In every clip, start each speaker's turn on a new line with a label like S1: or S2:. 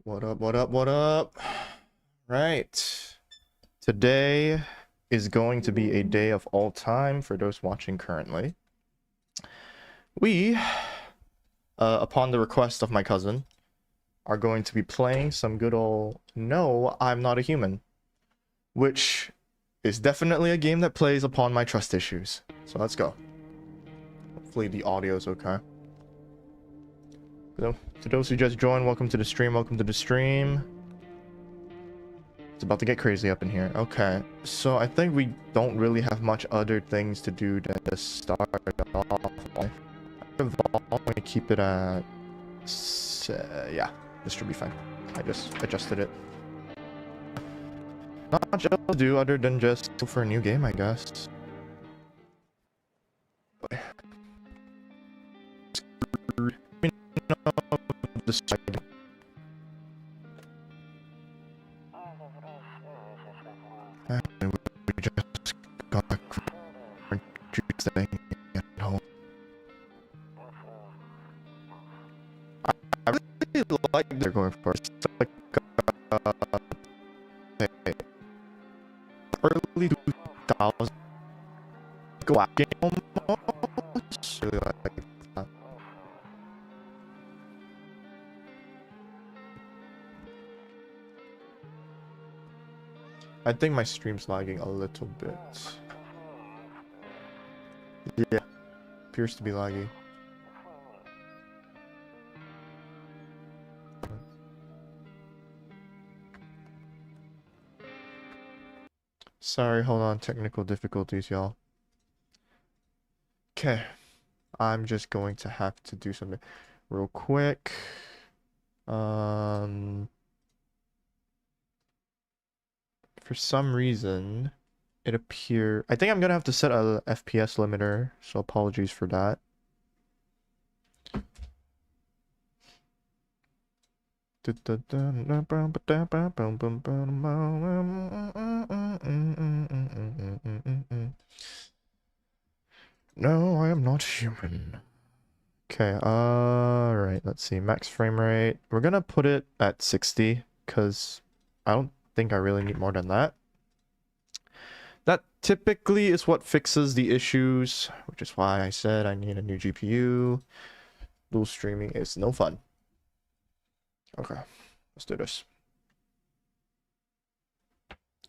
S1: What up, what up, what up? Right. Today is going to be a day of all time for those watching currently. We, upon the request of my cousin, are going to be playing some good old No, I'm Not a Human, which is definitely a game that plays upon my trust issues. So let's go. Hopefully the audio's okay. So, to those who just joined, welcome to the stream, welcome to the stream. It's about to get crazy up in here. Okay, so I think we don't really have much other things to do than just start off. I'm going to keep it at... yeah, this should be fine. I just adjusted it. Not much else to do other than just go for a new game, I guess. We just got back from Tuesday at home. I really like they're going for it's like early 2000s go game almost. Really like that. I think my stream's lagging a little bit. Yeah, appears to be laggy. Sorry, hold on, technical difficulties, y'all. Okay, I'm just going to have to do something real quick. For some reason, it appear I think I'm gonna have to set a FPS limiter, so apologies for that. No, I am not human. Okay, alright, let's see. Max frame rate. We're gonna put it at 60, because I don't think I really need more than that. That typically is what fixes the issues, which is why I said I need a new GPU. Dual streaming is no fun. Okay, let's do this.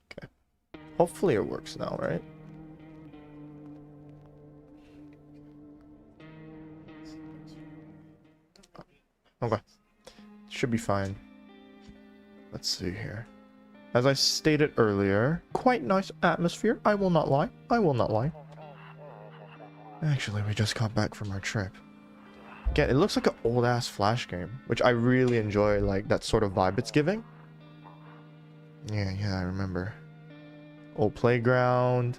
S1: Okay. Hopefully it works now, right? Okay. Should be fine. Let's see here. As I stated earlier, quite nice atmosphere. I will not lie. I will not lie. Actually, we just got back from our trip. Again, it looks like an old-ass Flash game, which I really enjoy, like, that sort of vibe it's giving. Yeah, I remember. Old playground.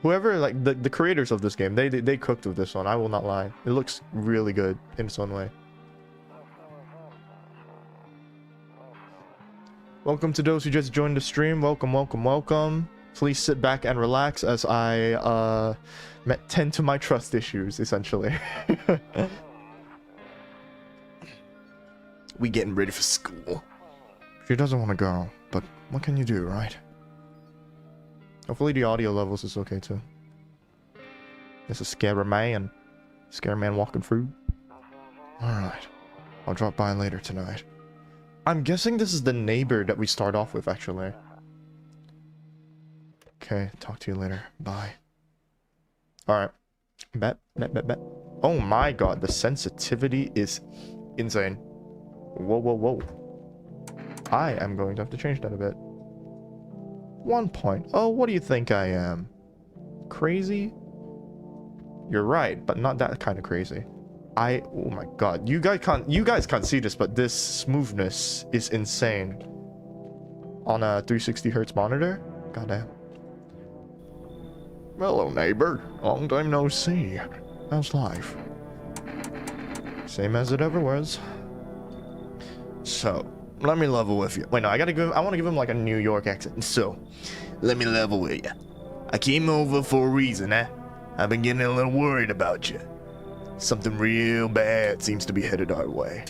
S1: Whoever, like, the creators of this game, they cooked with this one, I will not lie. It looks really good in its own way. Welcome to those who just joined the stream. Welcome, welcome, welcome. Please sit back and relax as I tend to my trust issues, essentially. We getting ready for school. She doesn't want to go, but what can you do, right? Hopefully the audio levels is okay too. This is Scary Man. Scary Man walking through. Alright. I'll drop by later tonight. I'm guessing this is the neighbor that we start off with, actually. Okay, talk to you later. Bye. Alright. Bet. Oh my god, the sensitivity is insane. Whoa. I am going to have to change that a bit. 1 point. Oh, what do you think I am? Crazy? You're right, but not that kind of crazy. Oh my god, you guys can't see this, but this smoothness is insane on a 360 hertz monitor. Goddamn. Hello, neighbor. Long time no see. How's life? Same as it ever was. So, let me level with you. Wait, no, I want to give him like a New York accent. So, let me level with you. I came over for a reason, eh? I've been getting a little worried about you. Something real bad seems to be headed our way.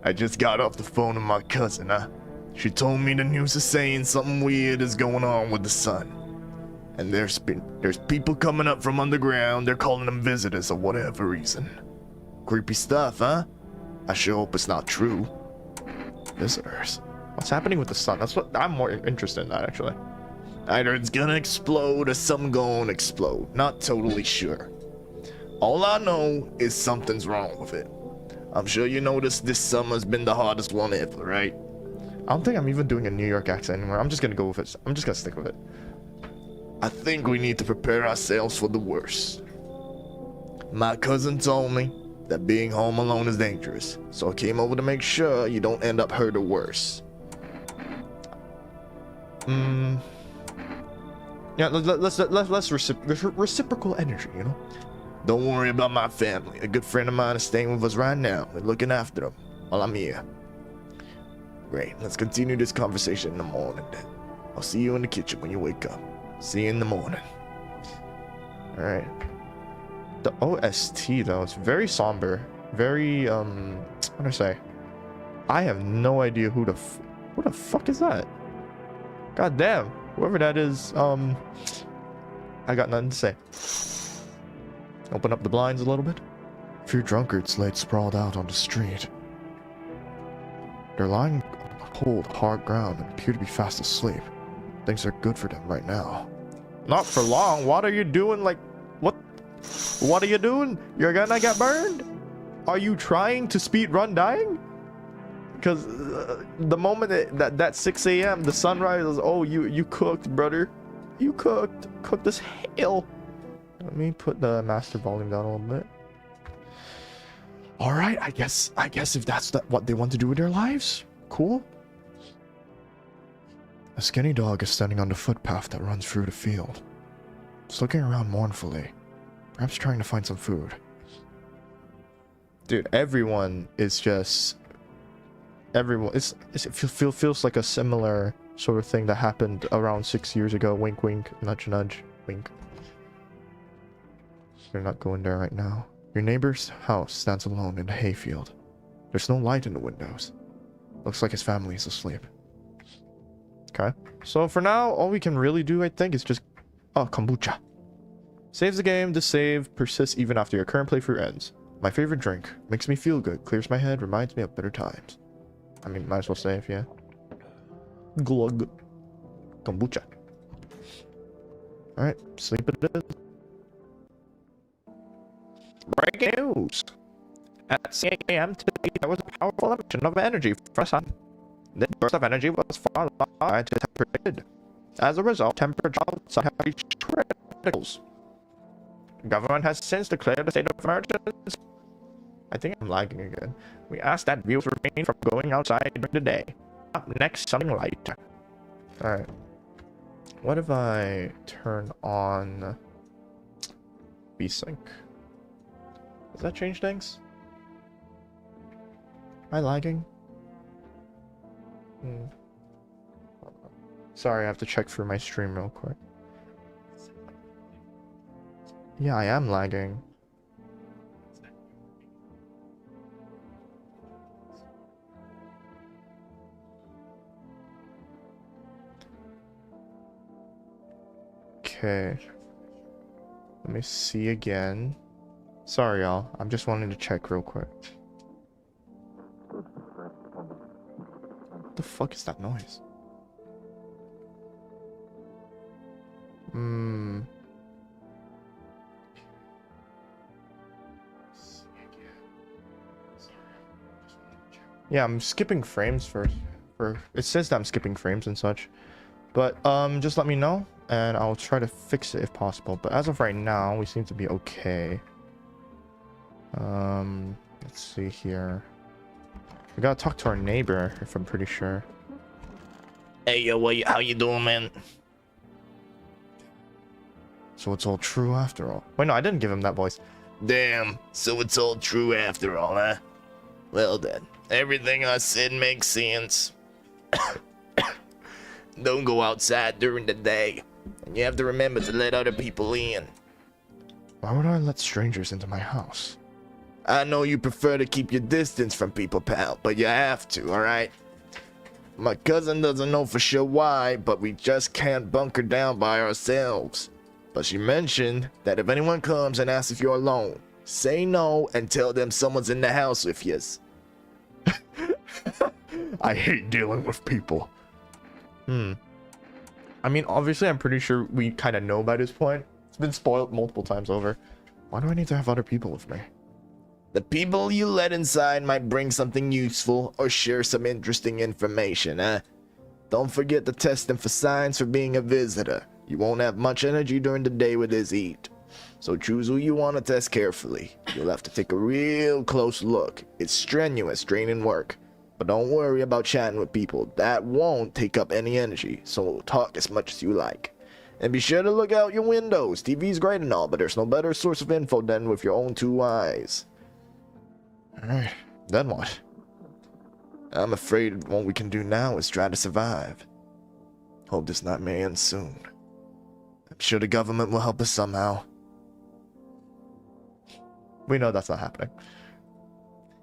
S1: I just got off the phone with my cousin, huh? She told me the news is saying something weird is going on with the sun. And there's people coming up from underground. They're calling them visitors or whatever reason. Creepy stuff, huh? I sure hope it's not true. Visitors. What's happening with the sun? That's what I'm more interested in that, actually. Either it's gonna explode or something gonna explode. Not totally sure. All I know is something's wrong with it. I'm sure you noticed this summer's been the hardest one ever, right? I don't think I'm even doing a New York accent anymore. I'm just gonna go with it. I'm just gonna stick with it. I think we need to prepare ourselves for the worst. My cousin told me that being home alone is dangerous, so I came over to make sure you don't end up hurt or worse. Yeah, let's reciprocal energy, you know? Don't worry about my family. A good friend of mine is staying with us right now. We're looking after them while I'm here. Great, let's continue this conversation in the morning then. I'll see you in the kitchen when you wake up. See you in the morning. Alright. The OST though, it's very somber. Very, what do I say? I have no idea who the fuck is that? God damn. Whoever that is, I got nothing to say. Open up the blinds a little bit. A few drunkards laid sprawled out on the street. They're lying on cold, hard ground and appear to be fast asleep. Things are good for them right now. Not for long. What are you doing? Like, what? What are you doing? You're gonna get burned? Are you trying to speed run dying? Because the moment that 6 a.m. the sun rises, oh, you cooked, brother. You cooked as hell. Let me put the master volume down a little bit. All right, I guess if that's what they want to do with their lives, cool. A skinny dog is standing on the footpath that runs through the field. It's looking around mournfully, perhaps trying to find some food. Dude, everyone is just... Everyone... it feels like a similar sort of thing that happened around 6 years ago. Wink, wink, nudge, nudge, wink. You're not going there right now. Your neighbor's house stands alone in the hayfield. There's no light in the windows. Looks like his family is asleep. Okay. So for now, all we can really do, I think, is just... Oh, kombucha. Saves the game. The save persists even after your current playthrough ends. My favorite drink. Makes me feel good. Clears my head. Reminds me of better times. I mean, might as well save, yeah. Glug. Kombucha. Alright, sleep it is. Breaking news! At 6 a.m. today, there was a powerful emission of energy from the sun. This burst of energy was far larger than predicted. As a result, temperature outside have reached criticals. The government has since declared a state of emergency. I think I'm lagging again. We ask that viewers refrain from going outside during the day. Up next, something lighter. Alright. What if I turn on VSync? Does that change things? Am I lagging? Sorry, I have to check through my stream real quick. Yeah, I am lagging. Okay. Let me see again. Sorry, y'all. I'm just wanting to check real quick. What the fuck is that noise? Yeah, I'm skipping frames for it says that I'm skipping frames and such. But just let me know and I'll try to fix it if possible. But as of right now, we seem to be okay. Let's see here. We gotta talk to our neighbor, if I'm pretty sure.
S2: Hey, yo, how you doing, man?
S1: So it's all true after all. Wait, no, I didn't give him that voice.
S2: Damn, so it's all true after all, huh? Well then, everything I said makes sense. Don't go outside during the day. And you have to remember to let other people in.
S1: Why would I let strangers into my house?
S2: I know you prefer to keep your distance from people, pal, but you have to, alright? My cousin doesn't know for sure why, but we just can't bunker down by ourselves. But she mentioned that if anyone comes and asks if you're alone, say no and tell them someone's in the house with yous.
S1: I hate dealing with people. I mean, obviously, I'm pretty sure we kind of know by this point. It's been spoiled multiple times over. Why do I need to have other people with me?
S2: The people you let inside might bring something useful or share some interesting information, eh? Don't forget to test them for signs for being a visitor. You won't have much energy during the day with this heat. So choose who you want to test carefully. You'll have to take a real close look. It's strenuous, draining work. But don't worry about chatting with people. That won't take up any energy, so talk as much as you like. And be sure to look out your windows. TV's great and all, but there's no better source of info than with your own two eyes.
S1: Alright, then what?
S2: I'm afraid what we can do now is try to survive. Hope this nightmare ends soon. I'm sure the government will help us somehow.
S1: We know that's not happening.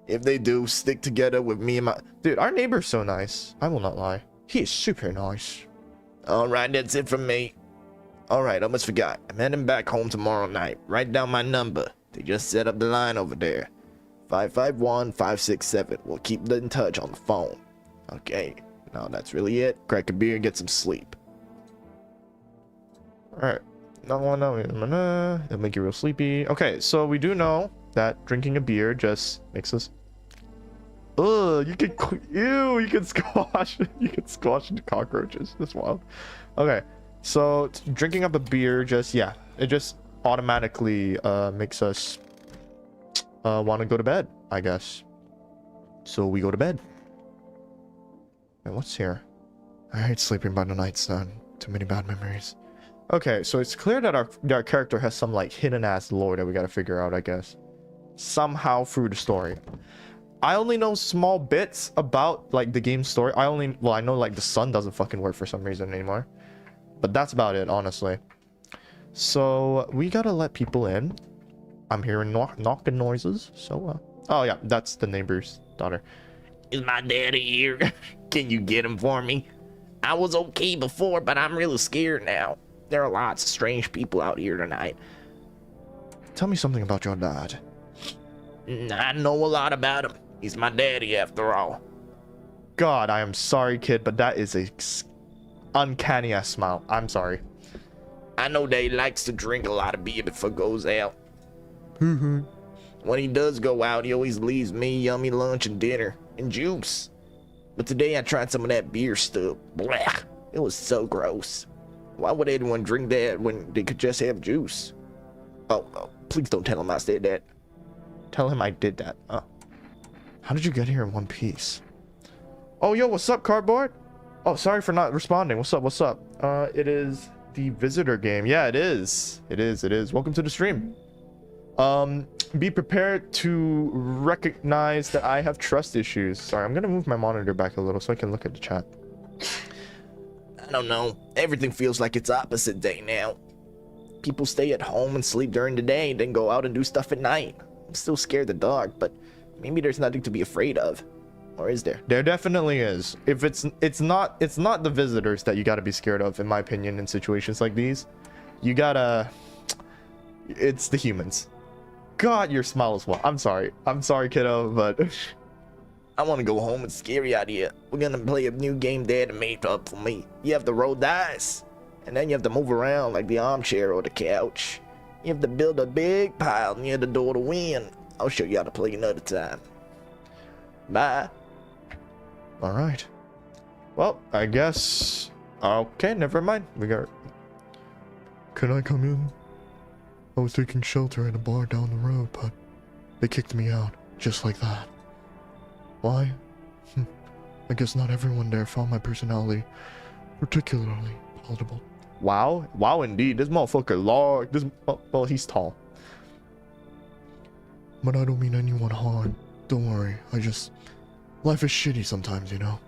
S2: If they do, stick together with me and my...
S1: Dude, our neighbor's so nice. I will not lie. He is super nice.
S2: Alright, that's it from me. Alright, almost forgot. I'm heading back home tomorrow night. Write down my number. They just set up the line over there. 551-567. We'll keep in touch on the phone. Okay, now that's really it. Crack a beer and get some sleep.
S1: Alright. It'll make you real sleepy. Okay, so we do know that drinking a beer just makes us... Ugh, you can... Ew, you can squash... You can squash into cockroaches. That's wild. Okay, so drinking up a beer just... Yeah, it just automatically makes us... want to go to bed, I guess. So we go to bed. And what's here? I hate sleeping by the night, son. Too many bad memories. Okay, so it's clear that our character has some like hidden ass lore that we gotta figure out, I guess. Somehow through the story. I only know small bits about like the game story. I know like the sun doesn't fucking work for some reason anymore. But that's about it, honestly. So we gotta let people in. I'm hearing knocking noises, so oh yeah, that's the neighbor's daughter.
S2: Is my daddy here? Can you get him for me? I was okay before, but I'm really scared now. There are lots of strange people out here tonight.
S1: Tell me something about your dad.
S2: I know a lot about him. He's my daddy after all.
S1: God, I am sorry, kid, but that is a uncanny ass smile. I'm sorry.
S2: I know that he likes to drink a lot of beer before he goes out. When he does go out, he always leaves me yummy lunch and dinner and juice. But today I tried some of that beer stuff. Blech. It was so gross. Why would anyone drink that when they could just have juice? Oh, please don't tell him I said that.
S1: Tell him I did that. How did you get here in one piece? Oh, yo, what's up, Cardboard? Oh, sorry for not responding. What's up? It is the visitor game. Yeah, it is. It is. Welcome to the stream. Be prepared to recognize that I have trust issues. Sorry, I'm gonna move my monitor back a little so I can look at the chat.
S2: I don't know. Everything feels like it's opposite day now. People stay at home and sleep during the day, then go out and do stuff at night. I'm still scared of the dark, but maybe there's nothing to be afraid of. Or is there?
S1: There definitely is. If it's not the visitors that you gotta be scared of, in my opinion, in situations like these. You gotta... It's the humans. God, your smile as well. I'm sorry, kiddo, but...
S2: I want to go home with scary idea. We're gonna play a new game Dad made up for me. You have to roll dice, and then you have to move around like the armchair or the couch. You have to build a big pile near the door to win. I'll show you how to play another time. Bye.
S1: Alright. Well, I guess... Okay, never mind. We got... Can I come in? I was taking shelter in a bar down the road, but they kicked me out, just like that. Why? I guess not everyone there found my personality particularly palatable. Wow, indeed. This motherfucker large. Well, he's tall. But I don't mean anyone harm. Don't worry. Life is shitty sometimes, you know.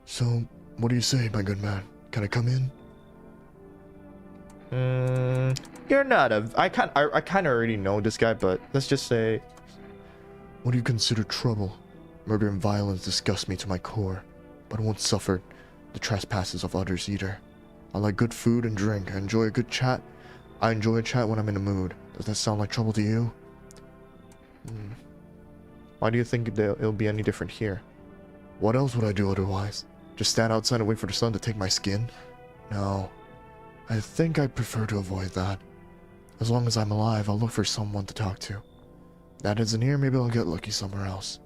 S1: So, what do you say, my good man? Can I come in? You're not a... I kind of already know this guy, but let's just say... What do you consider trouble? Murder and violence disgust me to my core, but I won't suffer the trespasses of others either. I like good food and drink. I enjoy a good chat. I enjoy a chat when I'm in the mood. Does that sound like trouble to you? Why do you think it'll be any different here? What else would I do otherwise? Just stand outside and wait for the sun to take my skin? No. I think I'd prefer to avoid that. As long as I'm alive, I'll look for someone to talk to. That isn't here, maybe I'll get lucky somewhere else.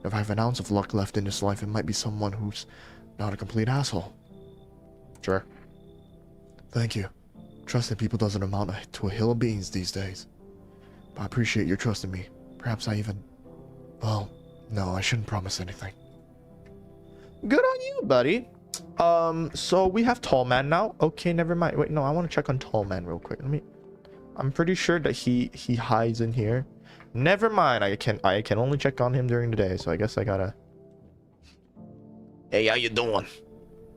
S1: If I have an ounce of luck left in this life, it might be someone who's not a complete asshole. Sure. Thank you. Trusting people doesn't amount to a hill of beans these days. But I appreciate your trust in me. Perhaps I even... Well, no, I shouldn't promise anything. Good on you, buddy. So we have Tall Man now. Okay, never mind. Wait, no, I want to check on Tall Man real quick. I'm pretty sure that he hides in here. Never mind. I can only check on him during the day, so I guess I gotta...
S2: Hey, how you doing?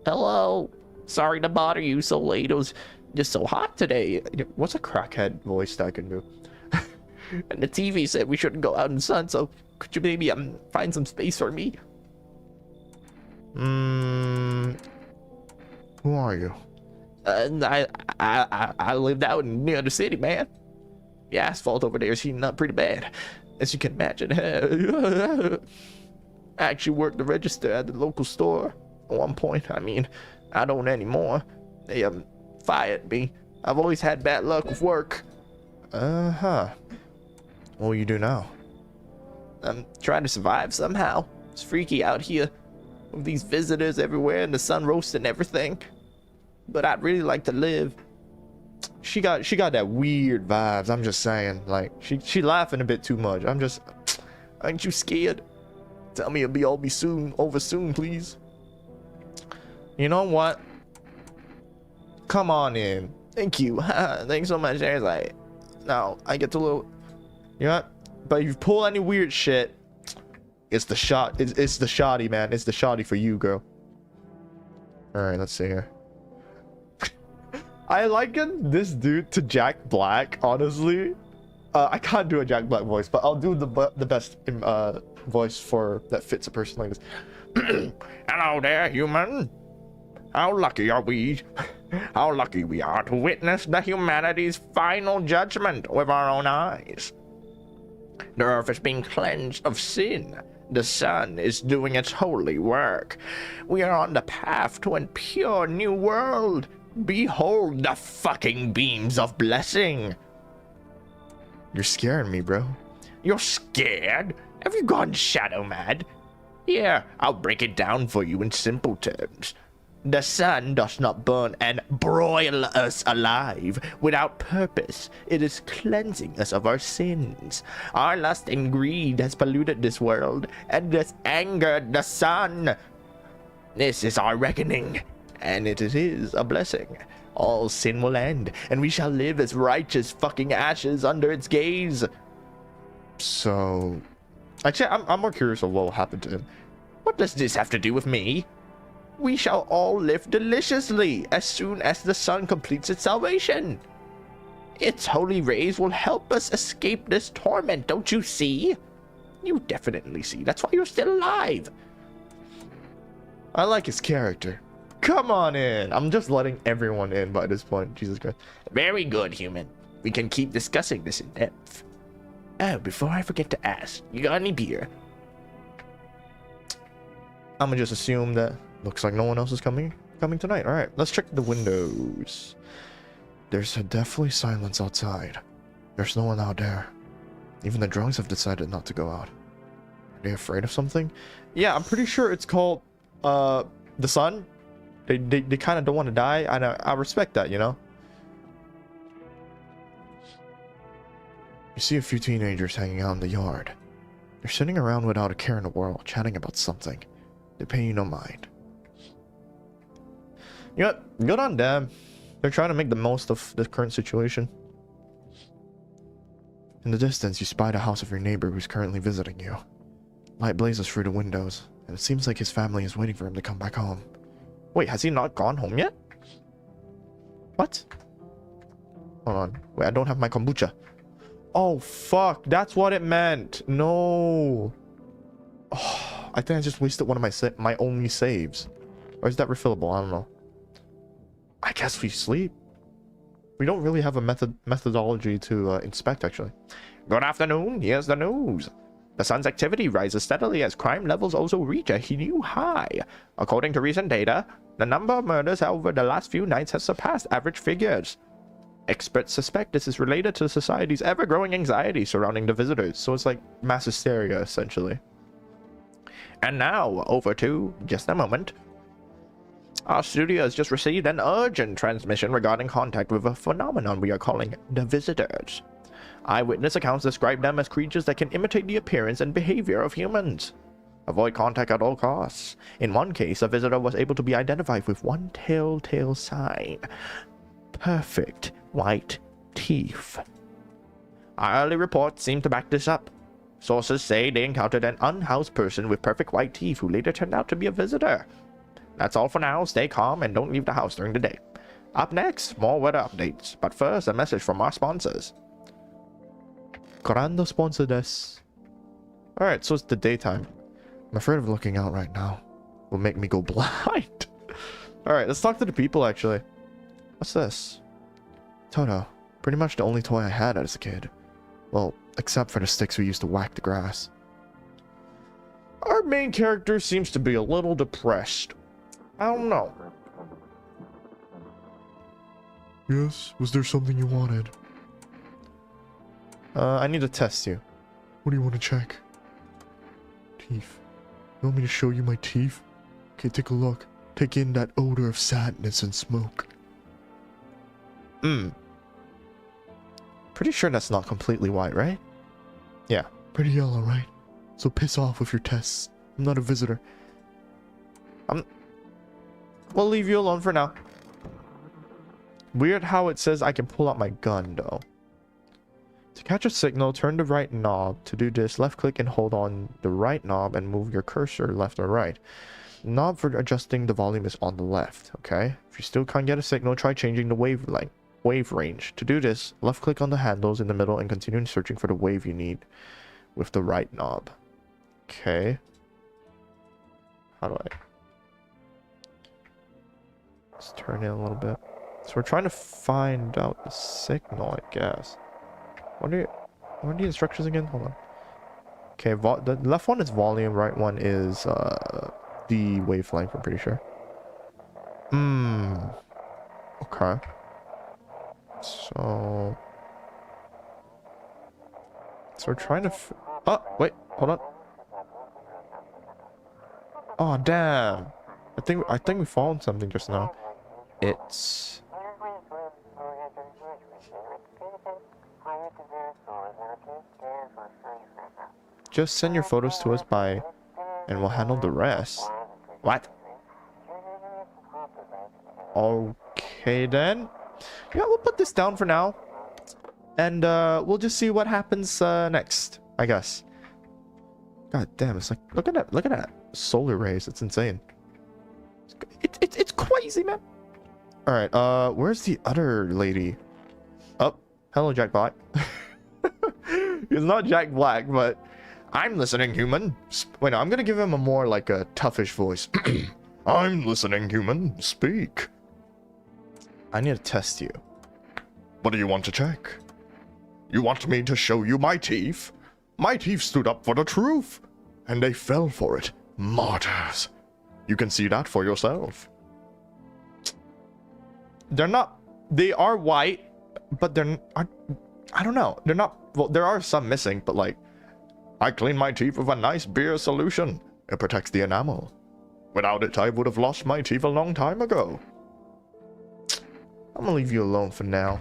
S3: Hello. Sorry to bother you so late. It was just so hot today.
S1: What's a crackhead voice that I can do?
S3: And the TV said we shouldn't go out in the sun, so could you maybe find some space for me?
S1: Who are you?
S3: And I lived out near the city, man. The asphalt over there is heating up pretty bad, as you can imagine. I actually worked the register at the local store at one point. I mean, I don't anymore. They fired me. I've always had bad luck with work.
S1: What will you do now?
S3: I'm trying to survive somehow. It's freaky out here with these visitors everywhere and the sun roasting everything. But I'd really like to live.
S1: She got that weird vibes. I'm just saying, like she laughing a bit too much.
S3: Aren't you scared? Tell me it'll be over soon, please.
S1: You know what? Come on in.
S3: Thank you. Thanks so much. There's like, now I get to little.
S1: You know what? But if you pull any weird shit, it's the shot. It's the shoddy, man. It's the shoddy for you, girl. All right, let's see here. I liken this dude to Jack Black, honestly. I can't do a Jack Black voice, but I'll do the best voice for that fits a person like this.
S3: Hello there, human. How lucky are we? How lucky we are to witness the humanity's final judgment with our own eyes. The earth is being cleansed of sin. The sun is doing its holy work. We are on the path to a pure new world. Behold the fucking beams of blessing.
S1: You're scaring me, bro.
S3: You're scared? Have you gone shadow mad? Here, I'll break it down for you in simple terms. The sun does not burn and broil us alive without purpose. It is cleansing us of our sins. Our lust and greed has polluted this world and has angered the sun. This is our reckoning, and it is a blessing. All sin will end, and we shall live as righteous fucking ashes under its gaze.
S1: So, actually, I'm more curious of what will happen to him.
S3: What does this have to do with me? We shall all live deliciously as soon as the sun completes its salvation. Its holy rays will help us escape this torment, don't you see? You definitely see. That's why you're still alive.
S1: I like his character. Come on in. I'm just letting everyone in by this point. Jesus Christ.
S3: Very good, human. We can keep discussing this in depth. Oh, before I forget to ask, you got any beer?
S1: I'm gonna just assume that looks like no one else is coming tonight. All right, let's check the windows. There's a deathly silence outside. There's no one out there. Even the drunks have decided not to go out. Are they afraid of something? Yeah, I'm pretty sure it's called the sun. They kind of don't want to die. I respect that, you know. You see a few teenagers hanging out in the yard. They're sitting around without a care in the world, chatting about something. They pay you no mind. You know what? Good on them. They're trying to make the most of the current situation. In the distance, you spy the house of your neighbor who's currently visiting you. Light blazes through the windows, and it seems like his family is waiting for him to come back home. Wait, has he not gone home yet? What? Hold on. Wait, I don't have my kombucha. Oh, fuck. That's what it meant. No. Oh, I think I just wasted one of my only saves. Or is that refillable? I don't know. I guess we sleep. We don't really have a methodology to inspect, actually.
S3: Good afternoon. Here's the news. The sun's activity rises steadily as crime levels also reach a new high. According to recent data, the number of murders over the last few nights has surpassed average figures. Experts suspect this is related to society's ever-growing anxiety surrounding the visitors. So it's like mass hysteria, essentially. And now, over to just a moment. Our studio has just received an urgent transmission regarding contact with a phenomenon we are calling the visitors. Eyewitness accounts describe them as creatures that can imitate the appearance and behavior of humans. Avoid contact at all costs. In one case, a visitor was able to be identified with one telltale sign. Perfect white teeth. Our early reports seem to back this up. Sources say they encountered an unhoused person with perfect white teeth who later turned out to be a visitor. That's all for now. Stay calm and don't leave the house during the day. Up next, more weather updates. But first, a message from our sponsors.
S1: Grande sponsor desu. Alright, so it's the daytime. I'm afraid of looking out right now. Will make me go blind. Alright, let's talk to the people, actually. What's this? Toto. Pretty much the only toy I had as a kid. Well, except for the sticks we used to whack the grass.
S3: Our main character seems to be a little depressed. I don't know.
S1: Yes? Was there something you wanted? I need to test you. What do you want to check? Teeth. You want me to show you my teeth? Okay, take a look. Take in that odor of sadness and smoke. Pretty sure that's not completely white, right? Yeah. Pretty yellow, right? So piss off with your tests. I'm not a visitor. We'll leave you alone for now. Weird how it says I can pull out my gun, though. To catch a signal, turn the right knob. To do this, left click and hold on the right knob and move your cursor left or right. The knob for adjusting the volume is on the left, okay? If you still can't get a signal, try changing the wave range. To do this, left click on the handles in the middle and continue searching for the wave you need with the right knob. Okay. How do I... Let's turn it a little bit. So we're trying to find out the signal, I guess. What are the instructions again? Hold on. Okay, the left one is volume, right one is the wavelength, I'm pretty sure. Okay. So we're trying to oh, wait, hold on. Oh, damn. I think we found something just now. It's... Just send your photos to us and we'll handle the rest. What? Okay then. Yeah, we'll put this down for now. And we'll just see what happens next, I guess. God damn, it's like look at that solar rays, it's insane. It's crazy, man. Alright, where's the other lady? Oh, hello Jack Black. It's not Jack Black, but I'm listening, human. Wait, no, I'm gonna give him a more like a toughish voice. I'm listening, human. Speak. I need to test you. What do you want to check? You want me to show you my teeth? My teeth stood up for the truth, and they fell for it. Martyrs. You can see that for yourself. They're not... They are white, but they're... I don't know. They're not... Well, there are some missing, but like... I clean my teeth with a nice beer solution. It protects the enamel. Without it, I would have lost my teeth a long time ago. I'm gonna leave you alone for now.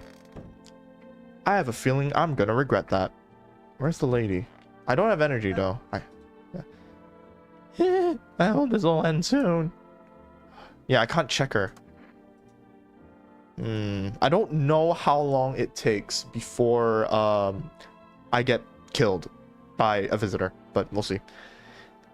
S1: I have a feeling I'm gonna regret that. Where's the lady? I don't have energy though. I hope this will end soon. Yeah, I can't check her. I don't know how long it takes before I get killed by a visitor, but we'll see.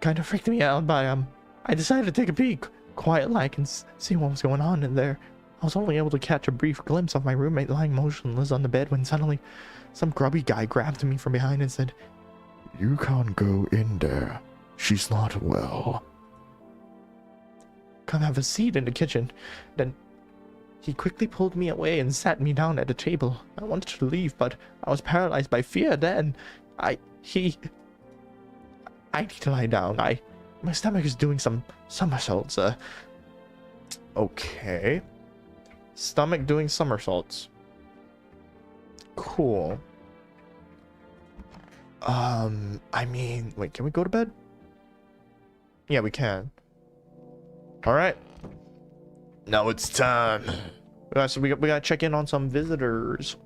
S1: Kind of freaked me out, but I decided to take a peek, quiet like, and see what was going on in there. I was only able to catch a brief glimpse of my roommate lying motionless on the bed when suddenly some grubby guy grabbed me from behind and said,
S2: "You can't go in there. She's not well."
S1: "Come have a seat in the kitchen." Then he quickly pulled me away and sat me down at a table. I wanted to leave, but I was paralyzed by fear then. I need to lie down. My stomach is doing some somersaults. Okay. Stomach doing somersaults. Cool. I mean, wait, can we go to bed? Yeah, we can. All right.
S2: Now it's time.
S1: So we gotta check in on some visitors.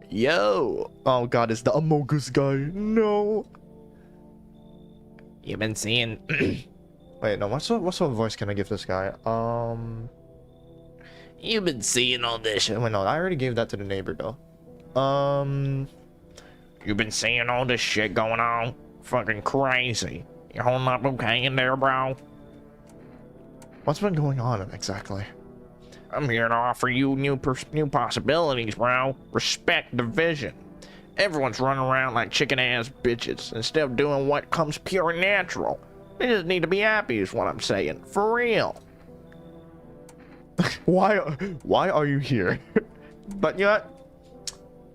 S1: Yo. Oh God, it's the Among Us guy. No.
S3: You've been seeing.
S1: Wait, no. What sort of voice can I give this guy?
S3: You've been seeing all this shit.
S1: Wait, no. I already gave that to the neighbor though.
S3: You've been seeing all this shit going on. Fucking crazy. You holding up okay in there, bro?
S1: What's been going on exactly?
S3: I'm here to offer you new possibilities, bro. Respect the vision. Everyone's running around like chicken-ass bitches instead of doing what comes pure and natural. They just need to be happy is what I'm saying. For real.
S1: Why are you here? But you know what?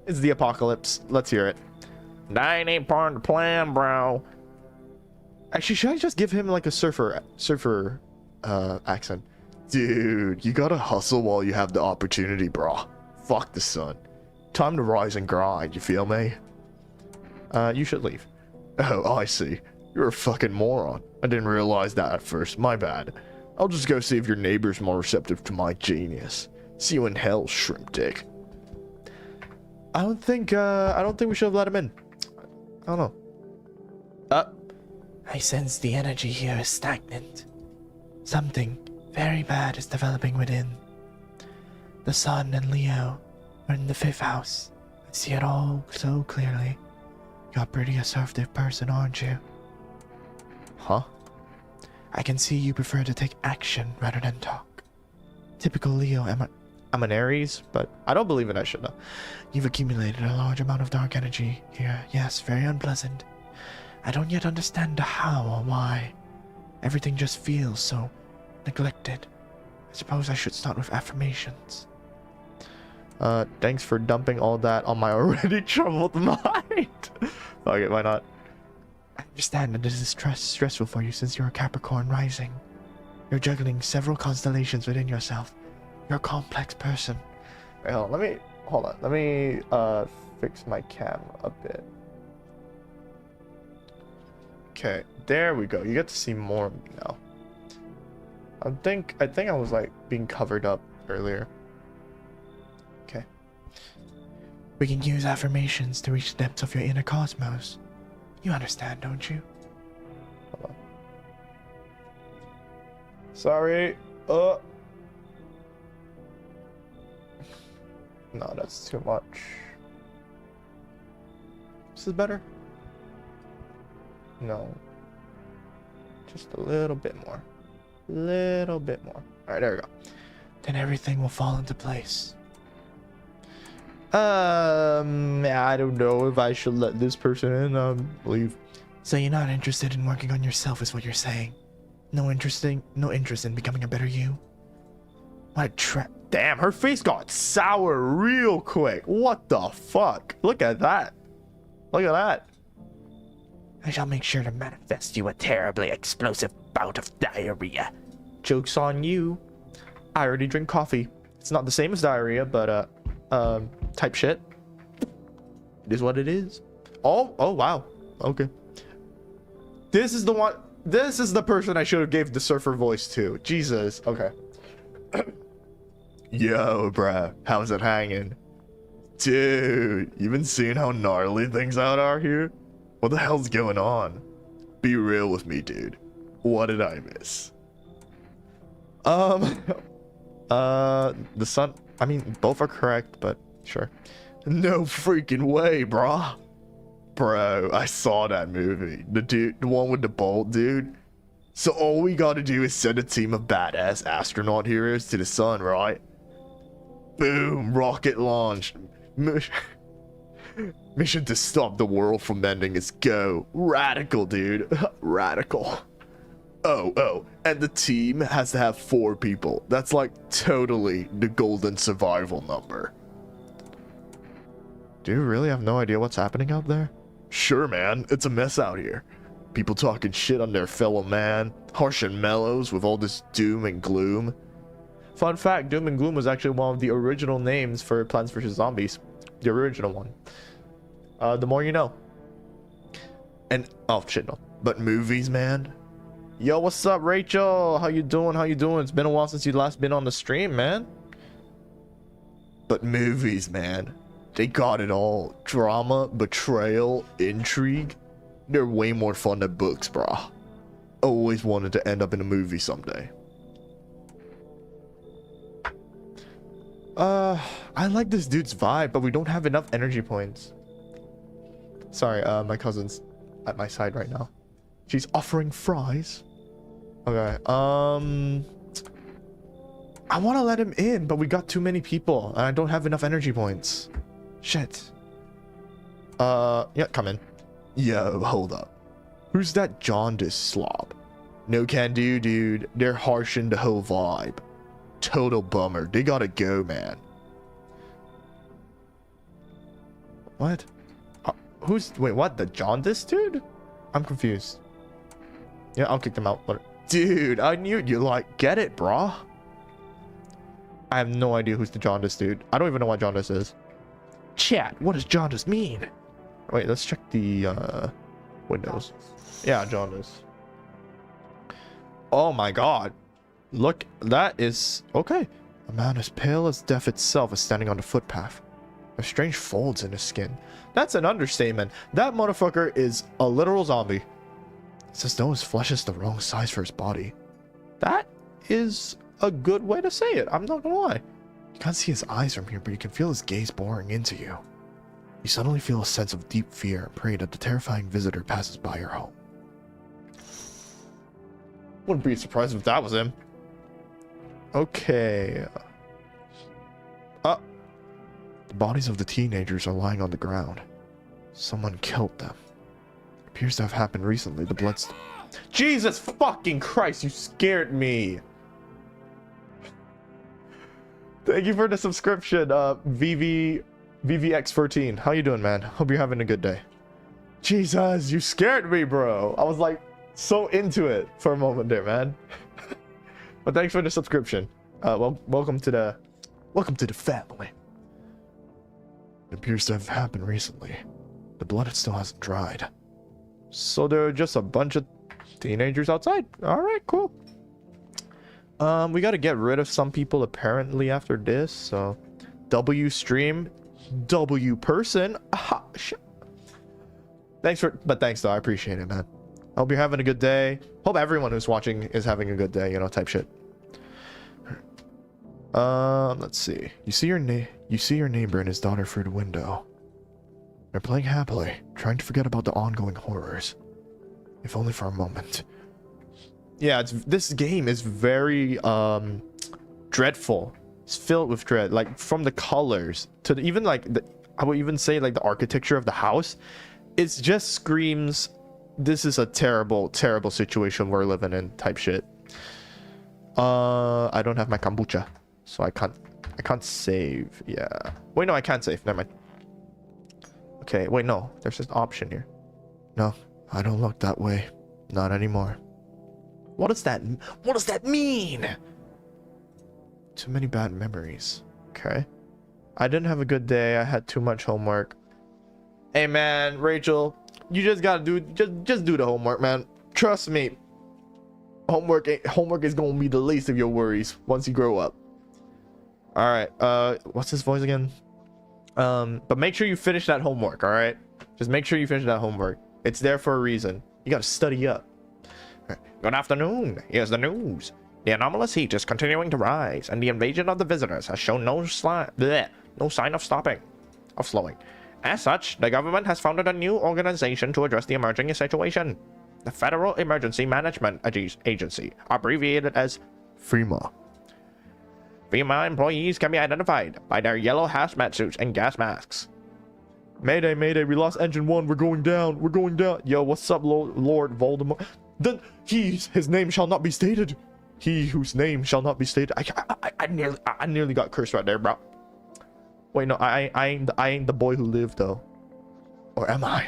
S1: It's the apocalypse. Let's hear it.
S3: That ain't part of the plan, bro.
S1: Actually, should I just give him like a surfer accent?
S2: Dude, you gotta hustle while you have the opportunity, brah. Fuck the sun. Time to rise and grind, you feel me?
S1: You should leave.
S2: Oh, I see. You're a fucking moron. I didn't realize that at first. My bad. I'll just go see if your neighbor's more receptive to my genius. See you in hell, shrimp dick.
S1: I don't think we should have let him in. I don't know. I sense the energy here is stagnant. Something very bad is developing within. The sun and Leo are in the 5th house. I see it all so clearly. You're a pretty assertive person, aren't you?
S2: Huh?
S1: I can see you prefer to take action rather than talk. Typical Leo. I'm an Aries, but I don't believe in that shit though. You've accumulated a large amount of dark energy here. Yes, very unpleasant. I don't yet understand the how or why. Everything just feels so neglected. I suppose I should start with affirmations. Thanks for dumping all that on my already troubled mind. Okay, why not? I understand that this is stressful for you since you're a Capricorn rising. You're juggling several constellations within yourself. You're a complex person. Wait, hold on. Let me fix my camera a bit. Okay, there we go. You get to see more of me now. I think I was like being covered up earlier. Okay. We can use affirmations to reach the depths of your inner cosmos. You understand, don't you? Hold on. Sorry. No, that's too much. This is better? No. Just a little bit more. Little bit more. Alright, there we go. Then everything will fall into place. I don't know if I should let this person in. Leave. So you're not interested in working on yourself is what you're saying? No interest in becoming a better you? What a damn, her face got sour real quick. What the fuck? Look at that. Look at that. I shall make sure to manifest you a terribly explosive bout of diarrhea. Joke's on you. I already drink coffee. It's not the same as diarrhea, but type shit. It is what it is. Oh wow. Okay. This is the one. This is the person I should have gave the surfer voice to. Jesus. Okay.
S2: Yo, bruh. How's it hanging? Dude, you been seeing how gnarly things out are here? What the hell's going on? Be real with me, dude. What did I miss?
S1: The sun. I mean, both are correct, but sure.
S2: No freaking way, brah. Bro, I saw that movie. The one with the bolt dude. So all we gotta do is send a team of badass astronaut heroes to the sun, right? Boom, rocket launched. Mission to stop the world from ending is go. Radical, dude. Radical. Oh, and the team has to have 4 people. That's like totally the golden survival number.
S1: Do you really have no idea what's happening out there?
S2: Sure, man. It's a mess out here. People talking shit on their fellow man. Harsh and mellows with all this doom and gloom.
S1: Fun fact, Doom and Gloom was actually one of the original names for Plants vs. Zombies. The original one. The more you know.
S2: And, oh shit, no. But movies, man.
S1: Yo, what's up, Rachel? How you doing? How you doing? It's been a while since you last been on the stream, man.
S2: But movies, man. They got it all. Drama, betrayal, intrigue. They're way more fun than books, brah. Always wanted to end up in a movie someday.
S1: I like this dude's vibe, but we don't have enough energy points. Sorry, my cousin's at my side right now. She's offering fries. Okay, I want to let him in, but we got too many people, and I don't have enough energy points. Shit. Yeah, come in.
S2: Yo, hold up. Who's that jaundice slob? No can do, dude. They're harshing the whole vibe. Total bummer. They gotta go, man.
S1: What? Wait, what? The jaundice dude? I'm confused. Yeah, I'll kick them out. But
S2: Dude, I knew you like get it, brah.
S1: I have no idea who's the jaundice dude. I don't even know what jaundice is. Chat, what does jaundice mean? Wait, let's check the windows. Yeah, jaundice. Oh my god. Look, that is okay. A man as pale as death itself is standing on the footpath. There's strange folds in his skin. That's an understatement. That motherfucker is a literal zombie. It's as though his flesh is the wrong size for his body. That is a good way to say it. I'm not gonna lie. You can't see his eyes from here, but you can feel his gaze boring into you. You suddenly feel a sense of deep fear and pray that the terrifying visitor passes by your home. Wouldn't be surprised if that was him. Okay. The bodies of the teenagers are lying on the ground. Someone killed them. Appears to have happened recently. The blood's... Jesus fucking Christ, you scared me. Thank you for the subscription, VVX14. How you doing, man? Hope you're having a good day. Jesus, you scared me, bro. I was like so into it for a moment there, man. But thanks for the subscription. Welcome to the family. It appears to have happened recently. The blood still hasn't dried. So there are just a bunch of teenagers outside. All right, cool. We got to get rid of some people apparently after this. So W stream, W person. Aha, shit. Thanks though. I appreciate it, man. Hope you're having a good day. Hope everyone who's watching is having a good day, you know, type shit. Let's see. You see your neighbor and his daughter through the window. They're playing happily, trying to forget about the ongoing horrors. If only for a moment. Yeah, this game is very dreadful. It's filled with dread, like from the colors to even like I would even say like the architecture of the house. It just screams, this is a terrible, terrible situation we're living in type shit. I don't have my kombucha, so I can't save. Yeah. Wait, no, I can't save. Never mind. Okay, wait, no. There's an option here. No, I don't look that way. Not anymore. What does that mean? Too many bad memories. Okay. I didn't have a good day. I had too much homework. Hey man, Rachel, you just gotta just do the homework, man. Trust me. Homework is gonna be the least of your worries once you grow up. All right. What's his voice again? But make sure you finish that homework. All right. Just make sure you finish that homework. It's there for a reason. You gotta study up.
S3: Good afternoon. Here's the news. The anomalous heat is continuing to rise, and the invasion of the visitors has shown no sign of slowing. As such, the government has founded a new organization to address the emerging situation. the Federal Emergency Management Agency, abbreviated as
S1: FEMA.
S3: FEMA employees can be identified by their yellow hazmat suits and gas masks.
S1: Mayday, mayday, we lost engine 1. We're going down. We're going down. Yo, what's up, Lord Voldemort? Then his name shall not be stated. He whose name shall not be stated. I nearly got cursed right there, bro. Wait, no, I ain't the boy who lived, though. Or am I?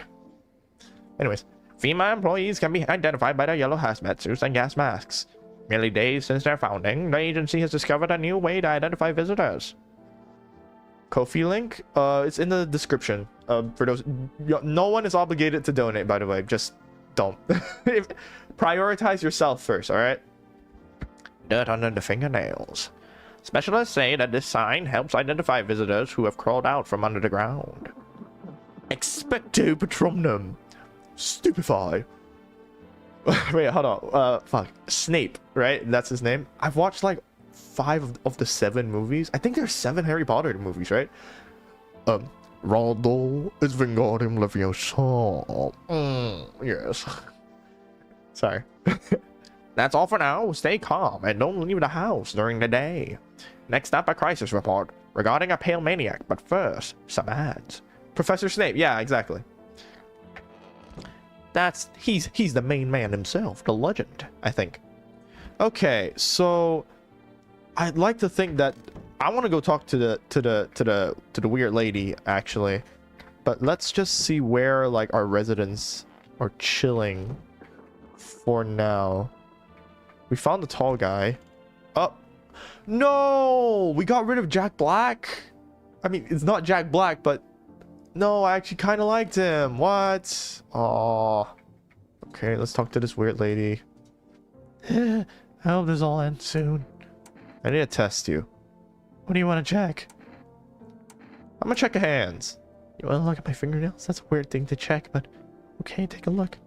S3: Anyways, FEMA employees can be identified by their yellow hazmat suits and gas masks. Merely days since their founding, the agency has discovered a new way to identify visitors. Ko-fi link? It's in the description. For those, no one is obligated to donate, by the way. Just don't. Prioritize yourself first, all right? Dirt under the fingernails. Specialists say that this sign helps identify visitors who have crawled out from under the ground.
S1: Expecto Patronum. Stupefy. Wait, hold on. Fuck. Snape, right? That's his name. I've watched like 5 of the 7 movies. I think there's 7 Harry Potter movies, right? Raldo is Wingardium Leviosa. Yes. Sorry.
S3: That's all for now. Stay calm and don't leave the house during the day. Next up, a crisis report regarding a pale maniac. But first, some ads.
S1: Professor Snape. Yeah, exactly. He's the main man himself, the legend, I think. Okay, so I'd like to think that I want to go talk to the weird lady, actually. But let's just see where like our residents are chilling for now. We found the tall guy. Oh no, we got rid of Jack Black. I mean, it's not Jack Black, but no, I actually kind of liked him. What? Oh, okay, let's talk to this weird lady. I hope this all ends soon. I need to test you. What do you want to check? I'm gonna check your hands. You want to look at my fingernails? That's a weird thing to check, but okay, take a look.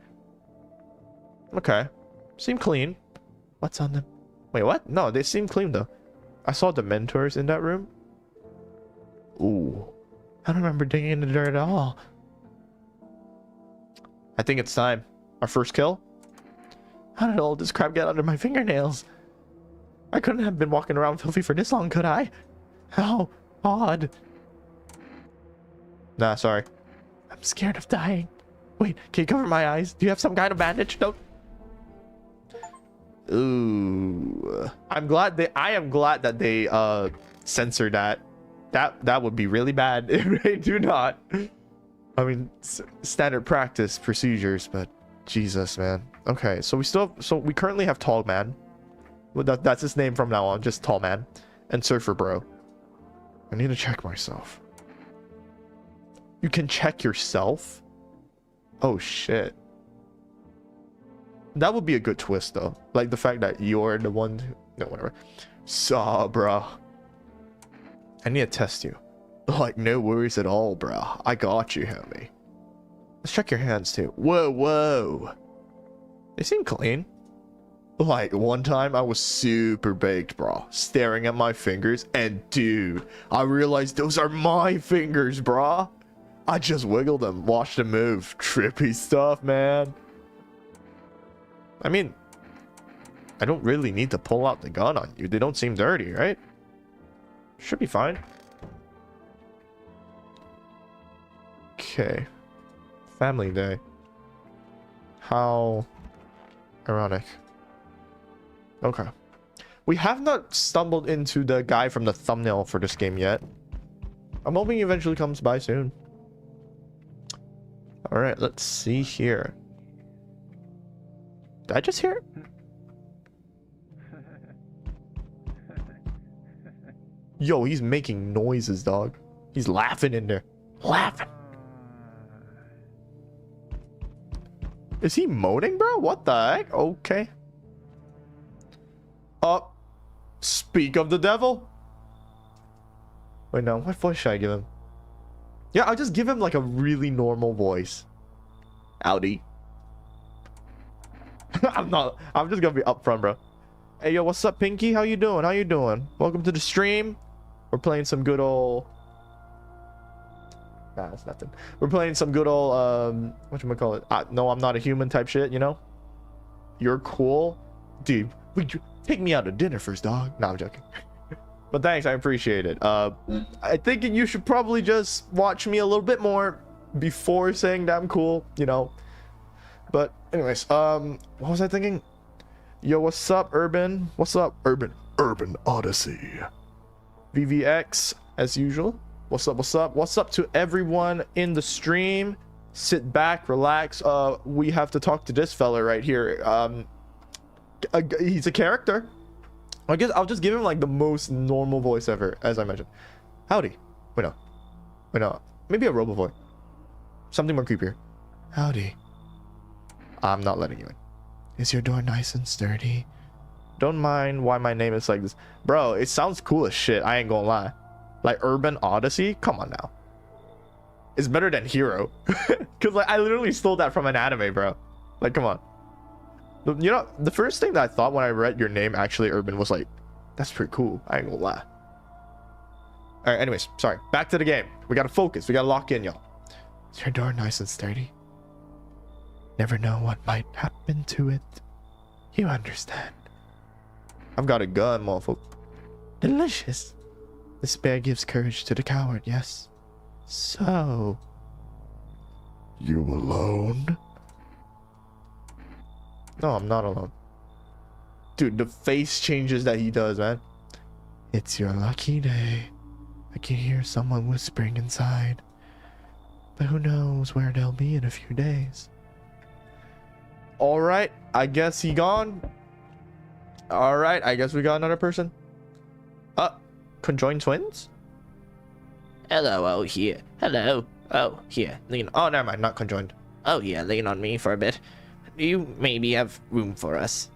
S1: Okay, seem clean. What's on them? Wait, what? No, they seem clean though. I saw Dementors in that room. Ooh, I don't remember digging in the dirt at all. I think it's time. Our first kill? How did all this crap get under my fingernails? I couldn't have been walking around filthy for this long, could I? How odd. Nah, sorry. I'm scared of dying. Wait, can you cover my eyes? Do you have some kind of bandage? No. Ooh. I am glad that they censored that. That would be really bad if they do not. I mean, standard practice procedures, but Jesus, man. Okay, so we currently have Tall Man. Well, that's his name from now on, just Tall Man. And Surfer Bro. I need to check myself. You can check yourself? Oh shit. That would be a good twist though. Like the fact that you're the one who... No, whatever. Saw, bro. I need to test you. Like, no worries at all, bro. I got you, homie. Let's check your hands too. Whoa, whoa. They seem clean. Like, one time I was super baked, bro. Staring at my fingers, and dude, I realized those are my fingers, bro. I just wiggled them, watched them move. Trippy stuff, man. I mean, I don't really need to pull out the gun on you. They don't seem dirty, right? Should be fine. Okay. Family day. How ironic. Okay. We have not stumbled into the guy from the thumbnail for this game yet. I'm hoping he eventually comes by soon. Alright, let's see here. Did I just hear it? Yo, he's making noises, dog. He's laughing in there. Laughing. Is he moaning, bro? What the heck? Okay. Speak of the devil. Wait, no. What voice should I give him? Yeah, I'll just give him like a really normal voice. Howdy. I'm just gonna be upfront, bro. Hey, yo, what's up, Pinky? How you doing? How you doing? Welcome to the stream. We're playing some good old... Nah, it's nothing. We're playing some good old, whatchamacallit? No, I'm not a human type shit, you know? you're cool. Dude, take me out to dinner first, dog. No, I'm joking. But thanks, I appreciate it. I think you should probably just watch me a little bit more before saying that I'm cool, you know. But anyways, what was I thinking? Yo, what's up, Urban? What's up, Urban Odyssey? VVX, as usual. What's up, what's up? What's up to everyone in the stream? Sit back, relax. We have to talk to this fella right here. He's a character. I guess I'll just give him like the most normal voice ever, as I mentioned. Howdy. Wait, no. Maybe a robo-voice. Something more creepier. Howdy. I'm not letting you in. Is your door nice and sturdy? Don't mind why my name is like this. Bro, it sounds cool as shit. I ain't gonna lie. Like Urban Odyssey? Come on now. It's better than Hero. Because like I literally stole that from an anime, bro. Like, come on. You know, the first thing that I thought when I read your name, actually, Urban, was like, that's pretty cool. I ain't gonna lie. Alright, anyways, sorry. Back to the game. We gotta focus. We gotta lock in, y'all. Is your door nice and sturdy? Never know what might happen to it. You understand. I've got a gun, motherfucker. Delicious. Despair gives courage to the coward, yes. So... You alone? No, I'm not alone. Dude, the face changes that he does, man. It's your lucky day. I can hear someone whispering inside. But who knows where they'll be in a few days. Alright, I guess he gone. Alright, I guess we got another person. Conjoined twins?
S3: Hello, oh, here. Hello. Oh, here. Lean.
S1: Oh, never mind, not conjoined.
S3: Oh, yeah, lean on me for a bit. Do you maybe have room for us?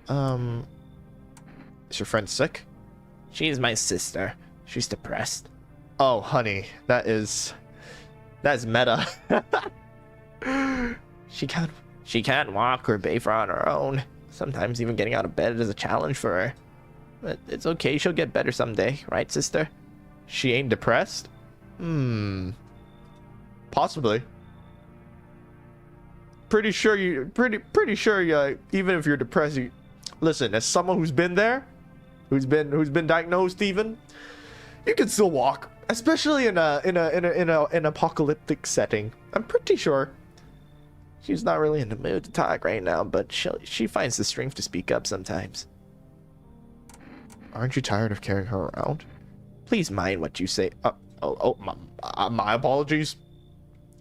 S1: Is your friend sick?
S3: She's my sister. She's depressed.
S1: Oh, honey, that's meta.
S3: She can't walk or bathe on her own. Sometimes even getting out of bed is a challenge for her. But it's okay, she'll get better someday, right, sister?
S1: She ain't depressed? Possibly. Pretty sure you even if you're depressed, you listen, as someone who's been there, who's been diagnosed even, you can still walk, especially in an apocalyptic setting. I'm pretty sure.
S3: She's not really in the mood to talk right now, but she finds the strength to speak up sometimes.
S1: Aren't you tired of carrying her around?
S3: Please mind what you say.
S1: My apologies.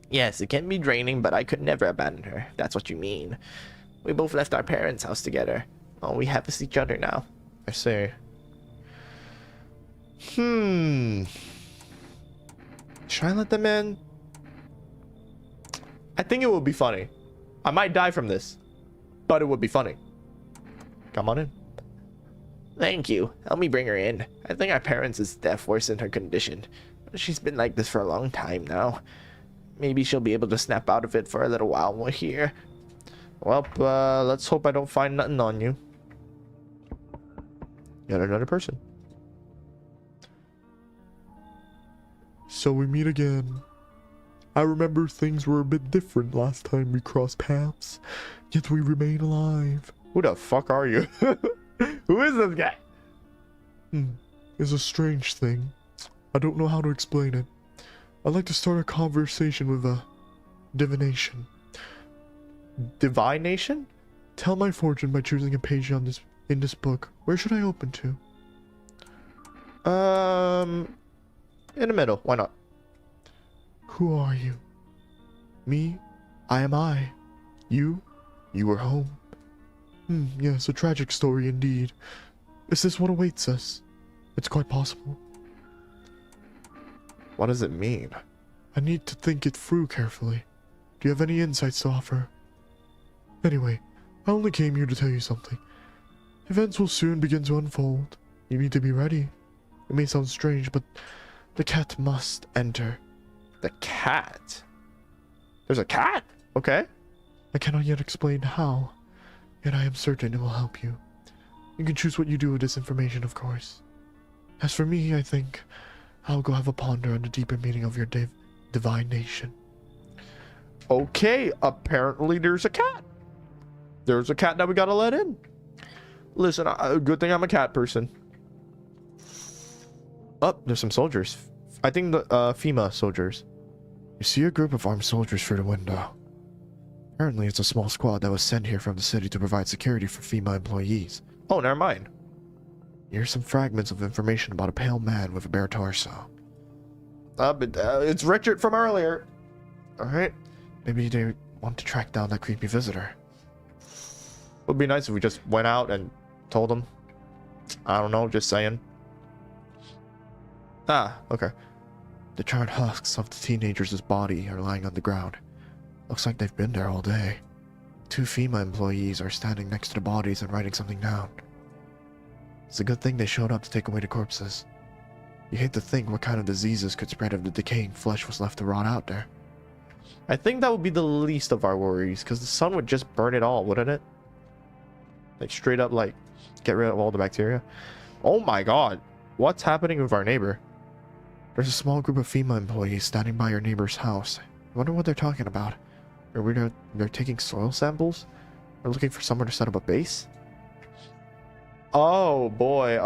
S3: Yes, it can be draining, but I could never abandon her. That's what you mean. We both left our parents' house together. All we have is each other now.
S1: I see. Should I let them in? I think it would be funny. I might die from this, but it would be funny. Come on in.
S3: Thank you. Help me bring her in. I think our parents' death worsened her condition. She's been like this for a long time now. Maybe she'll be able to snap out of it for a little while while we're here.
S1: Well, let's hope I don't find nothing on you. Yet another person.
S4: So we meet again. I remember things were a bit different last time we crossed paths, yet we remain alive.
S1: Who the fuck are you? Who is this guy?
S4: It's a strange thing. I don't know how to explain it. I'd like to start a conversation with a divination.
S1: Divination?
S4: Tell my fortune by choosing a page in this book. Where should I open to?
S1: In the middle. Why not?
S4: Who are you? Me? I am I. You? You were home. Yes, a tragic story indeed. Is this what awaits us? It's quite possible.
S1: What does it mean?
S4: I need to think it through carefully. Do you have any insights to offer? Anyway, I only came here to tell you something. Events will soon begin to unfold. You need to be ready. It may sound strange, but the cat must enter.
S1: The cat? There's a cat? Okay.
S4: I cannot yet explain how, yet I am certain it will help you. You can choose what you do with this information, of course. As for me, I think I'll go have a ponder on the deeper meaning of your divination.
S1: Okay, apparently there's a cat. There's a cat that we gotta let in. Listen, good thing I'm a cat person. Oh, there's some soldiers. I think the FEMA soldiers.
S4: You see a group of armed soldiers through the window. Apparently, it's a small squad that was sent here from the city to provide security for FEMA employees.
S1: Oh, never mind.
S4: Here's some fragments of information about a pale man with a bare torso.
S1: It's Richard from earlier.
S4: Alright, maybe they want to track down that creepy visitor.
S1: Would be nice if we just went out and told them. I don't know, just saying. Ah, okay.
S4: The charred husks of the teenager's body are lying on the ground. Looks like they've been there all day. 2 FEMA employees are standing next to the bodies and writing something down. It's a good thing they showed up to take away the corpses. You hate to think what kind of diseases could spread if the decaying flesh was left to rot out there.
S1: I think that would be the least of our worries, because the sun would just burn it all, wouldn't it? Like, straight up, like, get rid of all the bacteria. Oh my god. What's happening with our neighbor?
S4: There's a small group of FEMA employees standing by your neighbor's house. I wonder what they're talking about.
S1: Or they're taking soil samples? They're looking for somewhere to set up a base? Oh boy,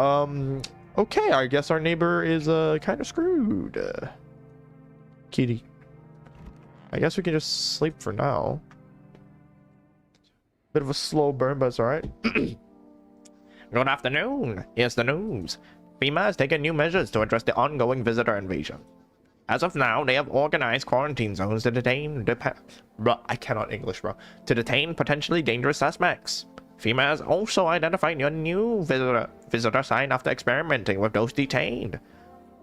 S1: okay, I guess our neighbor is kind of screwed. Kitty. I guess we can just sleep for now. Bit of a slow burn, but it's alright.
S3: Good afternoon. Here's the news. FEMA has taken new measures to address the ongoing visitor invasion. As of now, they have organized quarantine zones to detain... Bro, I cannot English, bro. To detain potentially dangerous suspects. FEMA has also identified a new visitor sign after experimenting with those detained.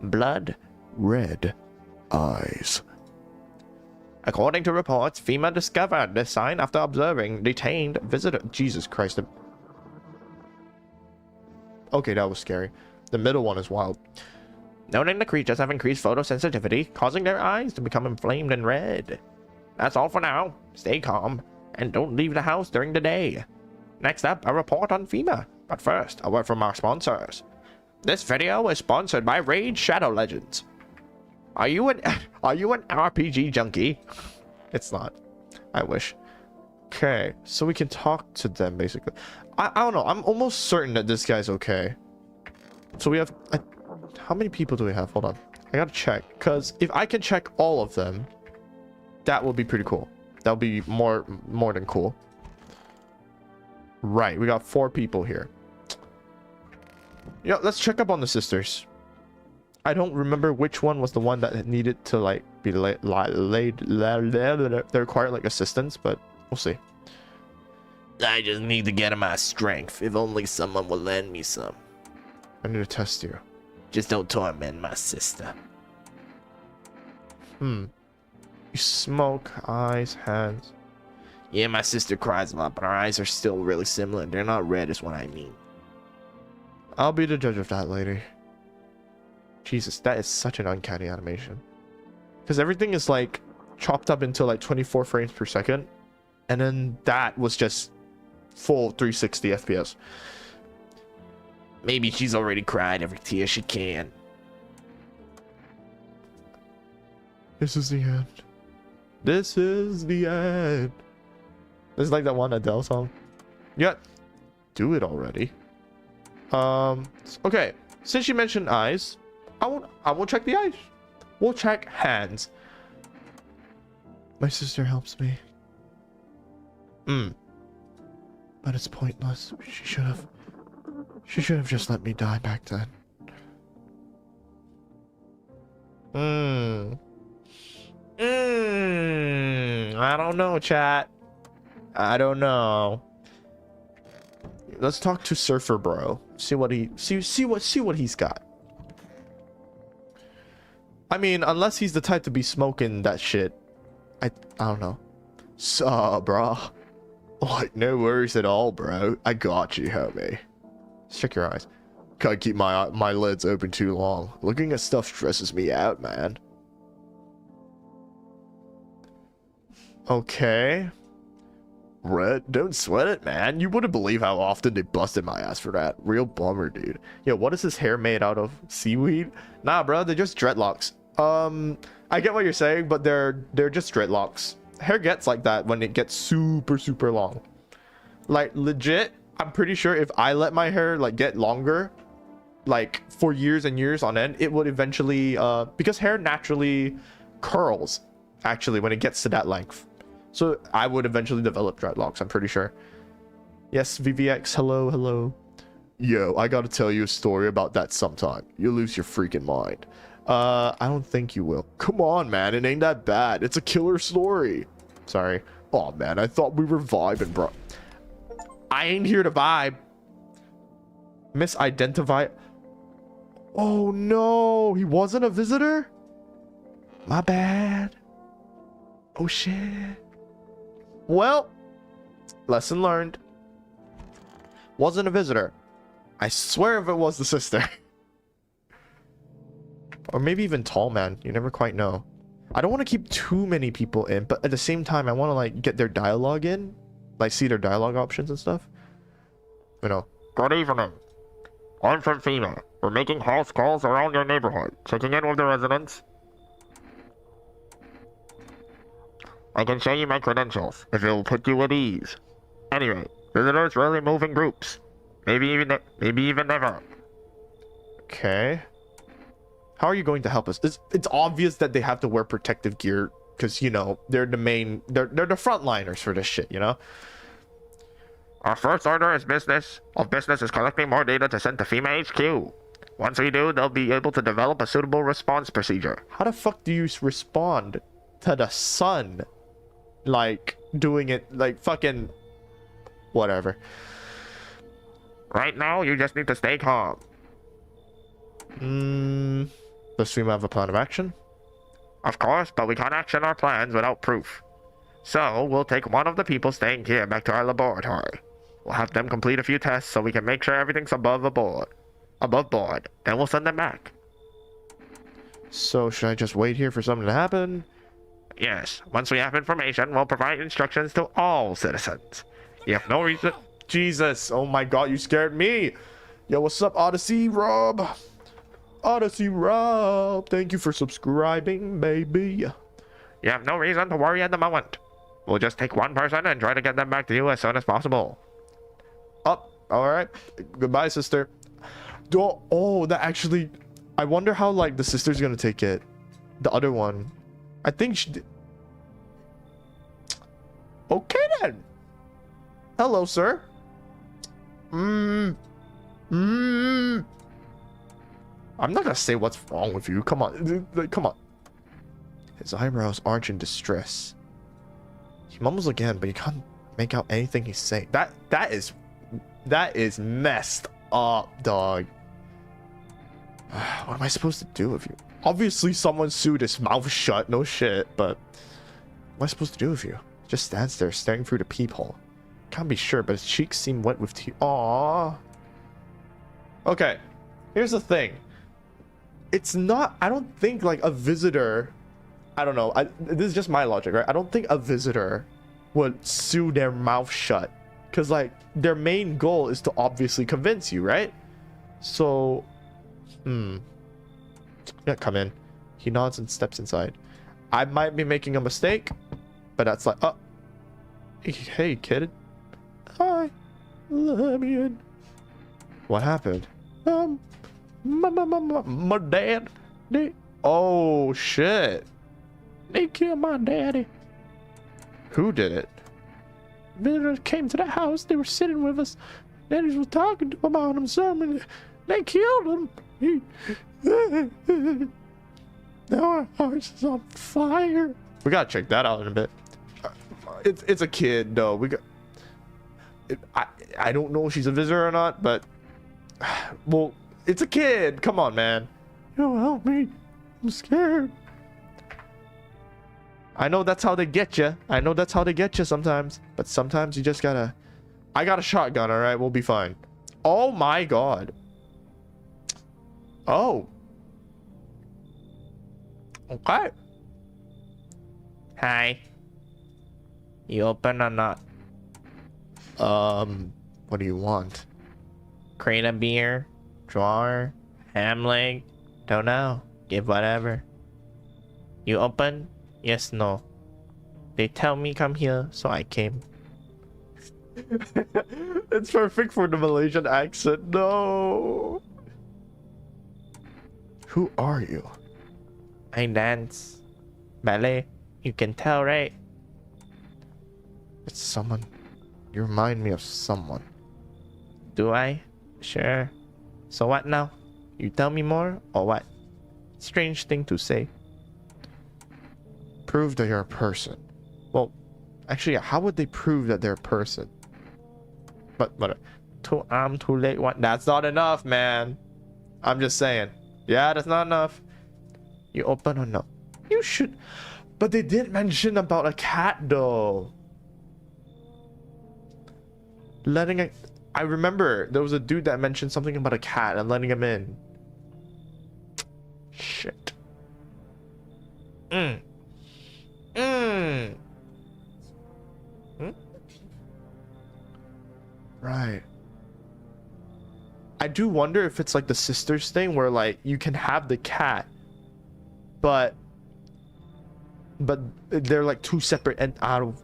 S3: Blood.
S4: Red eyes.
S3: According to reports, FEMA discovered this sign after observing detained visitor...
S1: Jesus Christ. Okay, that was scary. The middle one is wild.
S3: Noting the creatures have increased photosensitivity, causing their eyes to become inflamed and red. That's all for now. Stay calm, and don't leave the house during the day. Next up, a report on FEMA. But first, a word from our sponsors. This video is sponsored by Raid Shadow Legends. Are you an RPG junkie?
S1: It's not. I wish. Okay, so we can talk to them, basically. I don't know. I'm almost certain that this guy's okay. So we have... how many people do we have? Hold on. I gotta check. Because if I can check all of them, that would be pretty cool. That would be more than cool. Right, we got 4 people here. Yeah, let's check up on the sisters. I don't remember which one was the one that needed to, like, be they require, like, assistance, but we'll see.
S2: I just need to get my strength. If only someone will lend me some.
S1: I need to test you.
S2: Just don't torment my sister.
S1: You smoke, eyes, hands.
S2: Yeah, my sister cries a lot, but her eyes are still really similar. They're not red is what I mean.
S1: I'll be the judge of that, lady. Jesus, that is such an uncanny animation. Because everything is, like, chopped up into, like, 24 frames per second. And then that was just full 360 FPS.
S2: Maybe she's already cried every tear she can.
S4: This is the end.
S1: This is the end. This is like that one Adele song. Yeah. Do it already. Okay. Since you mentioned eyes, I won't check the eyes. We'll check hands.
S4: My sister helps me,
S1: Hmm.
S4: but it's pointless. She should have just let me die back then.
S1: I don't know, chat. I don't know. Let's talk to Surfer Bro. See what he's got. I mean, unless he's the type to be smoking that shit. I don't know. So, bro. Like, no worries at all, bro. I got you, homie. Check your eyes. Can't keep my lids open too long. Looking at stuff stresses me out, man. Okay. Red, don't sweat it, man. You wouldn't believe how often they busted my ass for that. Real bummer, dude. Yeah, what is his hair made out of? Seaweed? Nah, bro, they're just dreadlocks. I get what you're saying, but they're just dreadlocks. Hair gets like that when it gets super, super long. Like, legit, I'm pretty sure if I let my hair, like, get longer, like, for years and years on end, it would eventually, because hair naturally curls, actually, when it gets to that length. So I would eventually develop dreadlocks, I'm pretty sure. Yes, VVX, hello, hello. Yo, I gotta tell you a story about that sometime. You'll lose your freaking mind. I don't think you will. Come on, man, it ain't that bad. It's a killer story. Sorry. Oh, man, I thought we were vibing, bro. I ain't here to vibe. Misidentify. Oh, no. He wasn't a visitor? My bad. Oh, shit. Well, lesson learned. Wasn't a visitor. I swear if it was the sister. Or maybe even tall man. You never quite know. I don't want to keep too many people in, but at the same time, I want to like get their dialogue in. Like see their dialogue options and stuff. You know.
S5: Good evening. I'm from FEMA. We're making house calls around your neighborhood, checking in with the residents. I can show you my credentials, if it will put you at ease. Anyway, visitors rarely move in groups. Maybe even never.
S1: Okay. How are you going to help us? It's obvious that they have to wear protective gear because, you know, they're the they're the frontliners for this shit, you know?
S5: Our first order of business is collecting more data to send to FEMA HQ. Once we do, they'll be able to develop a suitable response procedure.
S1: How the fuck do you respond to the sun? Like, doing it, like, fucking... Whatever.
S5: Right now, you just need to stay calm.
S1: Does FEMA have a plan of action?
S5: Of course, but we can't action our plans without proof. So, we'll take one of the people staying here back to our laboratory. We'll have them complete a few tests so we can make sure everything's above board. Then we'll send them back.
S1: So, should I just wait here for something to happen?
S5: Yes, once we have information, we'll provide instructions to all citizens. You have no reason...
S1: Jesus, oh my god, you scared me. Yo, what's up, Odyssey Rob? Odyssey Rob, thank you for subscribing, baby.
S5: You have no reason to worry at the moment. We'll just take one person and try to get them back to you as soon as possible.
S1: Up, alright. Goodbye, sister. Oh, that actually... I wonder how, like, the sister's gonna take it. The other one. I think she... Okay, then. Hello, sir. I'm not gonna say what's wrong with you. Come on. Come on. His eyebrows arch in distress. He mumbles again, but you can't make out anything he's saying. That is messed up, dog. What am I supposed to do with you? Obviously, someone sued his mouth shut. No shit, but what am I supposed to do with you? He just stands there staring through the peephole. Can't be sure, but his cheeks seem wet with tears. Aww. Okay, here's the thing. It's not... I don't think, like, a visitor... I don't know. This is just my logic, right? I don't think a visitor would sue their mouth shut. Because, like, their main goal is to obviously convince you, right? So... Yeah, come in. He nods and steps inside. I might be making a mistake, but that's like... Oh. Hey, kid. Hi. Let me in. What happened? My dad. Oh, shit. They killed my daddy. Who did it? Visitors came to the house. They were sitting with us. Daddy was talking to them about him. They killed him. Now our house is on fire. We gotta check that out in a bit. It's a kid, though. I don't know if she's a visitor or not, but well, it's a kid. Come on, man. Yo, help me. I'm scared. I know that's how they get you. I know that's how they get you sometimes, but sometimes you just gotta... I got a shotgun, all right? We'll be fine. Oh my god. Oh. Okay.
S3: Hi. You open or not?
S1: What do you want?
S3: Crate of beer? Drawer? Ham leg? Don't know. Give whatever. You open? Yes, no. They tell me come here, so I came.
S1: It's perfect for the Malaysian accent. No. Who are you?
S3: I dance ballet. You can tell, right?
S1: It's someone. You remind me of someone.
S3: Do I? Sure. So what now? You tell me more or what? Strange thing to say.
S1: Prove that you're a person. Well, actually, how would they prove that they're a person? But
S3: Too too late. What?
S1: that's not enough, man. I'm just saying. Yeah, that's not enough.
S3: You open or no?
S1: You should. But they did mention about a cat, though. Letting a. I remember there was a dude that mentioned something about a cat and letting him in. Shit.
S3: Hmm.
S1: Right. I do wonder if it's like the sisters thing where like you can have the cat, but they're like two separate and out of.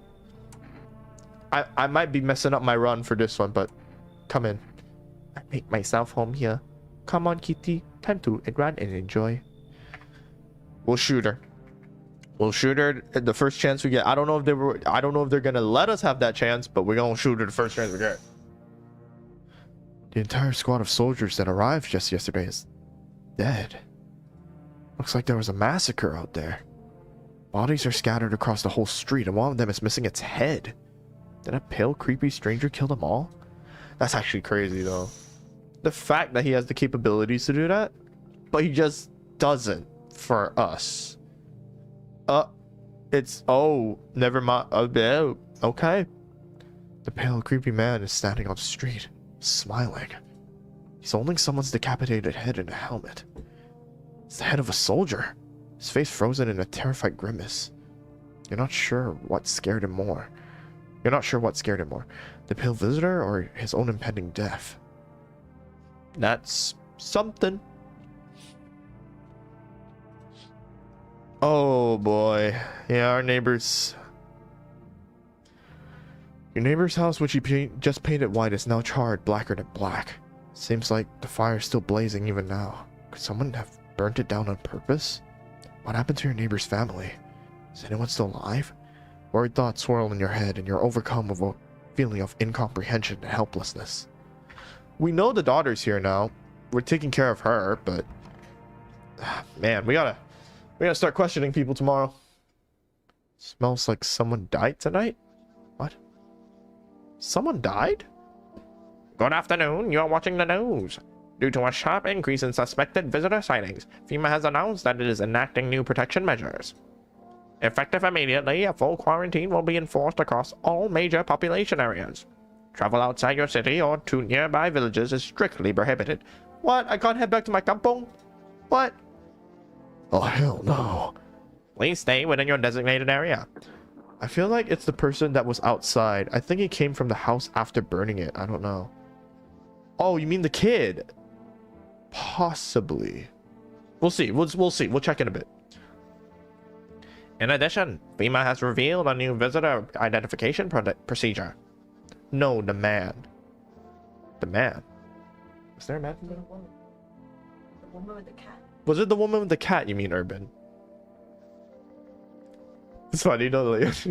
S1: I might be messing up my run for this one, but come in.
S3: I make myself home here. Come on, Kitty. Time to run and enjoy.
S1: We'll shoot her. We'll shoot her at the first chance we get. I don't know if they're gonna let us have that chance, but we're gonna shoot her the first chance we get. The entire squad of soldiers that arrived just yesterday is dead. Looks like there was a massacre out there. Bodies are scattered across the whole street, and one of them is missing its head. Did a pale, creepy stranger kill them all? That's actually crazy, though. The fact that he has the capabilities to do that, but he just doesn't for us. Oh, never mind. Okay. The pale, creepy man is standing on the street, smiling. He's holding someone's decapitated head in a helmet. It's the head of a soldier, his face frozen in a terrified grimace. You're not sure what scared him more. The pale visitor or his own impending death? That's something. Oh boy. Yeah, our neighbors. Your neighbor's house, which he just painted white, is now charred blacker than black. Seems like the fire's still blazing even now. Could someone have burnt it down on purpose? What happened to your neighbor's family? Is anyone still alive? Worried thoughts swirl in your head and you're overcome with a feeling of incomprehension and helplessness. We know the daughter's here now. We're taking care of her, but man, we gotta start questioning people tomorrow. Smells like someone died tonight? What? Someone died?
S3: Good afternoon. You're watching the news. Due to a sharp increase in suspected visitor sightings, FEMA has announced that it is enacting new protection measures. Effective immediately, a full quarantine will be enforced across all major population areas. Travel outside your city or to nearby villages is strictly prohibited.
S1: What? I can't head back to my kampong? What?
S4: Oh, hell no.
S3: Please stay within your designated area.
S1: I feel like it's the person that was outside. I think he came from the house after burning it. I don't know. Oh, you mean the kid? Possibly. We'll see. We'll see. We'll check in a bit.
S3: In addition, FEMA has revealed a new visitor identification procedure.
S1: No, the man. The man. Was there a man?
S6: The woman with the cat.
S1: Was it the woman with the cat, you mean, Urban? It's funny, don't it?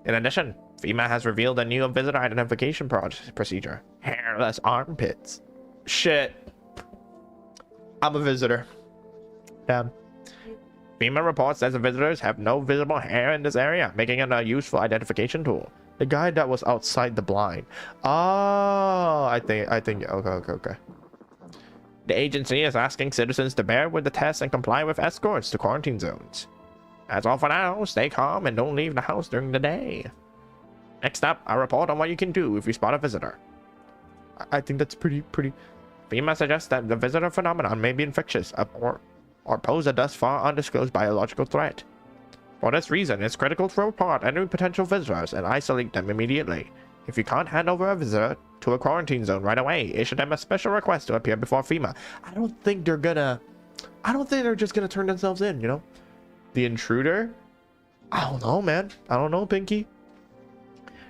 S3: In addition, FEMA has revealed a new visitor identification procedure. Hairless armpits.
S1: Shit. I'm a visitor. Damn.
S3: FEMA reports that the visitors have no visible hair in this area, making it a useful identification tool.
S1: The guy that was outside the blind. Oh, I think, okay.
S3: The agency is asking citizens to bear with the test and comply with escorts to quarantine zones. That's all for now. Stay calm and don't leave the house during the day. Next up, a report on what you can do if you spot a visitor.
S1: I think that's pretty.
S3: FEMA suggests that the visitor phenomenon may be infectious or pose a thus far undisclosed biological threat. For this reason, it's critical to report any potential visitors and isolate them immediately. If you can't hand over a visitor to a quarantine zone right away, issue them a special request to appear before FEMA.
S1: I don't think they're just gonna turn themselves in, you know? The intruder? I don't know, man. I don't know, Pinky.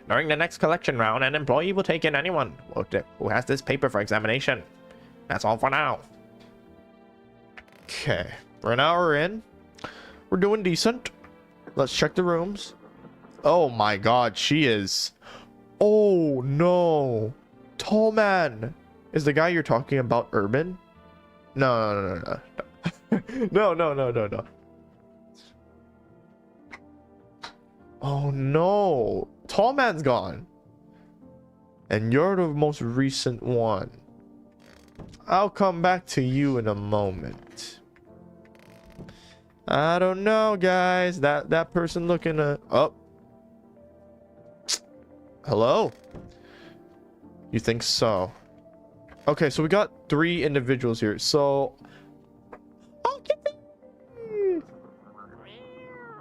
S3: During the next collection round, an employee will take in anyone who has this paper for examination. That's all for now.
S1: Okay, we're an hour in. We're doing decent. Let's check the rooms. Oh my god, she is... Oh no. Tall man. Is the guy you're talking about urban? No. No. Oh no. Tall man's gone. And you're the most recent one. I'll come back to you in a moment. I don't know, guys. That person looking oh. Hello? You think so? Okay, so we got 3 individuals here. So oh, kitty!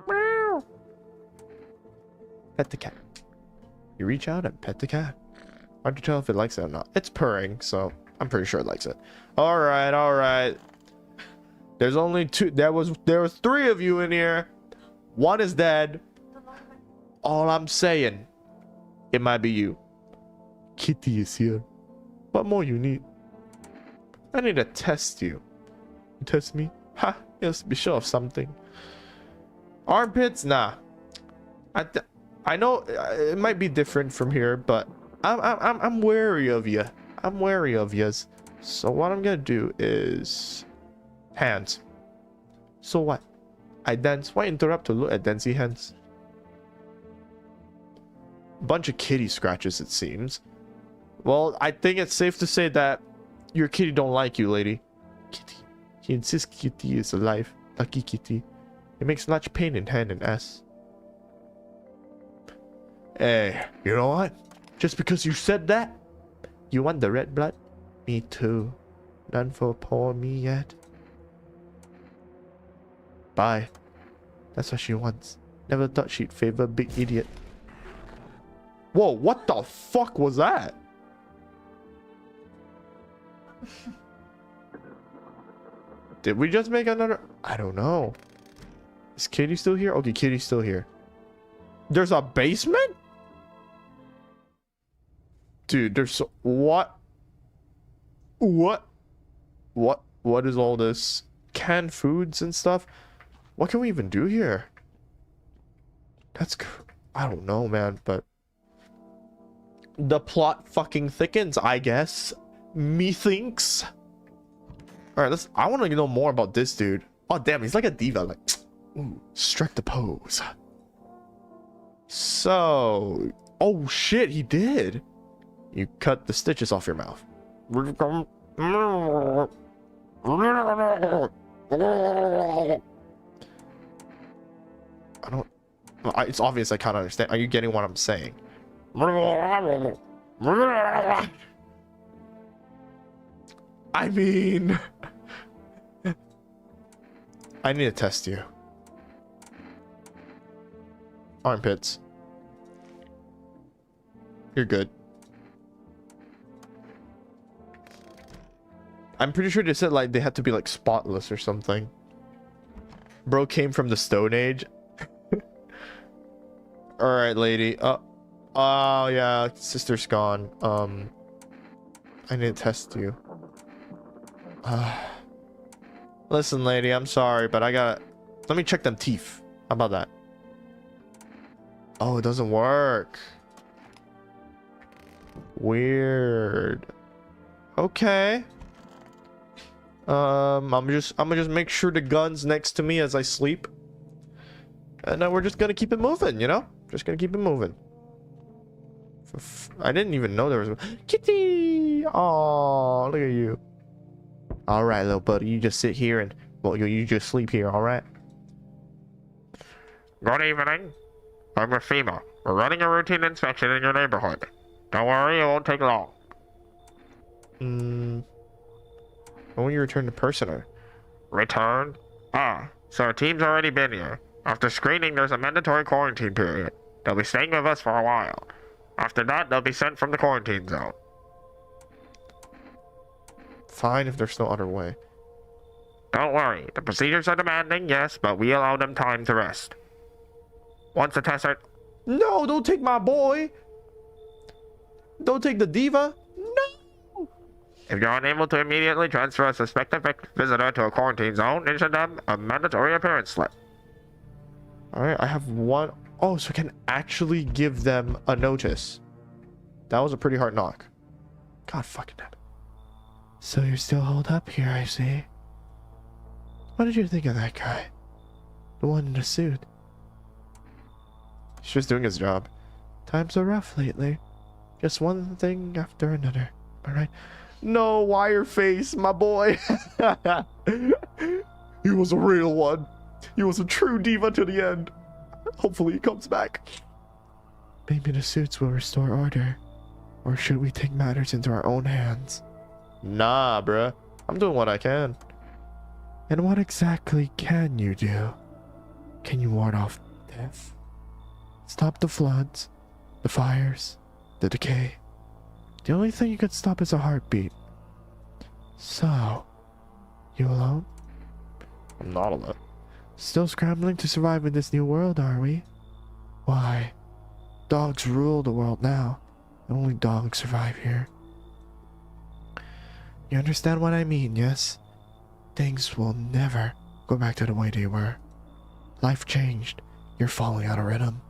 S1: Meow. Pet the cat. You reach out and pet the cat. Hard to tell if it likes it or not. It's purring, so I'm pretty sure it likes it. All right. There's only 2. There was 3 of you in here. 1 is dead. All I'm saying, it might be you.
S4: Kitty is here.
S1: What more you need? I need to test you.
S4: You test me?
S1: Ha! Yes, be sure of something. Armpits? Nah. I know it might be different from here, but I'm wary of you. I'm wary of yous. So what I'm gonna do is hands. So what? I dance. Why interrupt to look at dancey hands? Bunch of kitty scratches, it seems. Well, I think it's safe to say that your kitty don't like you, lady. Kitty. He insists kitty is alive. Lucky kitty. It makes much pain in hand and ass. Hey, you know what? Just because you said that, you want the red blood? Me too. None for poor me yet. Bye. That's what she wants. Never thought she'd favor big idiot. Whoa, what the fuck was that? Did we just make another? I don't know. Is Kitty still here? Okay, Kitty's still here. There's a basement? Dude, there's so... What is all this? Canned foods and stuff? What can we even do here? I don't know, man, but... The plot fucking thickens, I guess. Methinks. Alright, I want to know more about this dude. Oh, damn, he's like a diva. Like, ooh, strike the pose. So... Oh, shit, he did. You cut the stitches off your mouth. It's obvious I can't understand. Are you getting what I'm saying? I mean... I need to test you. Armpits. You're good. I'm pretty sure they said like they had to be like spotless or something. Bro came from the Stone Age. Alright, lady. Oh yeah, sister's gone. I need to test you. Listen, lady, I'm sorry, but I gotta... Let me check them teeth. How about that? Oh, it doesn't work. Weird. Okay. I'm gonna just make sure the gun's next to me as I sleep. And then we're just gonna keep it moving, you know? Just gonna keep it moving. I didn't even know there was a... Kitty! Aw, look at you. Alright, little buddy, you just sit here and... Well, you just sleep here, alright?
S5: Good evening. I'm with FEMA. We're running a routine inspection in your neighborhood. Don't worry, it won't take long.
S1: When will you return to person?
S5: Return? So our team's already been here. After screening, there's a mandatory quarantine period. They'll be staying with us for a while. After that, they'll be sent from the quarantine zone.
S1: Fine if there's no other way.
S5: Don't worry, the procedures are demanding, yes, but we allow them time to rest. Once the tests are...
S1: No, don't take my boy! Don't take the diva. No.
S5: If you're unable to immediately transfer a suspected visitor to a quarantine zone, issue them a mandatory appearance slip.
S1: All right, I have one. Oh, so I can actually give them a notice. That was a pretty hard knock. God fucking damn it. So you're still holed up here, I see. What did you think of that guy? The one in the suit. He's just doing his job. Times are rough lately. Just one thing after another. Am I right? No, wire face, my boy. He was a real one. He was a true diva to the end. Hopefully he comes back. Maybe the suits will restore order. Or should we take matters into our own hands? Nah, bruh. I'm doing what I can. And what exactly can you do? Can you ward off death? Stop the floods, the fires, the decay. The only thing you could stop is a heartbeat. So, you alone? I'm not alone. Still scrambling to survive in this new world, are we? Why? Dogs rule the world now. Only dogs survive here. You understand what I mean, yes? Things will never go back to the way they were. Life changed. You're falling out of rhythm.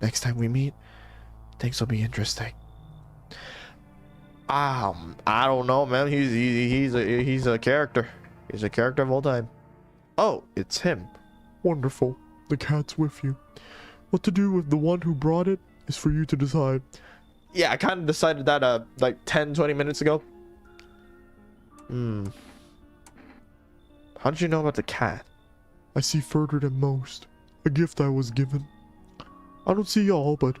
S1: Next time we meet, things will be interesting. I don't know, man. He's a character. He's a character of all time. Oh, it's him.
S4: Wonderful. The cat's with you. What to do with the one who brought it is for you to decide.
S1: Yeah, I kind of decided that like 10-20 minutes ago. How did you know about the cat?
S4: I see further than most. A gift I was given. I don't see all, but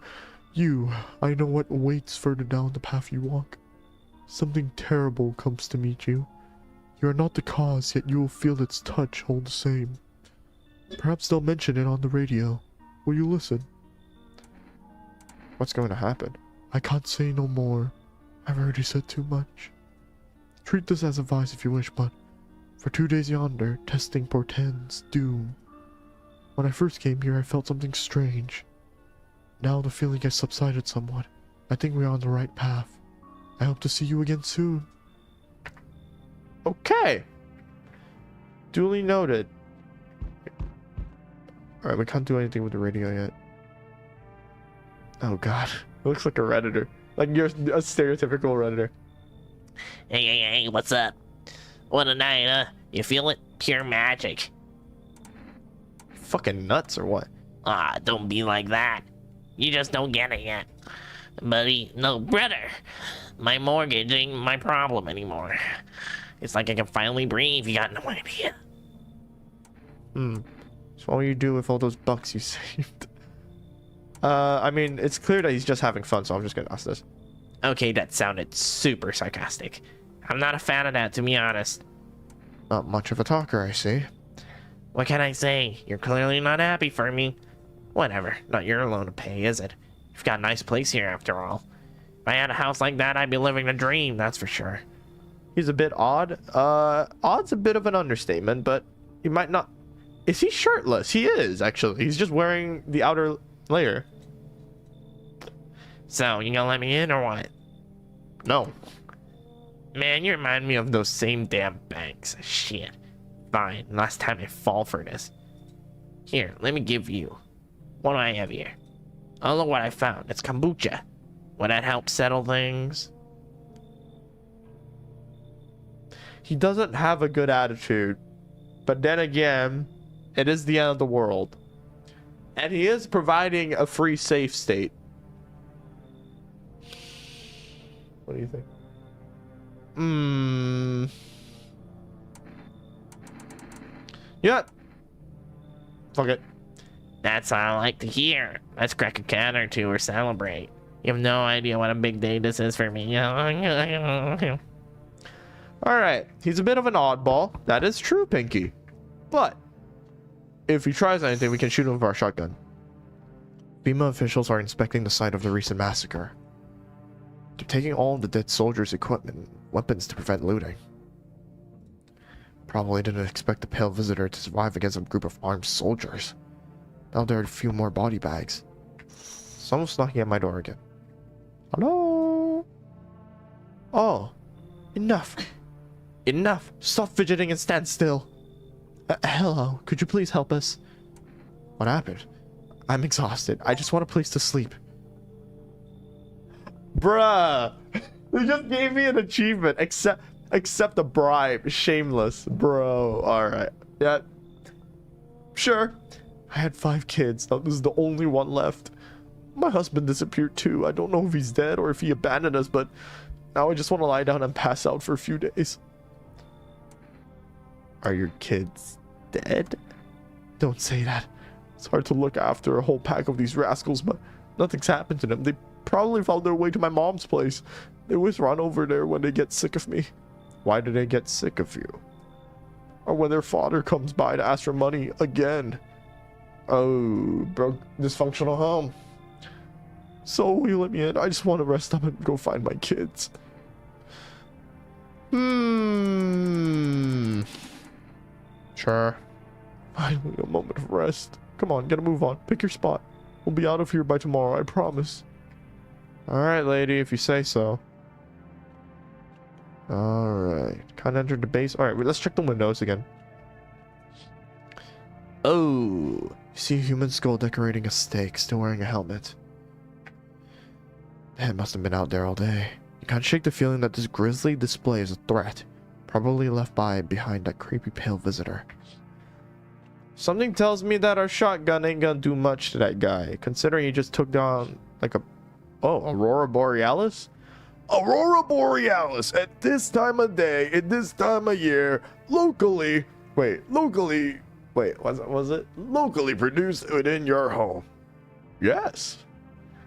S4: you, I know what waits further down the path you walk. Something terrible comes to meet you. You are not the cause, yet you will feel its touch all the same. Perhaps they'll mention it on the radio. Will you listen?
S1: What's going to happen?
S4: I can't say no more. I've already said too much. Treat this as advice if you wish, but for 2 days yonder, testing portends doom. When I first came here, I felt something strange. Now the feeling has subsided somewhat. I think we are on the right path. I hope to see you again soon.
S1: Okay. Duly noted. Alright, we can't do anything with the radio yet. Oh god. It looks like a Redditor. Like you're a stereotypical Redditor.
S3: Hey, what's up? What a night, huh? You feel it? Pure magic.
S1: Fucking nuts or what?
S3: Ah, don't be like that. You just don't get it yet. Buddy, no, brother. My mortgage ain't my problem anymore. It's like I can finally breathe, you got no idea.
S1: So what will you do with all those bucks you saved? I mean, it's clear that he's just having fun, so I'm just gonna ask this.
S3: Okay, that sounded super sarcastic. I'm not a fan of that, to be honest.
S1: Not much of a talker, I see.
S3: What can I say? You're clearly not happy for me. Whatever, not your loan to pay, is it? You've got a nice place here after all. If I had a house like that, I'd be living a dream, that's for sure.
S1: He's a bit odd. Odd's a bit of an understatement, but he might not... Is he shirtless? He is, actually. He's just wearing the outer layer.
S3: So, you gonna let me in or what?
S1: No.
S3: Man, you remind me of those same damn banks. Shit. Fine, last time I fall for this. Here, let me give you. What do I have here? Oh, look what I found. It's kombucha. Would that help settle things?
S1: He doesn't have a good attitude. But then again, it is the end of the world. And he is providing a free safe state. What do you think? Yeah. Fuck it.
S3: That's what I like to hear. Let's crack a can or two or celebrate. You have no idea what a big day this is for me.
S1: Alright. He's a bit of an oddball. That is true, Pinky. But if he tries anything, we can shoot him with our shotgun. FEMA officials are inspecting the site of the recent massacre. They're taking all of the dead soldiers' equipment and weapons to prevent looting. Probably didn't expect the pale visitor to survive against a group of armed soldiers. Now there are a few more body bags. Someone's knocking at my door again. Hello? Oh, enough. Enough. Stop fidgeting and stand still. Hello, could you please help us? What happened? I'm exhausted. I just want a place to sleep. Bruh. They just gave me an achievement. Accept a bribe. Shameless. Bro. Alright. Yeah. Sure. I had 5 kids. Now this is the only one left. My husband disappeared too. I don't know if he's dead or if he abandoned us, but now I just want to lie down and pass out for a few days. Are your kids dead? Don't say that. It's hard to look after a whole pack of these rascals, but nothing's happened to them. They probably found their way to my mom's place. They always run over there when they get sick of me. Why do they get sick of you? Or when their father comes by to ask for money again. Oh, broke dysfunctional home. So will you let me in? I just want to rest up and go find my kids. Sure. Finally, a moment of rest. Come on, gotta move on. Pick your spot. We'll be out of here by tomorrow, I promise. Alright, lady, if you say so. Alright. Can't enter the base. Alright, let's check the windows again. Oh. You see a human skull decorating a stake, still wearing a helmet. Man must have been out there all day. You can't shake the feeling that this grisly display is a threat. Probably left behind that creepy pale visitor. Something tells me that our shotgun ain't gonna do much to that guy, considering he just took down like a... Oh, Aurora Borealis? Aurora Borealis! At this time of day, at this time of year, locally... Wait, was it? Locally produced within your home. Yes.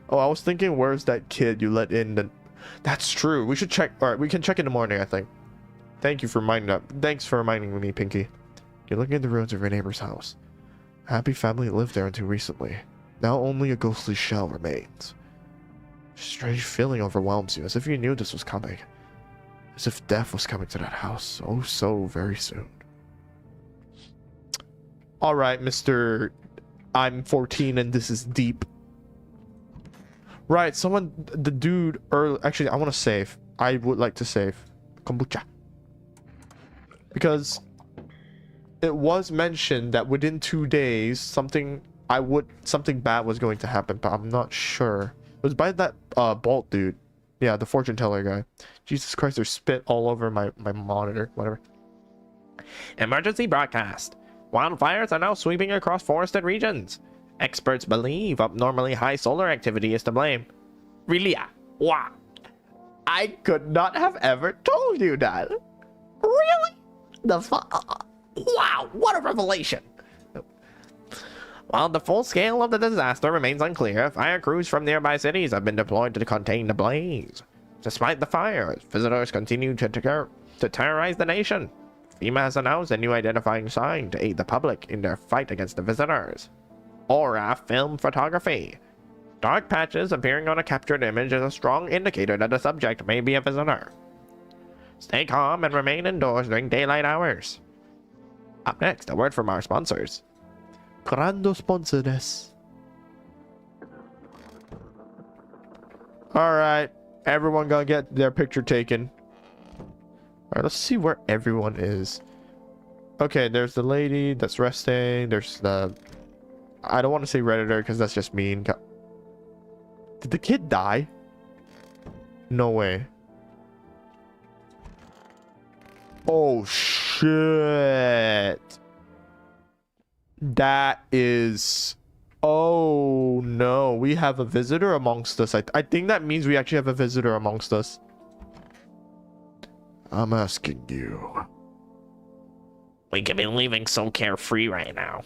S1: Oh, I was thinking, where's that kid you let in the... That's true. We should check... Alright, we can check in the morning, I think. Thank you for reminding that. Thanks for reminding me, Pinky. You're looking at the ruins of your neighbor's house. A happy family lived there until recently. Now only a ghostly shell remains. A strange feeling overwhelms you, as if you knew this was coming. As if death was coming to that house so very soon. Alright, Mr. I'm 14 and this is deep. Right, the dude early... Actually, I want to save. I would like to save. Kombucha. Because it was mentioned that within 2 days, something bad was going to happen, but I'm not sure. It was by that Bolt dude. Yeah, the fortune teller guy. Jesus Christ, there's spit all over my monitor. Whatever.
S3: Emergency broadcast. Wildfires are now sweeping across forested regions. Experts believe abnormally high solar activity is to blame.
S1: Really? Wow. I could not have ever told you that.
S3: Really? Wow, what a revelation! While the full scale of the disaster remains unclear, fire crews from nearby cities have been deployed to contain the blaze. Despite the fires, visitors continue to terrorize the nation. FEMA has announced a new identifying sign to aid the public in their fight against the visitors. Aura Film Photography. Dark patches appearing on a captured image is a strong indicator that the subject may be a visitor. Stay calm and remain indoors during daylight hours. Up next, a word from our sponsors.
S1: Grando sponsor this. Alright, everyone gonna get their picture taken. Alright, let's see where everyone is. Okay, there's the lady that's resting. There's the... I don't want to say Redditor because that's just mean. Did the kid die? No way. Oh, shit. That is... Oh, no. We have a visitor amongst us. I think that means we actually have a visitor amongst us. I'm asking you.
S3: We could be leaving so carefree right now.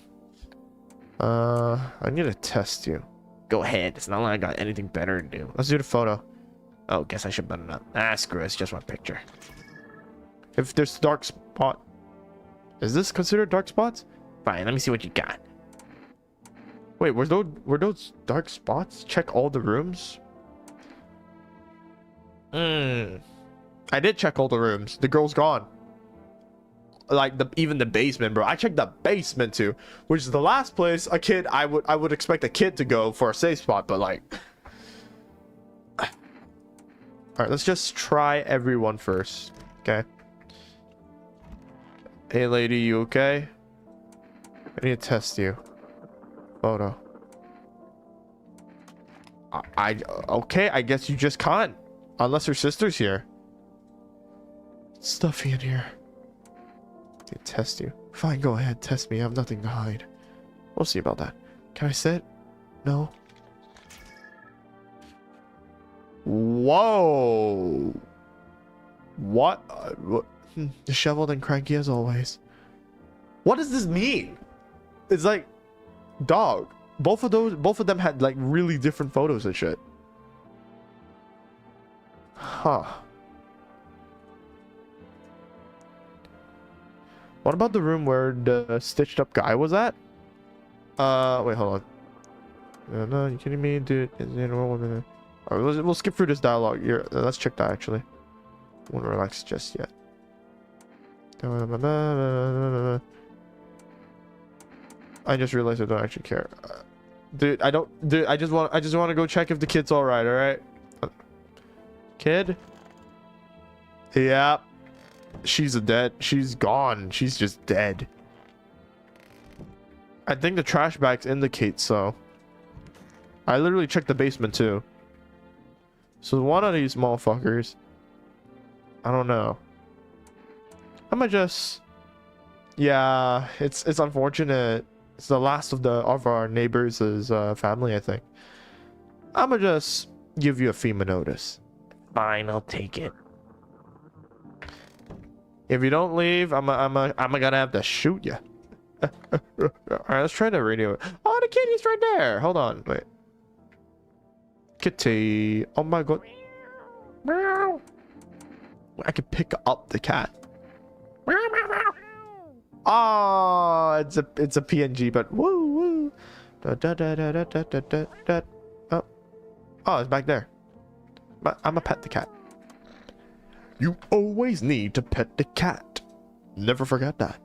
S1: I need to test you.
S3: Go ahead. It's not like I got anything better to do.
S1: Let's do the photo.
S3: Oh, guess I should button it up. Ah, screw it. It's just one picture.
S1: If there's dark spot... Is this considered dark spots?
S3: Fine, let me see what you got.
S1: Wait, were those dark spots? Check all the rooms? I did check all the rooms. The girl's gone. Like even the basement, bro. I checked the basement too, which is the last place a kid I would expect a kid to go for a safe spot, but like Alright, let's just try everyone first. Okay. Hey lady, you okay? I need to test you. Photo. Okay, I guess you just can't. Unless her sister's here.
S4: It's stuffy in here.
S1: I need to test you.
S4: Fine, go ahead. Test me. I have nothing to hide.
S1: We'll see about that.
S4: Can I sit? No.
S1: Whoa. What?
S4: Disheveled and cranky as always.
S1: What does this mean? It's like, dog. Both of them had like really different photos and shit. Huh. What about the room where the stitched up guy was at? Wait, hold on. No, you kidding me, dude? Alright, we'll skip through this dialogue. Here, let's check that actually. Won't relax just yet. I just realized I don't actually care. Dude, I don't. Dude, I just want to go check if the kid's all right. All right. Kid. Yeah. She's dead. She's gone. She's just dead. I think the trash bags indicate so. I literally checked the basement too. So one of these motherfuckers. I don't know. I'ma just. Yeah, it's unfortunate. It's the last of our neighbors' family, I think. I'ma just give you a FEMA notice.
S3: Fine, I'll take it.
S1: If you don't leave, I'm gonna have to shoot you. Alright, let's try the radio. Oh, the kitty's right there. Hold on, wait. Kitty. Oh my god. I can pick up the cat. Oh, it's a PNG, but woo woo. Da, da, da, da, da, da, da, da. Oh, it's back there. But I'm gonna pet the cat. You always need to pet the cat. Never forget that.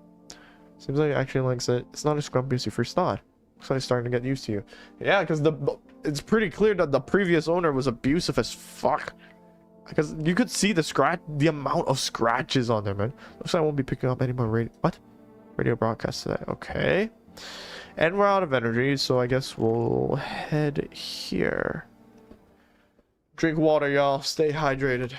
S1: Seems like it actually likes it. It's not as grumpy as you first thought. Looks like it's starting to get used to you. Yeah, because it's pretty clear that the previous owner was abusive as fuck. Because you could see the amount of scratches on there, man. Looks like I won't be picking up any more radio broadcasts today. Okay. And we're out of energy, so I guess we'll head here. Drink water, y'all. Stay hydrated.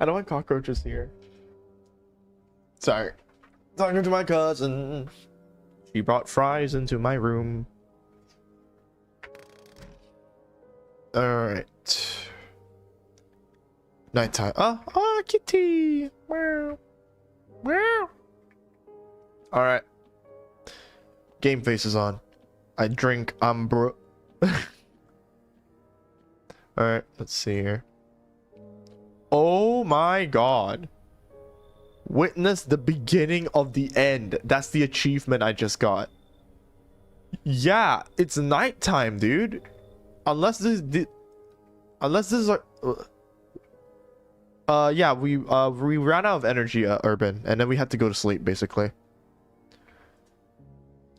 S1: I don't want cockroaches here. Sorry. Talking to my cousin. She brought fries into my room. Alright. Nighttime. Oh, kitty. Meow. Meow. Alright. Game face is on. I drink Umbro. Alright, let's see here. Oh my god. Witness the beginning of the end. That's the achievement I just got. Yeah, it's nighttime, dude. Unless this is yeah, we ran out of energy, Urban, and then we had to go to sleep basically.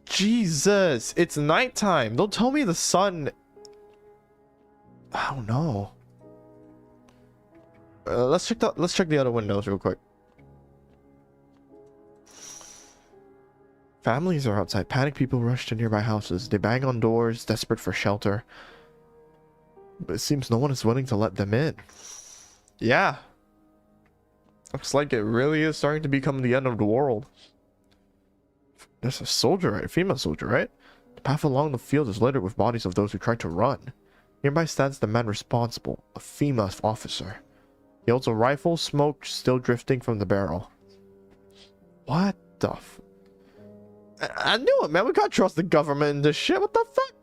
S1: Jesus, it's nighttime. Don't tell me the sun. I don't know. Let's check the other windows real quick. Families are outside. Panicked people rush to nearby houses. They bang on doors, desperate for shelter. But it seems no one is willing to let them in. Yeah. Looks like it really is starting to become the end of the world. There's a soldier, right? A female soldier, right? The path along the field is littered with bodies of those who tried to run. Nearby stands the man responsible, a female officer. He holds a rifle, smoke still drifting from the barrel. What the f... I knew it, man. We can't trust the government in this shit. What the fuck?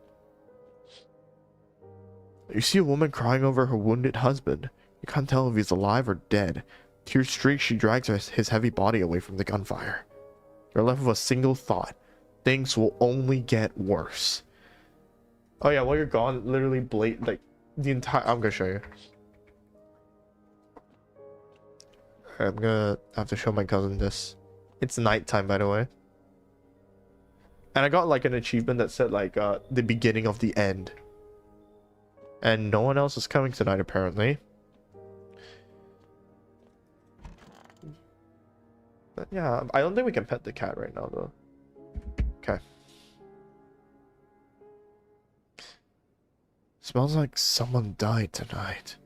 S1: You see a woman crying over her wounded husband. You can't tell if he's alive or dead. Tears streak, she drags his heavy body away from the gunfire. You're left with a single thought. Things will only get worse. Oh yeah, while you're gone, literally like the entire... I'm gonna show you. I'm gonna have to show my cousin this. It's nighttime, by the way. And I got like an achievement that said like the beginning of the end. And no one else is coming tonight, apparently. But yeah, I don't think we can pet the cat right now, though. Okay. Smells like someone died tonight.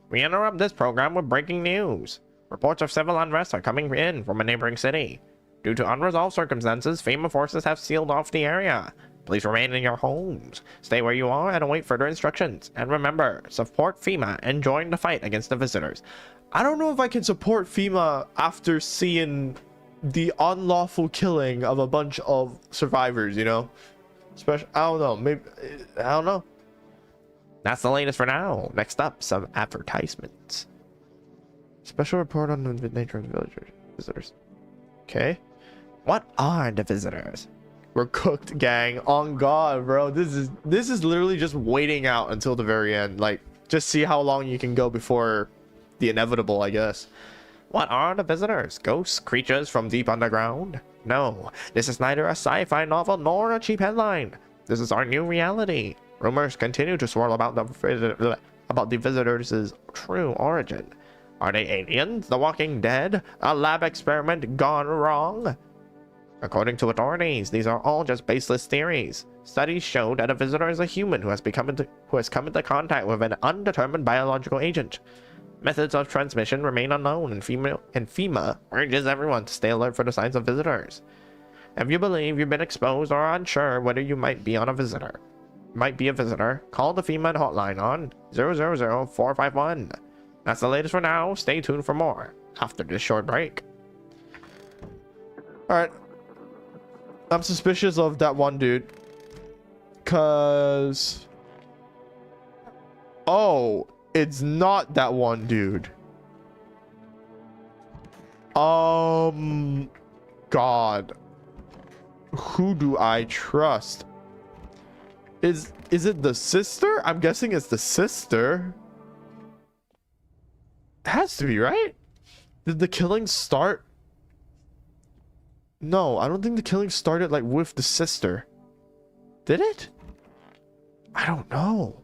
S3: We interrupt this program with breaking news. Reports of civil unrest are coming in from a neighboring city. Due to unresolved circumstances, FEMA forces have sealed off the area. Please remain in your homes. Stay where you are and await further instructions. And remember, support FEMA and join the fight against the visitors. I don't know if I can support FEMA after seeing the unlawful killing of a bunch of survivors, you know? Especially, I don't know, maybe, I don't know. That's the latest for now. Next up, some advertisements.
S1: Special report on the nature of the villagers, visitors. Okay.
S3: What are the visitors?
S1: We're cooked, gang. On God, bro. This is literally just waiting out until the very end. Like, just see how long you can go before the inevitable, I guess.
S3: What are the visitors? Ghosts? Creatures from deep underground? No, this is neither a sci-fi novel nor a cheap headline. This is our new reality. Rumors continue to swirl about the visitors' true origin. Are they aliens? The Walking Dead? A lab experiment gone wrong? According to authorities, these are all just baseless theories. Studies show that a visitor is a human who has come into contact with an undetermined biological agent. Methods of transmission remain unknown, and FEMA urges everyone to stay alert for the signs of visitors. If you believe you've been exposed or are unsure whether you might be a visitor, call the FEMA hotline on 000-451. That's the latest for now. Stay tuned for more after this short break.
S1: Alright. I'm suspicious of that one dude. Cause... Oh, it's not that one dude. God. Who do I trust? Is it the sister? I'm guessing it's the sister. It has to be, right? Did the killing start? No, I don't think the killing started like with the sister. Did it? I don't know.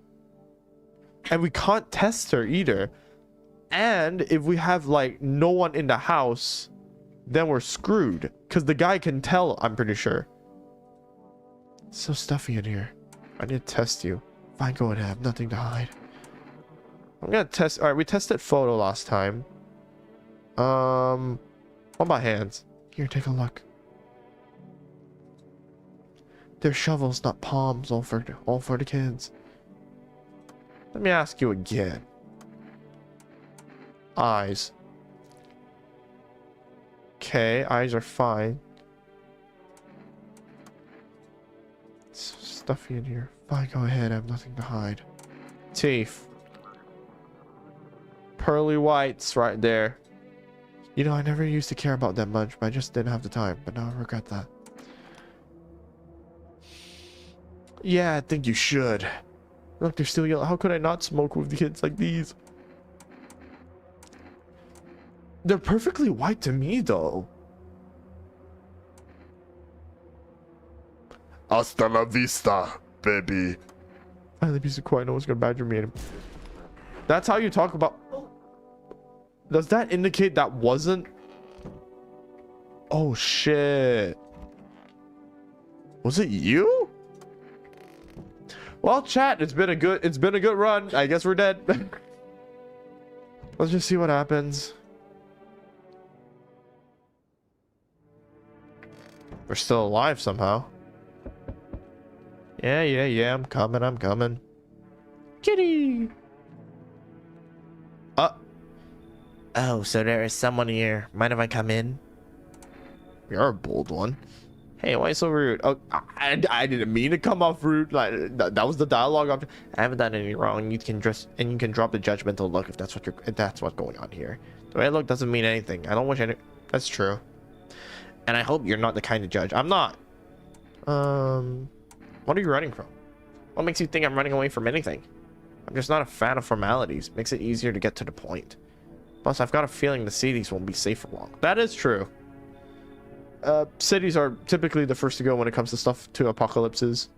S1: And we can't test her either. And if we have like no one in the house, then we're screwed. Because the guy can tell, I'm pretty sure. It's so stuffy in here. I need to test you. Fine, go ahead. I have nothing to hide. I'm gonna test. Alright, we tested photo last time. What about hands? Here, take a look. They're shovels, not palms, all for the kids. Let me ask you again. Eyes. Okay, eyes are fine. It's stuffy in here. Fine, go ahead. I have nothing to hide. Teeth. Pearly whites right there. You know, I never used to care about that much, but I just didn't have the time. But now I regret that. Yeah, I think you should. Look, they're still yellow. How could I not smoke with the kids like these? They're perfectly white to me, though.
S4: Hasta la vista, baby.
S1: Finally, piece of quiet. No one's gonna badger me anymore. That's how you talk about. Does that indicate that wasn't? Oh shit! Was it you? Well, chat, it's been a good run. I guess we're dead. Let's just see what happens. We're still alive somehow. Yeah. I'm coming. Kitty.
S3: Oh, so there is someone here. Mind if I come in?
S1: You're a bold one. Hey, why so rude? Oh, I didn't mean to come off rude. Like that was the dialogue.
S3: I haven't done anything wrong. You can drop the judgmental look if that's what's going on here. The way I look doesn't mean anything. I don't wish any.
S1: That's true.
S3: And I hope you're not the kind of judge. I'm not.
S1: What are you running from?
S3: What makes you think I'm running away from anything? I'm just not a fan of formalities. Makes it easier to get to the point.
S1: Plus, I've got a feeling the cities won't be safe for long. That is true. Cities are typically the first to go when it comes to stuff to apocalypses.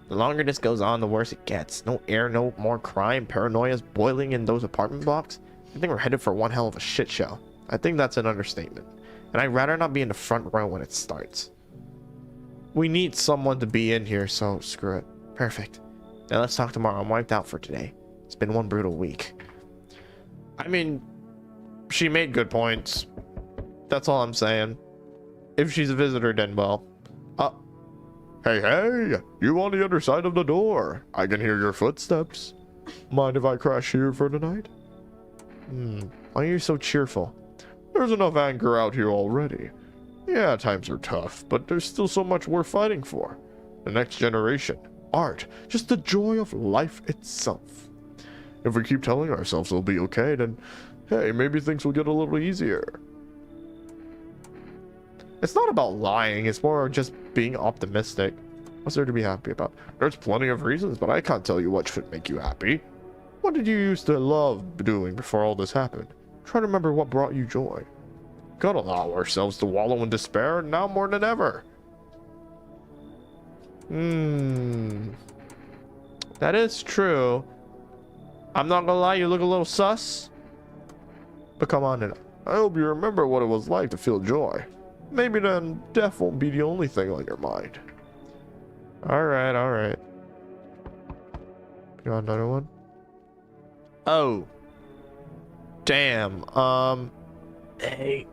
S1: The longer this goes on, the worse it gets. No air, no more crime, paranoia's boiling in those apartment blocks. I think we're headed for one hell of a shit show. I think that's an understatement. And I'd rather not be in the front row when it starts. We need someone to be in here, so screw it. Perfect. Now let's talk tomorrow. I'm wiped out for today. It's been one brutal week. I mean, she made good points. That's all I'm saying. If she's a visitor, then well.
S4: Hey, you on the other side of the door. I can hear your footsteps. Mind if I crash here for the night?
S1: Why are you so cheerful?
S4: There's enough anger out here already. Yeah, times are tough, but there's still so much we're fighting for. The next generation, art, just the joy of life itself. If we keep telling ourselves it'll be okay, then, hey, maybe things will get a little easier.
S1: It's not about lying, it's more just being optimistic. What's there to be happy about?
S4: There's plenty of reasons, but I can't tell you what should make you happy. What did you used to love doing before all this happened? Try to remember what brought you joy. Can't allow ourselves to wallow in despair now more than ever.
S1: That is true. I'm not gonna lie, you look a little sus. But come on in.
S4: I hope you remember what it was like to feel joy. Maybe then death won't be the only thing on your mind.
S1: Alright, alright.
S4: You got another one?
S1: Oh. Damn.
S2: Hey.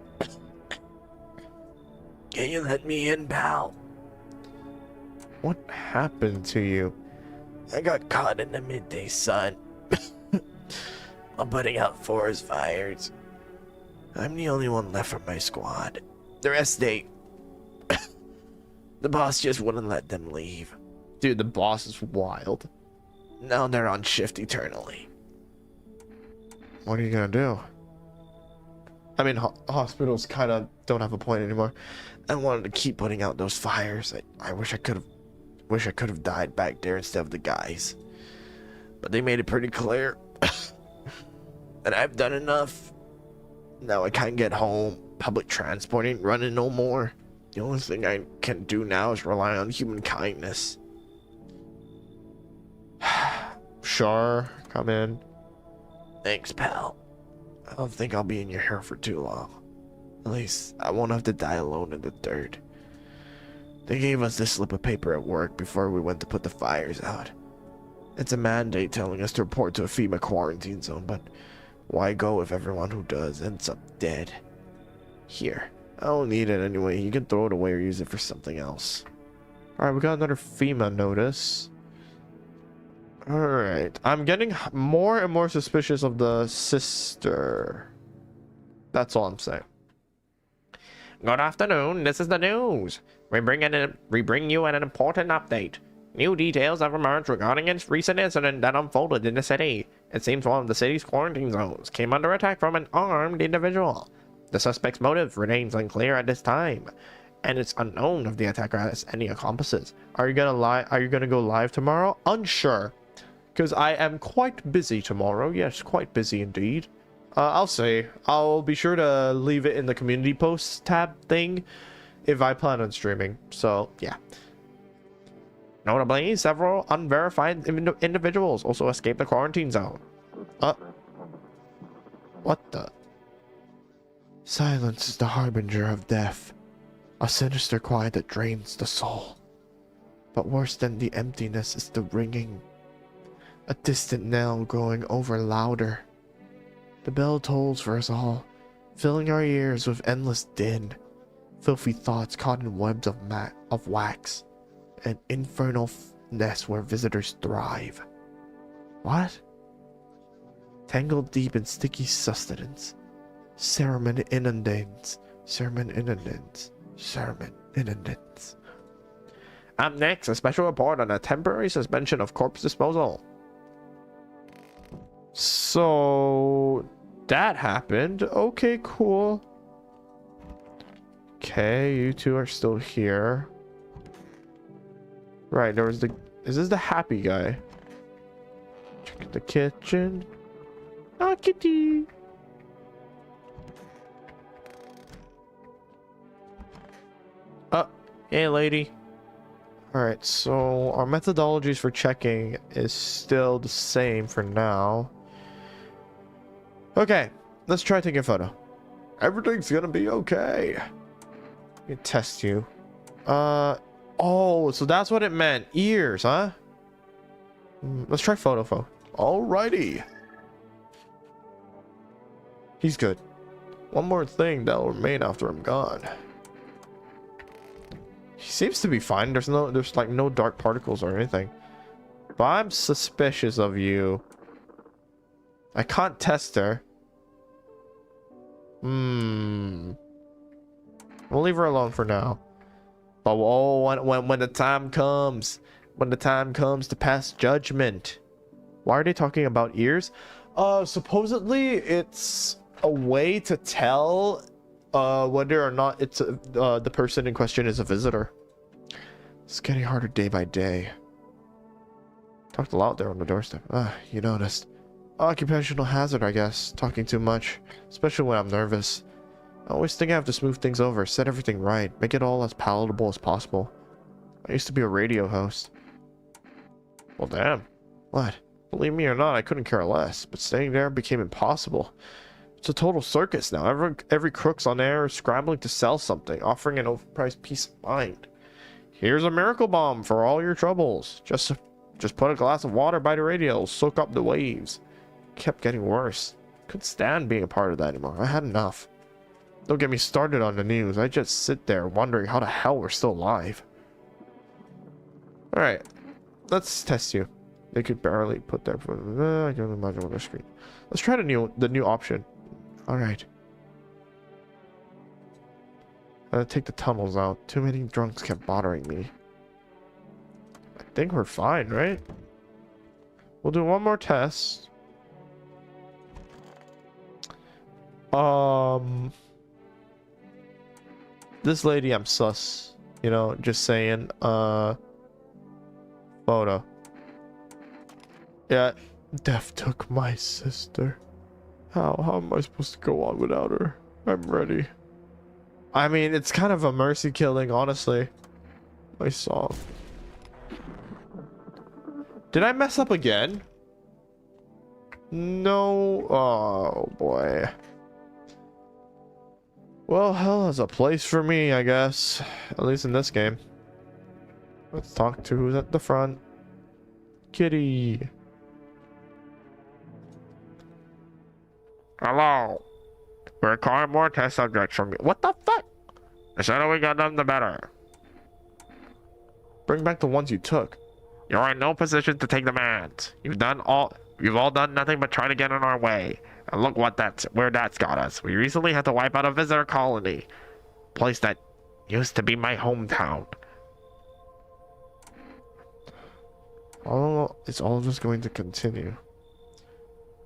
S2: Can you let me in, pal?
S1: What happened to you?
S2: I got caught in the midday sun. while putting out forest fires. I'm the only one left from my squad. The rest, the boss just wouldn't let them leave.
S1: Dude, the boss is wild.
S2: Now they're on shift eternally.
S1: What are you gonna do? I mean, hospitals kind of don't have a point anymore.
S2: I wanted to keep putting out those fires. I wish I could have died back there instead of the guys. But they made it pretty clear that I've done enough. Now I can't get home. Public transport ain't running no more. The only thing I can do now is rely on human kindness.
S1: Sure, come in.
S2: Thanks, pal. I don't think I'll be in your hair for too long. At least, I won't have to die alone in the dirt. They gave us this slip of paper at work before we went to put the fires out. It's a mandate telling us to report to a FEMA quarantine zone, but why go if everyone who does ends up dead? Here, I don't need it anyway. You can throw it away or use it for something else.
S1: Alright, we got another FEMA notice. Alright, I'm getting more and more suspicious of the sister. That's all I'm saying.
S3: Good afternoon, this is the news. We bring you an important update. New details have emerged regarding a recent incident that unfolded in the city. It seems one of the city's quarantine zones came under attack from an armed individual. The suspect's motive remains unclear at this time, and it's unknown if the attacker has any accomplices.
S1: Are you gonna go live tomorrow? Unsure, because I am quite busy tomorrow. Yes, quite busy indeed. I'll be sure to leave it in the community posts tab thing if I plan on streaming. So yeah.
S3: Notably, several unverified individuals also escaped the quarantine zone.
S1: What the? Silence is the harbinger of death, a sinister quiet that drains the soul. But worse than the emptiness is the ringing, a distant knell growing over louder. The bell tolls for us all, filling our ears with endless din, filthy thoughts caught in webs of wax, an infernal nest where visitors thrive. What? Tangled deep in sticky sustenance. Sermon inundans.
S3: Up next, a special report on a temporary suspension of corpse disposal.
S1: So that happened. Okay, cool. Okay, you two are still here. Right, there was is this the happy guy? Check the kitchen. Ah, kitty. Hey, lady. Alright, so our methodologies for checking is still the same for now. Okay, let's try taking a photo. Everything's gonna be okay. Let me test you. Oh, so that's what it meant. Ears, huh? Let's try photo. Alrighty. He's good. One more thing that'll remain after I'm gone. He seems to be fine. There's like no dark particles or anything. But I'm suspicious of you. I can't test her. We'll leave her alone for now. But when the time comes to pass judgment. Why are they talking about ears? Supposedly it's a way to tell whether or not it's the person in question is a visitor. It's getting harder day by day. Talked a lot there on the doorstep. You noticed. Occupational hazard, I guess. Talking too much, especially when I'm nervous. I always think I have to smooth things over, set everything right, make it all as palatable as possible. I used to be a radio host. Well, damn. What? Believe me or not, I couldn't care less, but staying there became impossible. It's a total circus now. Every crook's on air scrambling to sell something, offering an overpriced peace of mind. Here's a miracle bomb for all your troubles. Just put a glass of water by the radio, soak up the waves. It kept getting worse. Couldn't stand being a part of that anymore. I had enough. Don't get me started on the news. I just sit there wondering how the hell we're still alive. Alright. Let's test you. They could barely put their foot. I can imagine on the screen. Let's try the new option. Alright. Take the tunnels out. Too many drunks kept bothering me. I think we're fine, right? We'll do one more test. This lady, I'm sus. You know, just saying. Photo. Yeah. Death took my sister. How am I supposed to go on without her? I'm ready. I mean, it's kind of a mercy killing, honestly. My song. Did I mess up again? No. Oh, boy. Well, hell has a place for me, I guess. At least in this game. Let's talk to who's at the front. Kitty.
S5: Hello. We're calling more test subjects from you. What the fuck? The sooner we get them, the better.
S1: Bring back the ones you took.
S5: You're in no position to take demands. You've all done nothing but try to get in our way. And look where that's got us. We recently had to wipe out a visitor colony. Place that used to be my hometown.
S1: It's all just going to continue.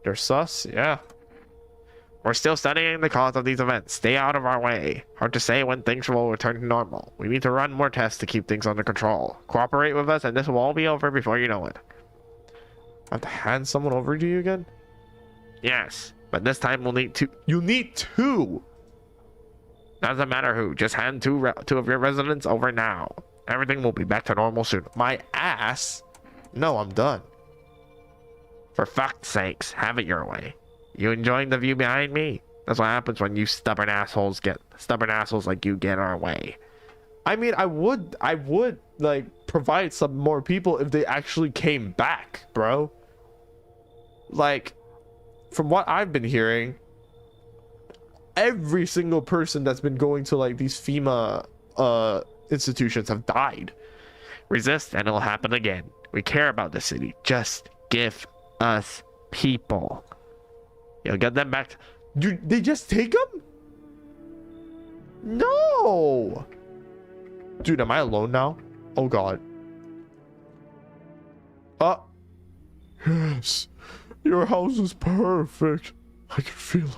S1: You're sus? Yeah.
S5: We're still studying the cause of these events. Stay out of our way. Hard to say when things will return to normal. We need to run more tests to keep things under control. Cooperate with us and this will all be over before you know it.
S1: I have to hand someone over to you again?
S5: Yes, but this time we'll need two.
S1: You need two!
S5: Doesn't matter who. Just hand two of your residents over now. Everything will be back to normal soon.
S1: My ass? No, I'm done.
S5: For fuck's sakes, have it your way. You enjoying the view behind me? That's what happens when you stubborn assholes like you get our way.
S1: I mean, I would like provide some more people if they actually came back, bro. Like, from what I've been hearing, every single person that's been going to like these FEMA institutions have died.
S5: Resist and it'll happen again. We care about the city. Just give us people. You'll get them back.
S1: Dude, they just take them? No! Dude, am I alone now? Oh god.
S4: Yes. Your house is perfect. I can feel it.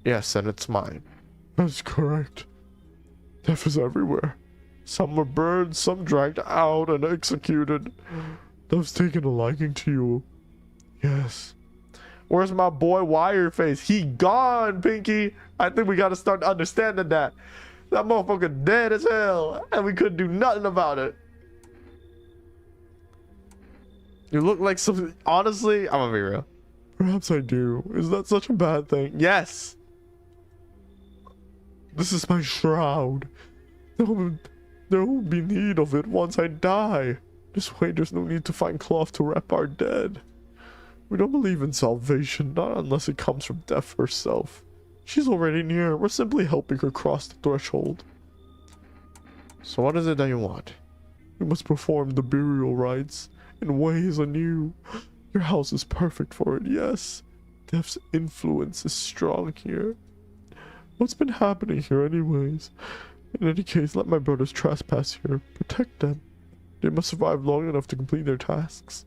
S1: Yes, and it's mine.
S4: That's correct. Death is everywhere. Some were burned, some dragged out and executed. Those taken a liking to you. Yes.
S1: Where's my boy Wireface? He gone, Pinky. I think we gotta start understanding that. That motherfucker dead as hell, and we couldn't do nothing about it. You look like some. Honestly, I'm gonna be real.
S4: Perhaps I do. Is that such a bad thing?
S1: Yes.
S4: This is my shroud. There will be need of it once I die. This way there's no need to find cloth to wrap our dead. We don't believe in salvation, not unless it comes from death herself. She's already near. We're simply helping her cross the threshold.
S1: So what is it that you want?
S4: We must perform the burial rites in ways anew. Your house is perfect for it, yes. Death's influence is strong here. What's been happening here anyways? In any case, let my brothers trespass here. Protect them. They must survive long enough to complete their tasks.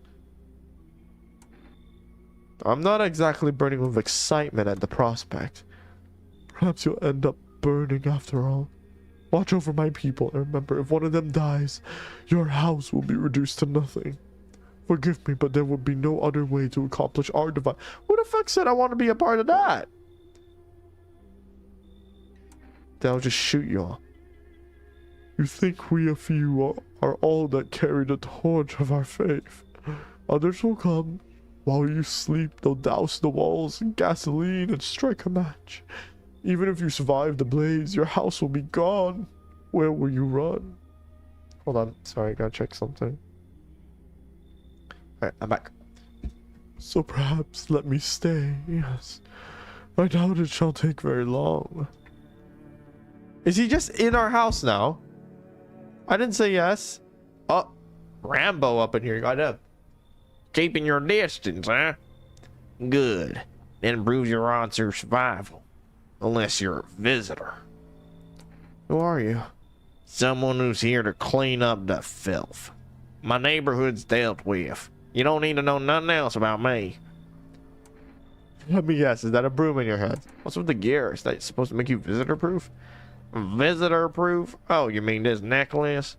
S1: I'm not exactly burning with excitement at the prospect.
S4: Perhaps you'll end up burning after all. Watch over my people, and remember, if one of them dies, your house will be reduced to nothing. Forgive me, but there would be no other way to accomplish our divine.
S1: Who the fuck said I want to be a part of that? They'll just shoot you all.
S4: You think we a few are all that carry the torch of our faith. Others will come. While you sleep, they'll douse the walls in gasoline and strike a match. Even if you survive the blaze, your house will be gone. Where will you run?
S1: Hold on. Sorry, I gotta check something. Alright, I'm back.
S4: So perhaps let me stay, yes. I doubt it shall take very long.
S1: Is he just in our house now? I didn't say yes. Oh, Rambo up in here. Got up.
S3: Keeping your distance, huh? Good. That improves your odds of survival. Unless you're a visitor.
S1: Who are you?
S3: Someone who's here to clean up the filth. My neighborhood's dealt with. You don't need to know nothing else about me.
S1: Let me guess. Is that a broom in your hand? What's with the gear? Is that supposed to make you visitor proof?
S3: Visitor proof? Oh, you mean this necklace?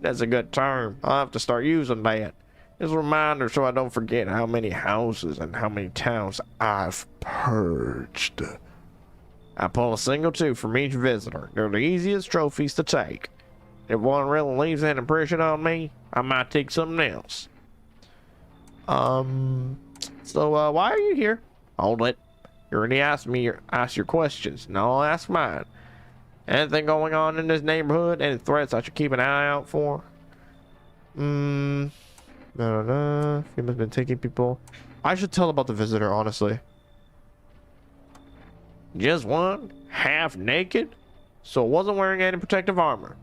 S3: That's a good term. I'll have to start using that. It's a reminder so I don't forget how many houses and how many towns I've purged. I pull a single two from each visitor. They're the easiest trophies to take. If one really leaves an impression on me, I might take something else.
S1: So, why are you here?
S3: Hold it. You already asked your questions. Now I'll ask mine. Anything going on in this neighborhood? Any threats I should keep an eye out for?
S1: No. He must have been taking people. I should tell about the visitor, honestly.
S3: Just one? Half naked? So it wasn't wearing any protective armor.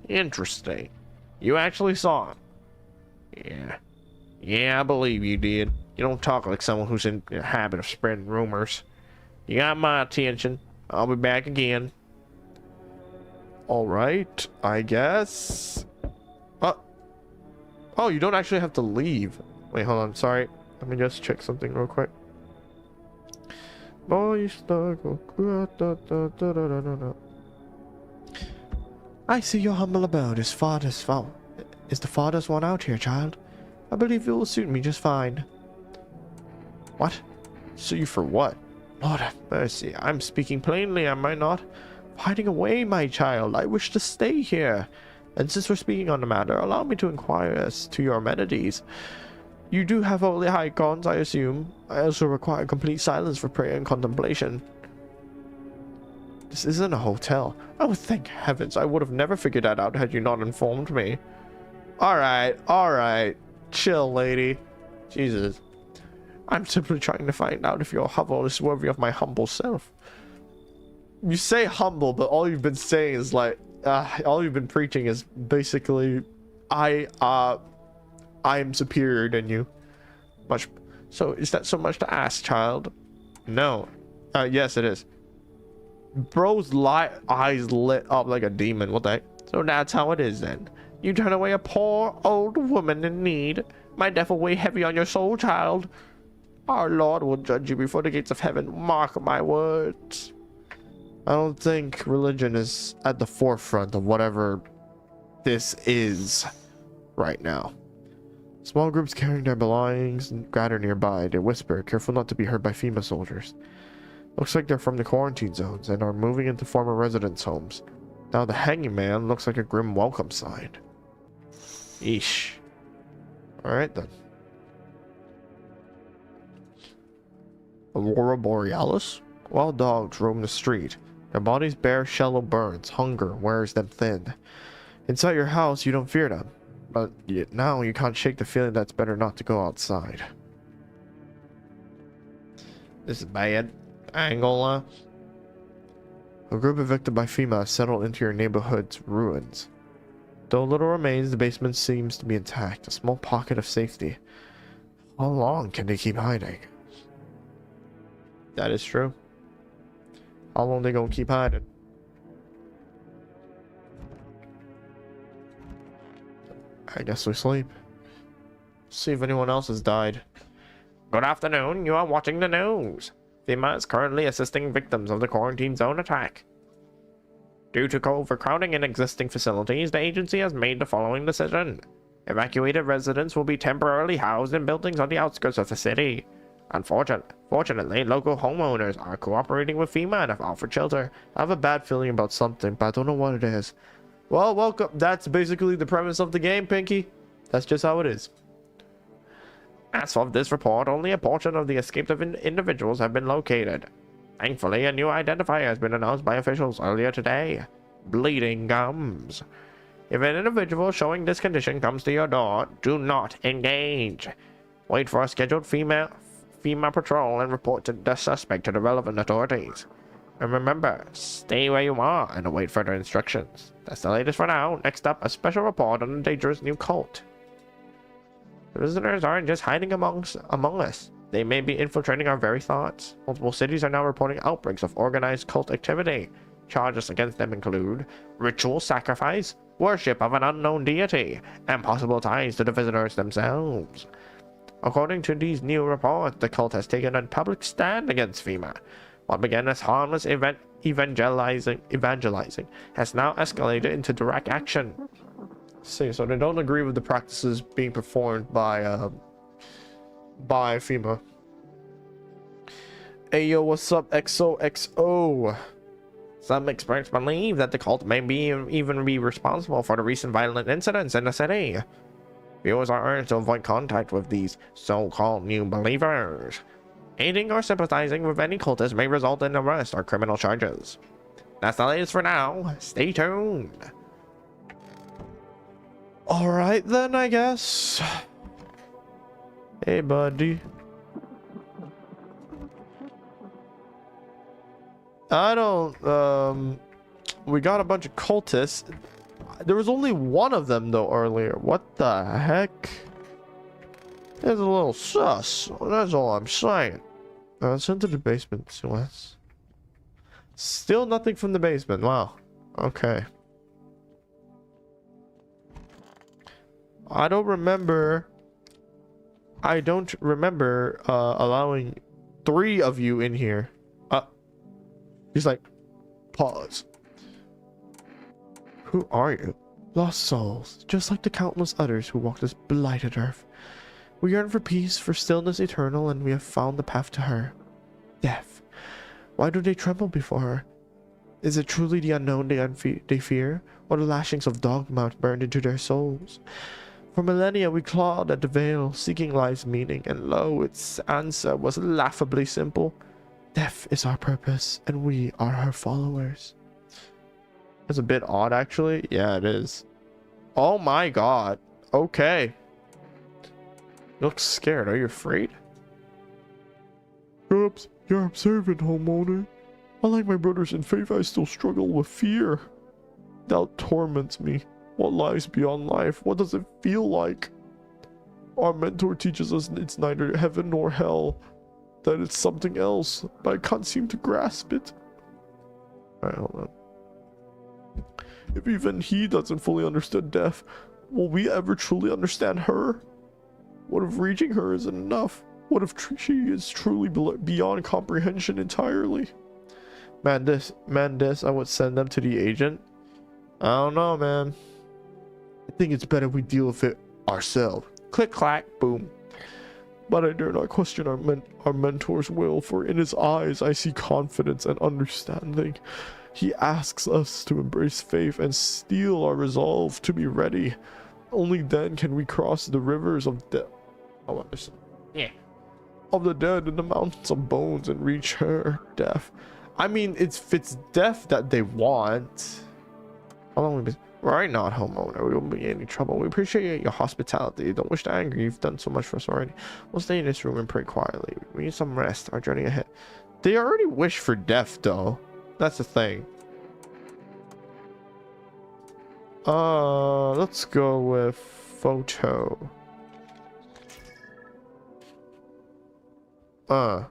S3: Interesting. You actually saw him? Yeah. Yeah, I believe you did. You don't talk like someone who's in the habit of spreading rumors. You got my attention. I'll be back again.
S1: Alright, I guess. Oh, you don't actually have to leave. Wait, hold on. Sorry. Let me just check something real quick. I see your humble abode is farthest found. Is the farthest one out here, child? I believe it will suit me just fine. What? Sue you for what? Lord have mercy. I'm speaking plainly, am I not? Hiding away, my child. I wish to stay here. And since we're speaking on the matter, allow me to inquire as to your amenities. You do have holy icons, I assume. I also require complete silence for prayer and contemplation. This isn't a hotel. Oh, thank heavens. I would have never figured that out had you not informed me. Alright. Chill, lady. Jesus. I'm simply trying to find out if your hovel is worthy of my humble self. You say humble, but all you've been saying is like, all you've been preaching is basically, I am superior than you. Much. So is that so much to ask, child? No. Yes, it is. Bro's eyes lit up like a demon. What the heck? So that's how it is then. You turn away a poor old woman in need. My death will weigh heavy on your soul, child. Our Lord will judge you before the gates of heaven. Mark my words. I don't think religion is at the forefront of whatever this is right now. Small groups carrying their belongings gather nearby. They whisper, careful not to be heard by female soldiers. Looks like they're from the quarantine zones and are moving into former residents' homes. Now the hanging man looks like a grim welcome sign. Eesh. Alright then. Aurora Borealis? Wild dogs roam the street. Their bodies bear shallow burns. Hunger wears them thin. Inside your house, you don't fear them. But now you can't shake the feeling that it's better not to go outside. This is bad. Angola. A group evicted by FEMA has settled into your neighborhood's ruins. Though little remains, the basement seems to be intact. A small pocket of safety. How long can they keep hiding? That is true. How long they gonna keep hiding? I guess we sleep. See if anyone else has died.
S5: Good afternoon, you are watching the news. FEMA is currently assisting victims of the quarantine zone attack. Due to overcrowding in existing facilities, the agency has made the following decision. Evacuated residents will be temporarily housed in buildings on the outskirts of the city. Fortunately, local homeowners are cooperating with FEMA and have offered shelter.
S1: I have a bad feeling about something, but I don't know what it is. Well, welcome. That's basically the premise of the game, Pinky. That's just how it is.
S5: As of this report, only a portion of the escaped individuals have been located. Thankfully, a new identifier has been announced by officials earlier today. Bleeding gums. If an individual showing this condition comes to your door, do not engage. Wait for a scheduled FEMA patrol and report the suspect to the relevant authorities. And remember, stay where you are and await further instructions. That's the latest for now. Next up, a special report on a dangerous new cult. The visitors aren't just hiding among us. They may be infiltrating our very thoughts. Multiple cities are now reporting outbreaks of organized cult activity. Charges against them include ritual sacrifice, worship of an unknown deity, and possible ties to the visitors themselves. According to these new reports, the cult has taken a public stand against FEMA. What began as harmless evangelizing has now escalated into direct action.
S1: See, so they don't agree with the practices being performed by FEMA. Hey yo, what's up, XOXO?
S5: Some experts believe that the cult may even be responsible for the recent violent incidents in the city. Viewers are urged to avoid contact with these so-called new believers. Aiding or sympathizing with any cultist may result in arrest or criminal charges. That's the latest for now. Stay tuned.
S1: Alright then, I guess. Hey, buddy. I don't, we got a bunch of cultists. There was only one of them, though, earlier. What the heck? It's a little sus. That's all I'm saying. Let's into the basement, Nuance. Still nothing from the basement. Wow. Okay. I don't remember allowing 3 of you in here. He's like, pause. Who are you? Lost souls, just like the countless others who walk this blighted earth. We yearn for peace, for stillness eternal, and we have found the path to her. Death. Why do they tremble before her? Is it truly the unknown they fear, or the lashings of dogma burned into their souls? For millennia we clawed at the veil, seeking life's meaning, and lo, its answer was laughably simple. Death is our purpose, and we are her followers. That's a bit odd, actually. Yeah, it is. Oh my god. Okay. You look scared. Are you afraid?
S4: Perhaps you're observant, homeowner. Unlike my brothers in faith, I still struggle with fear. Doubt torments me. What lies beyond life? What does it feel like? Our mentor teaches us it's neither heaven nor hell. That it's something else, but I can't seem to grasp it.
S1: Alright, hold on.
S4: If even he doesn't fully understand death, will we ever truly understand her? What if reaching her isn't enough? What if she is truly beyond comprehension entirely?
S1: Man, I would send them to the agent. I don't know, man. I think it's better we deal with it ourselves. Click, clack, boom.
S4: But I dare not question our mentor's will, for in his eyes I see confidence and understanding. He asks us to embrace faith and steel our resolve to be ready. Only then can we cross the rivers of death. Oh, understand.
S3: Yeah.
S4: Of the dead in the mountains of bones and reach her death.
S1: I mean, if it's death that they want. How long we been? Right, not homeowner. We won't be in any trouble. We appreciate your hospitality. Don't wish to anger you. You've done so much for us already. We'll stay in this room and pray quietly. We need some rest. Our journey ahead. They already wish for death, though. That's the thing. Let's go with photo. We'll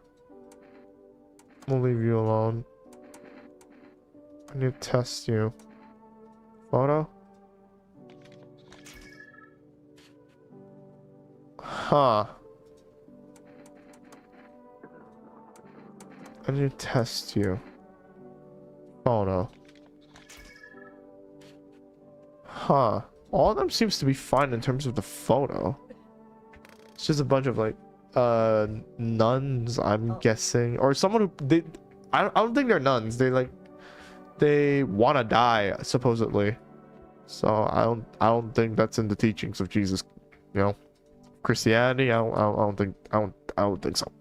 S1: leave you alone. I need to test you. Photo? Huh. I need to test you. Photo. Huh. All of them seems to be fine in terms of the photo. It's just a bunch of like nuns, I'm guessing, or someone who I don't think they're nuns. They want to die supposedly. So I don't think that's in the teachings of Jesus, you know. Christianity, I don't think so.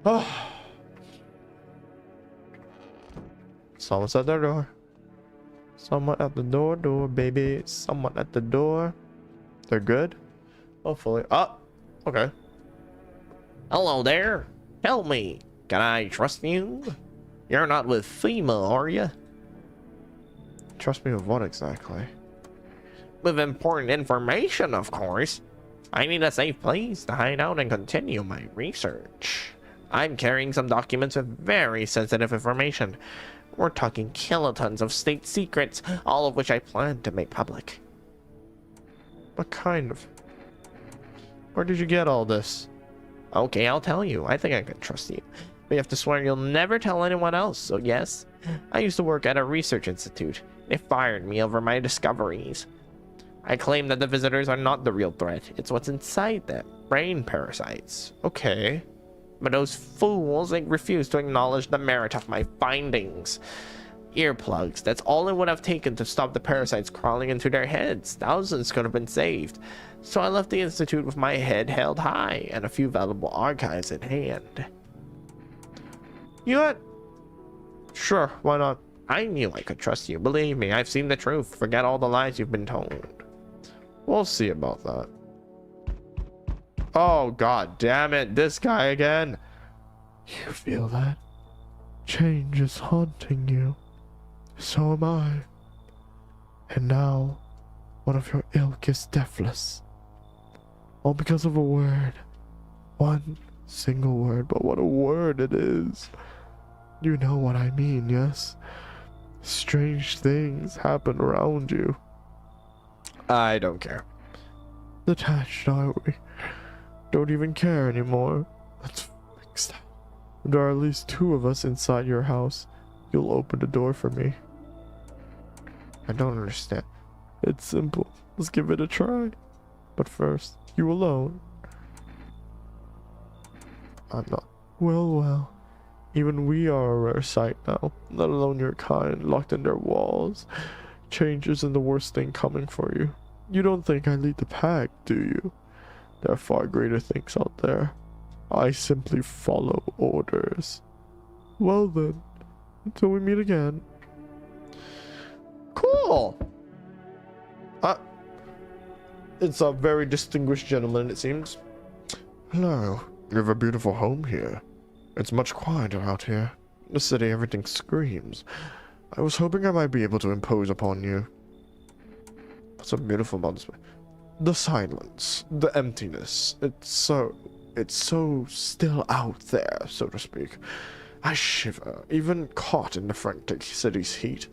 S1: Oh. Someone's at the door. Someone at the door, baby. Someone at the door. They're good? Hopefully. Oh, okay.
S3: Hello there. Tell me, can I trust you? You're not with FEMA, are you?
S1: Trust me with what exactly?
S3: With important information, of course. I need a safe place to hide out and continue my research. I'm carrying some documents with very sensitive information. We're talking kilotons of state secrets, all of which I plan to make public.
S1: What kind of? Where did you get all this?
S3: Okay, I'll tell you. I think I can trust you. But you have to swear you'll never tell anyone else, so yes? I used to work at a research institute. They fired me over my discoveries. I claim that the visitors are not the real threat. It's what's inside them. Brain parasites.
S1: Okay.
S3: But those fools, they refuse to acknowledge the merit of my findings. Earplugs, that's all it would have taken to stop the parasites crawling into their heads. Thousands could have been saved. So I left the institute with my head held high and a few valuable archives in hand.
S1: You know what? Sure, why not?
S3: I knew I could trust you. Believe me, I've seen the truth. Forget all the lies you've been told.
S1: We'll see about that. Oh, god damn it. This guy again.
S4: You feel that? Change is haunting you. So am I. And now, one of your ilk is deathless. All because of a word. One single word, but what a word it is. You know what I mean, yes? Strange things happen around you.
S1: I don't care.
S4: Detached, are we? Don't even care anymore. Let's fix that. There are at least two of us inside your house. You'll open the door for me.
S1: I don't understand.
S4: It's simple. Let's give it a try. But first, you alone.
S1: I'm not.
S4: Well. Even we are a rare sight now, let alone your kind, locked in their walls. Change isn't the worst thing coming for you. You don't think I lead the pack, do you? There are far greater things out there. I simply follow orders. Well then, until we meet again.
S1: Cool. It's a very distinguished gentleman, it seems.
S4: Hello, you have a beautiful home here. It's much quieter out here. In the city, everything screams. I was hoping I might be able to impose upon you.
S1: What's so beautiful about this place? The silence, the emptiness. It's so still out there, so to speak. I shiver, even caught in the frantic city's heat.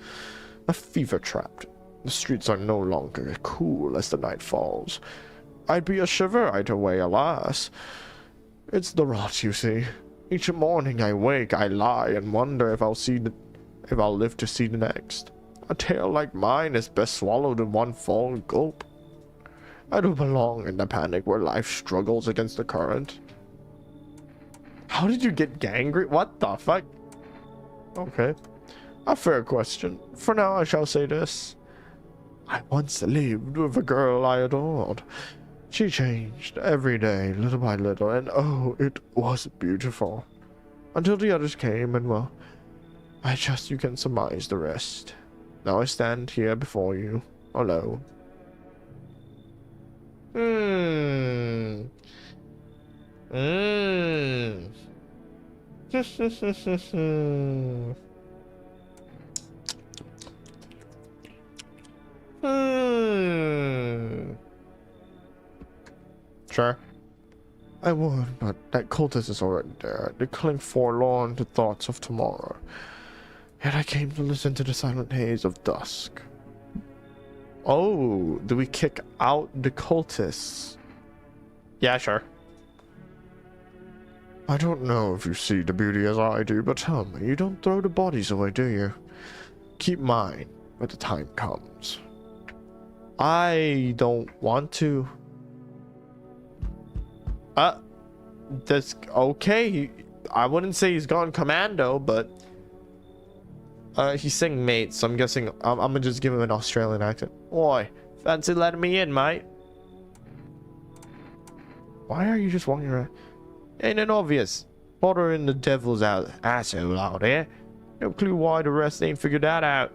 S1: A fever trapped. The streets are no longer cool as the night falls. I'd be a shiver either way, alas. It's the rot, you see. Each morning I wake, I lie and wonder if I'll live to see the next. A tale like mine is best swallowed in one fall gulp. I don't belong in the panic where life struggles against the current. How did you get gangrene? What the fuck? Okay. A fair question. For now, I shall say this. I once lived with a girl I adored. She changed every day, little by little, and oh, it was beautiful. Until the others came, and well, I trust you can surmise the rest. Now I stand here before you, alone. Sure. I would, but that cultist is already there. They cling forlorn to thoughts of tomorrow. Yet I came to listen to the silent haze of dusk. Oh, do we kick out the cultists? Yeah, sure. I don't know if you see the beauty as I do, but tell me, you don't throw the bodies away, do you? Keep mine when the time comes. I don't want to. That's okay. I wouldn't say he's gone commando, but he's saying mate, so I'm guessing I'm gonna just give him an Australian accent. Oi, fancy letting me in, mate? Why are you just walking around? Ain't it obvious? Bothering the devil's asshole out here. No clue why the rest ain't figured that out.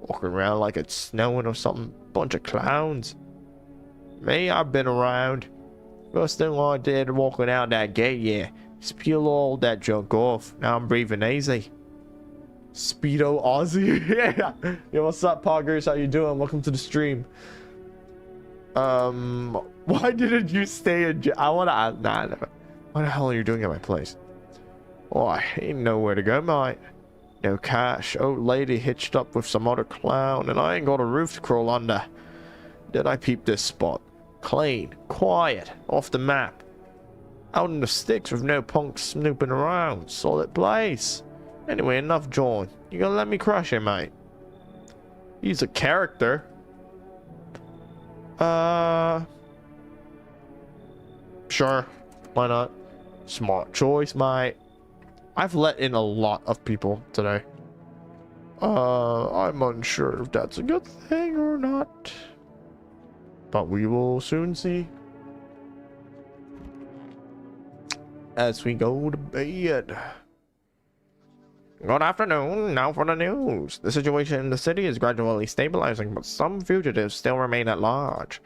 S1: Walking around like it's snowing or something. Bunch of clowns. Me, I've been around. First thing I did walking out that gate, yeah, is peel all that junk off. Now I'm breathing easy. Speedo Aussie? Yeah. Yo, what's up, poggers? How you doing? Welcome to the stream. Why didn't you stay in I wanna ask, nah. What the hell are you doing at my place? Oh, I ain't nowhere to go, mate. No cash. Old lady hitched up with some other clown, and I ain't got a roof to crawl under. Then I peeped this spot. Clean, quiet, off the map. Out in the sticks with no punks snooping around. Solid place. Anyway, enough jawing. You gonna let me crush him, mate? He's a character. Sure. Why not? Smart choice, mate. I've let in a lot of people today. I'm unsure if that's a good thing or not. But we will soon see. As we go to bed. Good afternoon. Now for the news. The situation in the city is gradually stabilizing, but some fugitives still remain at large.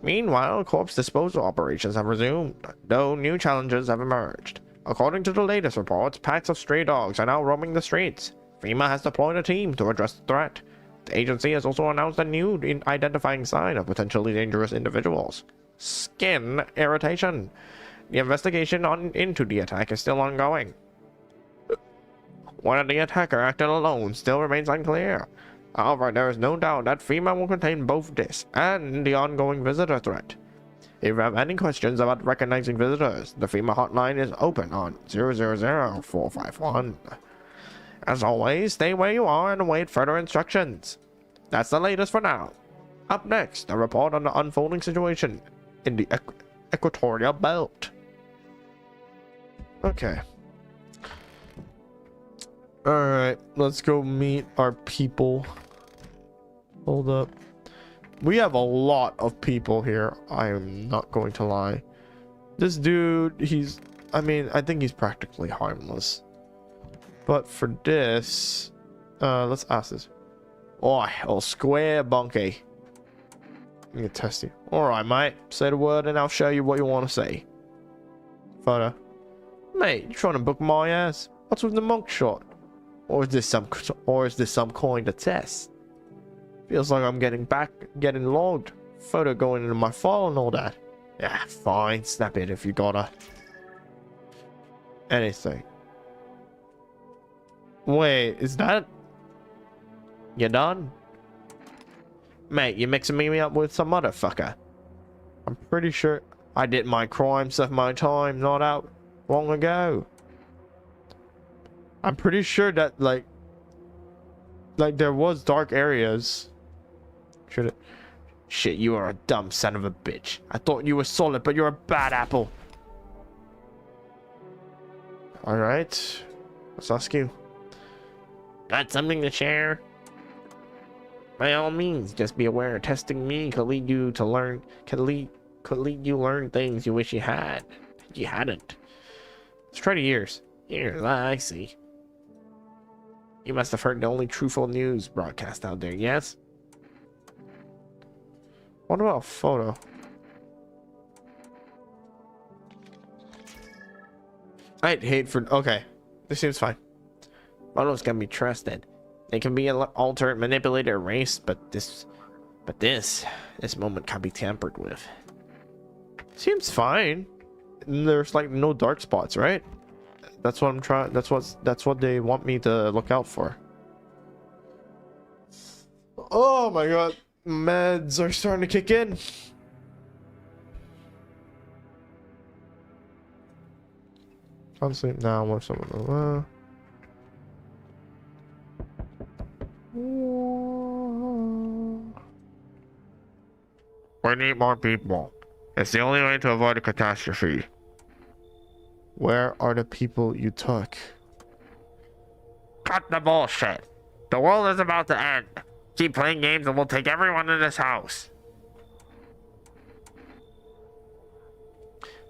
S1: Meanwhile, corpse disposal operations have resumed, though new challenges have emerged. According to the latest reports, packs of stray dogs are now roaming the streets. FEMA has deployed a team to address the threat. The agency has also announced a new identifying sign of potentially dangerous individuals: skin irritation. The investigation into the attack is still ongoing. Whether the attacker acted alone still remains unclear. However, there is no doubt that FEMA will contain both this and the ongoing visitor threat. If you have any questions about recognizing visitors, the FEMA hotline is open on 000-451. As always, stay where you are and await further instructions. That's the latest for now. Up next, a report on the unfolding situation in the Equatorial Belt. Okay. Alright, let's go meet our people. Hold up. We have a lot of people here. I am not going to lie. This dude, I think he's practically harmless. But for this, let's ask this. Oh, square bunky. Let me test you. Alright, mate. Say the word and I'll show you what you want to say. Photo. Mate, you trying to book my ass? What's with the monk shot? Or is this some kind of test? Feels like I'm getting logged. Photo going into my file and all that. Yeah, fine. Snap it if you gotta. Anything. Wait, is that... You done? Mate, you mixing me up with some motherfucker. I'm pretty sure I did my crime, served my time, not out long ago. I'm pretty sure that, like there was dark areas. Should it?
S3: Shit, you are a dumb son of a bitch. I thought you were solid, but you're a bad apple.
S1: Alright. Let's ask you.
S3: Got something to share? By all means, just be aware testing me could lead you to learn could lead you learn things you wish you had. You hadn't.
S1: Let's try to years.
S3: Years, I see. You must have heard the only truthful news broadcast out there, yes?
S1: What about a photo? I'd hate for... Okay. This seems fine.
S3: Photos can be trusted. They can be altered, manipulated, erased, but this moment can't be tampered with.
S1: Seems fine. There's like no dark spots, right? That's what I'm trying. That's what they want me to look out for. Oh my god, meds are starting to kick in. Can't sleep now. Or someone.
S5: We need more people. It's the only way to avoid a catastrophe.
S1: Where are the people you took?
S5: Cut the bullshit. The world is about to end. Keep playing games and we'll take everyone in this house.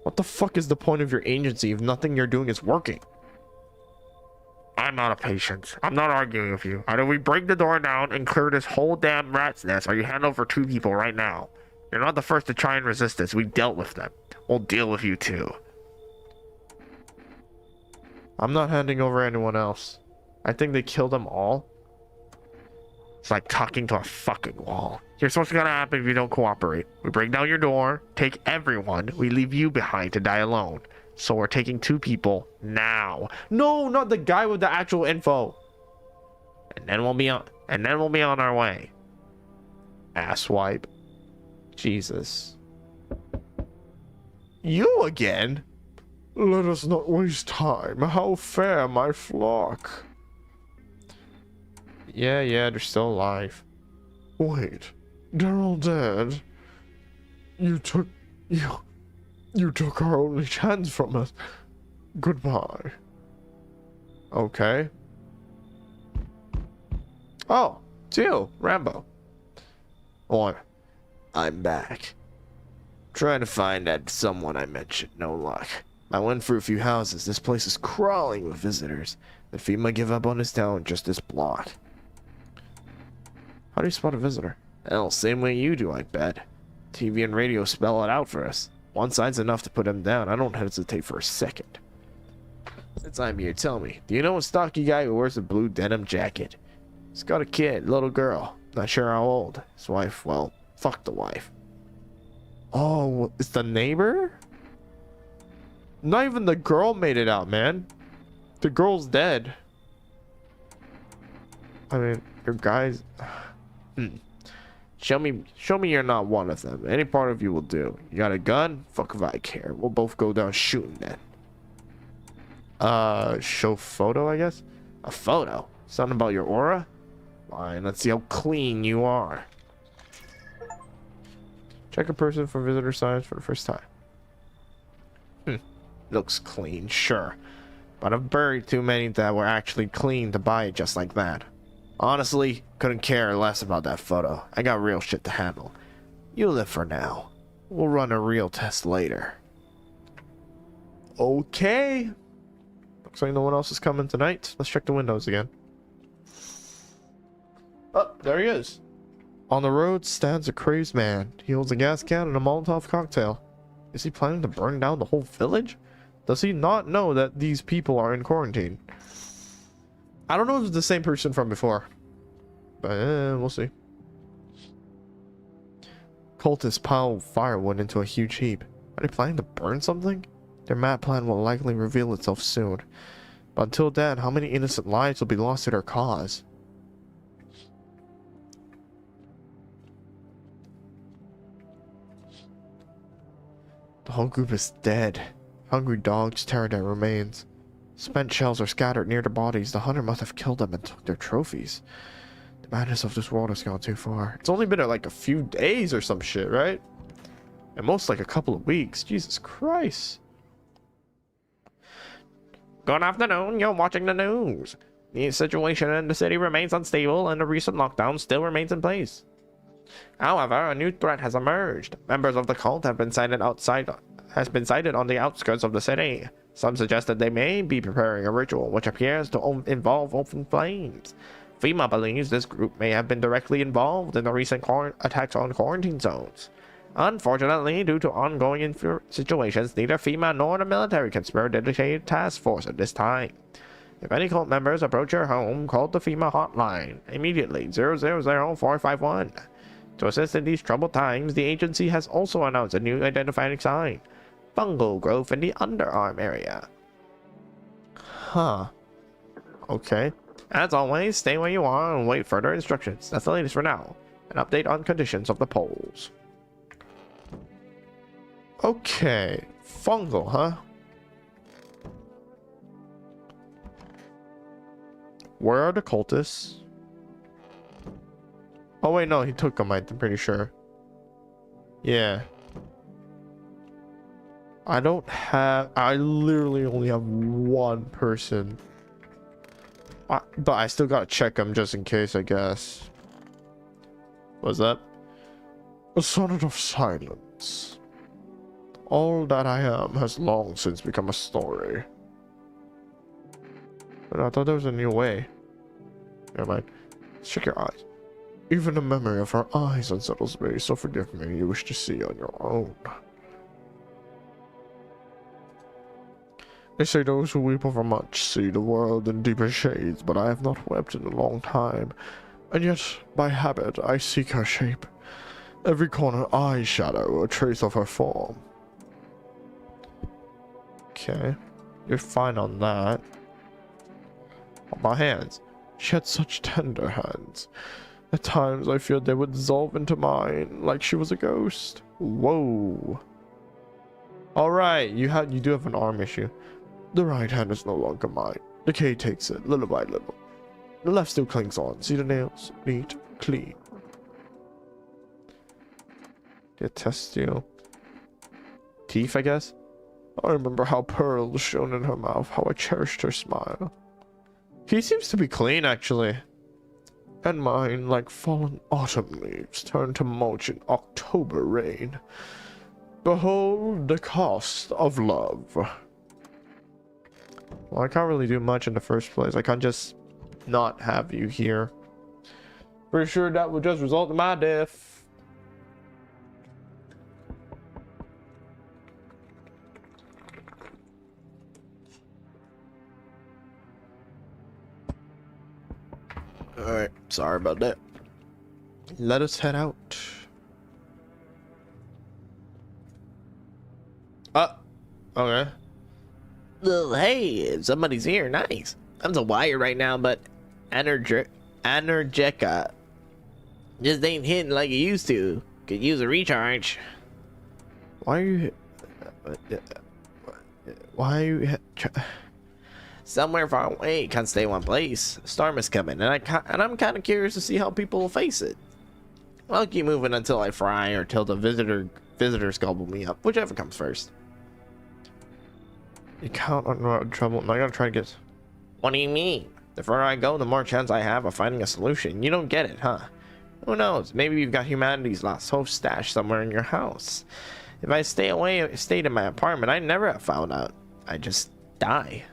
S1: What the fuck is the point of your agency if nothing you're doing is working?
S5: I'm out of patience. I'm not arguing with you. Either we break the door down and clear this whole damn rat's nest, or you hand over 2 people right now. You're not the first to try and resist this. We dealt with them. We'll deal with you too.
S1: I'm not handing over anyone else. I think they killed them all.
S5: It's like talking to a fucking wall. Here's what's gonna happen if you don't cooperate. We break down your door, take everyone, we leave you behind to die alone. So we're taking 2 people now.
S1: No, not the guy with the actual info.
S5: And then we'll be on our way.
S1: Asswipe. Jesus. You again? Let us not waste time. How fair, my flock. Yeah, they're still alive. Wait, they're all dead. You took our only chance from us. Goodbye. Okay. Oh, it's you, Rambo.
S2: Or, I'm back. Trying to find that someone I mentioned, no luck. I went through a few houses. This place is crawling with visitors. The FEMA give up on this town just this block.
S1: How do you spot a visitor?
S2: Hell, same way you do, I bet. TV and radio spell it out for us. One side's enough to put him down. I don't hesitate for a second. Since I'm here, tell me, do you know a stocky guy who wears a blue denim jacket? He's got a kid, little girl. Not sure how old. His wife, well, fuck the wife.
S1: Oh, it's the neighbor? Not even the girl made it out, man. The girl's dead. I mean, your guys...
S2: Show me you're not one of them. Any part of you will do. You got a gun? Fuck if I care. We'll both go down shooting then.
S1: Show photo, I guess?
S2: A photo? Something about your aura? Fine, let's see how clean you are.
S1: Check a person for visitor signs for the first time.
S2: Looks clean, sure. But I've buried too many that were actually clean to buy it just like that. Honestly, couldn't care less about that photo. I got real shit to handle. You live for now. We'll run a real test later.
S1: Okay. Looks like no one else is coming tonight. Let's check the windows again. Oh, there he is. On the road stands a crazed man. He holds a gas can and a Molotov cocktail. Is he planning to burn down the whole village? Does he not know that these people are in quarantine? I don't know if it's the same person from before. But we'll see. Cultists pile firewood into a huge heap. Are they planning to burn something? Their mad plan will likely reveal itself soon. But until then, how many innocent lives will be lost to their cause? The whole group is dead. Hungry dogs tear their remains. Spent shells are scattered near the bodies. The hunter must have killed them and took their trophies. The madness of this world has gone too far. It's only been like a few days or some shit, right? At most like a couple of weeks. Jesus Christ.
S5: Good afternoon, you're watching the news. The situation in the city remains unstable and the recent lockdown still remains in place. However, a new threat has emerged. Members of the cult have been sighted on the outskirts of the city. Some suggest that they may be preparing a ritual which appears to involve open flames. FEMA believes this group may have been directly involved in the recent attacks on quarantine zones. Unfortunately, due to ongoing situations, neither FEMA nor the military can spare a dedicated task force at this time. If any cult members approach your home, call the FEMA hotline immediately, 000-451. To assist in these troubled times, the agency has also announced a new identifying sign: fungal growth in the underarm area.
S1: Huh. Okay.
S5: As always, stay where you are and wait further instructions. That's the latest for now. An update on conditions of the polls.
S1: Okay. Fungal, huh? Where are the cultists? Oh wait, no, he took them, I'm pretty sure. Yeah. I literally only have one person. But I still gotta check them just in case, I guess. What's that? A sonnet of silence. All that I am has long since become a story. But I thought there was a new way. Never mind. Check your eyes. Even the memory of her eyes unsettles me, so forgive me, you wish to see on your own. They say those who weep over much see the world in deeper shades, but I have not wept in a long time. And yet, by habit, I seek her shape. Every corner eye shadow, a trace of her form. Okay. You're fine on that. On my hands. She had such tender hands. At times I feared they would dissolve into mine, like she was a ghost. Whoa. Alright, you do have an arm issue. The right hand is no longer mine. Decay takes it, little by little. The left still clings on. See the nails? Neat, clean. Get test you. Teeth, I guess? I remember how pearls shone in her mouth, how I cherished her smile. He seems to be clean, actually. And mine, like fallen autumn leaves, turned to mulch in October rain. Behold the cost of love. Well, I can't really do much in the first place. I can't just not have you here. Pretty sure that would just result in my death.
S2: Alright, sorry about that.
S1: Let us head out. Okay.
S3: Well, hey, somebody's here. Nice. I'm so wired right now, but Energeca just ain't hitting like it used to. Could use a recharge.
S1: Why are you... Why are you...
S3: Somewhere far away, can't stay one place. A storm is coming, and I'm kind of curious to see how people will face it. I'll keep moving until I fry or till the visitors gobble me up, whichever comes first.
S1: You count on trouble. I gotta try to get...
S3: What do you mean? The further I go, the more chance I have of finding a solution. You don't get it, huh? Who knows? Maybe you've got humanity's lost hope stashed somewhere in your house. If I stayed in my apartment, I'd never have found out. I'd just die.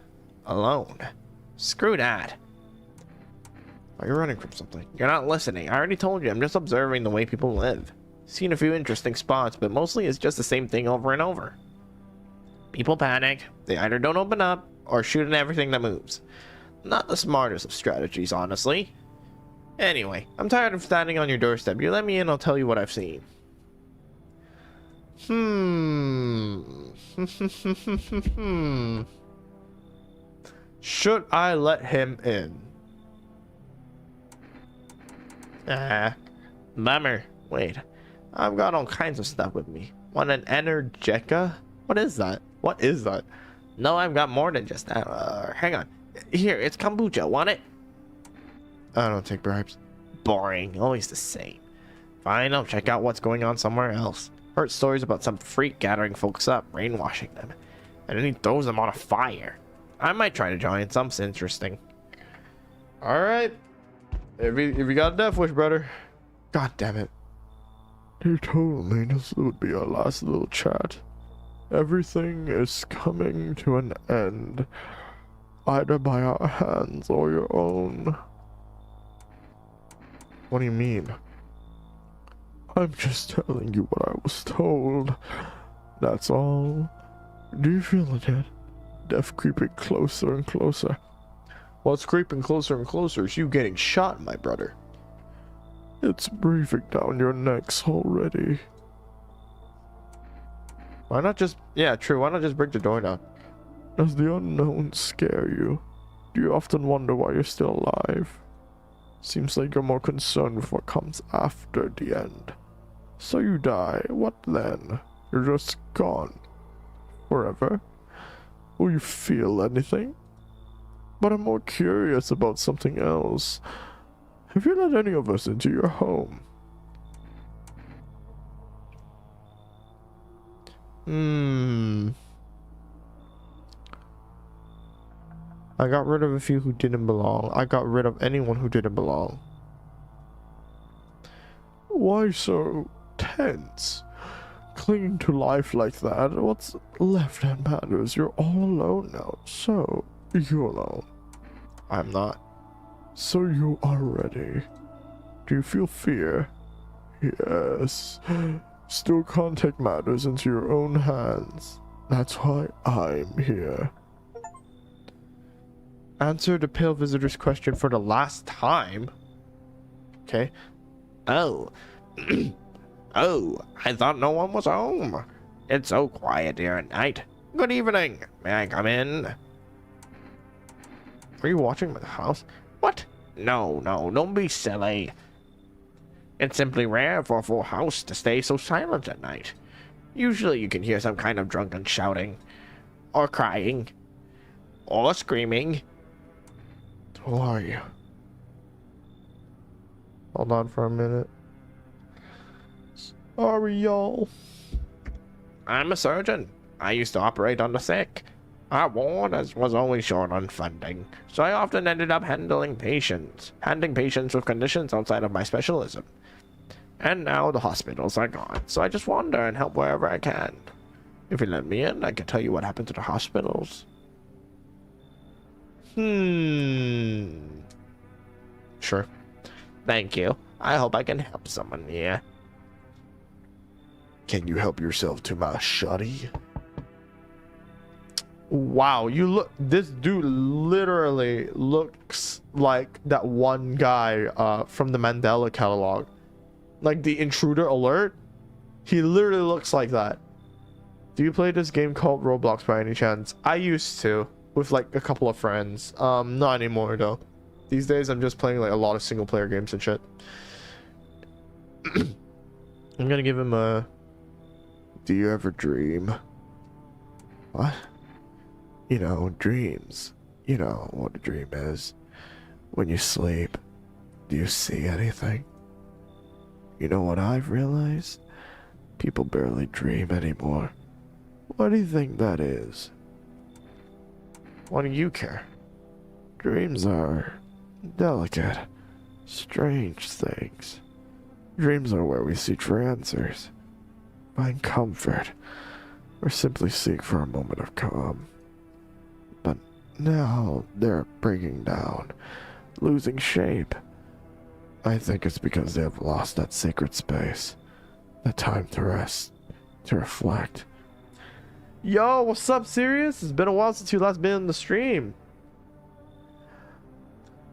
S3: Alone. Screw that.
S1: Are you running from something?
S3: You're not listening. I already told you, I'm just observing the way people live. Seen a few interesting spots, but mostly it's just the same thing over and over. People panic. They either don't open up or shoot at everything that moves. Not the smartest of strategies, honestly. Anyway, I'm tired of standing on your doorstep. You let me in, I'll tell you what I've seen.
S1: Should I let him in?
S3: Bummer. Wait, I've got all kinds of stuff with me. Want an Energeca?
S1: What is that? What is that?
S3: No, I've got more than just that. Hang on. Here, it's kombucha. Want it?
S1: I don't take bribes.
S3: boring. Always the same. Fine, I'll check out what's going on somewhere else. Heard stories about some freak gathering folks up, brainwashing them. And then he throws them on a fire. I might try to join. Sounds interesting.
S1: Alright. If you got a death wish, brother. God damn it.
S4: You told me this would be our last little chat. Everything is coming to an end, either by our hands or your own.
S1: What do you mean?
S4: I'm just telling you what I was told. That's all. Do you feel it yet? Death creeping closer and closer.
S1: What's creeping closer and closer is you getting shot, my brother.
S4: It's breathing down your necks already.
S1: Why not just... Yeah, true. Why not just break the door down?
S4: Does the unknown scare you? Do you often wonder why you're still alive? Seems like you're more concerned with what comes after the end. So you die, what then? You're just gone. Forever? Will you feel anything? But I'm more curious about something else. Have you let any of us into your home?
S1: I got rid of a few who didn't belong. I got rid of anyone who didn't belong.
S4: Why so tense? Clinging to life like that? What's left that matters? You're all alone now. So, you're alone.
S1: I'm not.
S4: So you are ready. Do you feel fear? Yes. Still can't take matters into your own hands. That's why I'm here.
S1: Answer the pale visitor's question for the last time. Okay.
S3: Oh. Oh, I thought no one was home. It's so quiet here at night. Good evening. May I come in?
S1: Are you watching my house?
S3: What? No, don't be silly. It's simply rare for a full house to stay so silent at night. Usually you can hear some kind of drunken shouting, or crying, or screaming.
S1: Who are you? Hold on for a minute. Sorry, y'all.
S3: I'm a surgeon. I used to operate on the sick. Our ward was always short on funding, so I often ended up handling patients with conditions outside of my specialism. And now the hospitals are gone, so I just wander and help wherever I can. If you let me in, I can tell you what happened to the hospitals.
S1: Sure.
S3: Thank you. I hope I can help someone here.
S2: Can you help yourself to my shotty?
S1: Wow, you look. This dude literally looks like that one guy from the Mandela catalog, like the intruder alert. He literally looks like that. Do you play this game called Roblox by any chance? I used to, with like a couple of friends. Not anymore though. These days I'm just playing like a lot of single player games and shit. I'm gonna give him a...
S2: Do you ever dream? What? You know, dreams. You know what a dream is. When you sleep, do you see anything? You know what I've realized? People barely dream anymore. Why do you think that is?
S1: Why do you care?
S2: Dreams are delicate, strange things. Dreams are where we seek for answers, find comfort, or simply seek for a moment of calm. But now they're breaking down, losing shape. I think it's because they have lost that sacred space, the time to rest, to reflect.
S1: Yo, what's up, Sirius? It's been a while since you last been on the stream.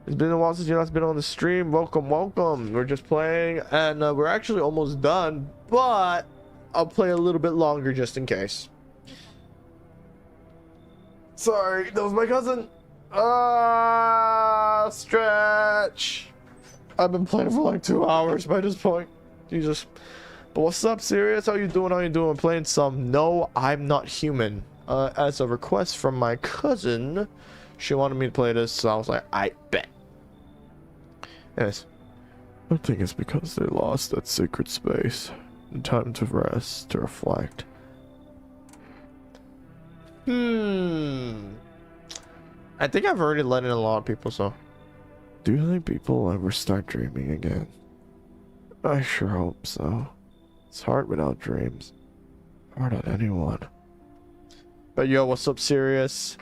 S1: It's been a while since you last been on the stream. Welcome. We're just playing, and we're actually almost done, but I'll play a little bit longer just in case. Sorry, that was my cousin. Stretch. I've been playing for like 2 hours by this point. Jesus. But what's up, Sirius? How you doing? I'm playing some No, I'm Not Human. As a request from my cousin, she wanted me to play this, so I was like, I bet. Anyways,
S4: I think it's because they lost that sacred space. Time to rest, to reflect.
S1: I think I've already let in a lot of people, so.
S4: Do you think people will ever start dreaming again? I sure hope so. It's hard without dreams. Hard on anyone.
S1: But yo, what's up, Sirius?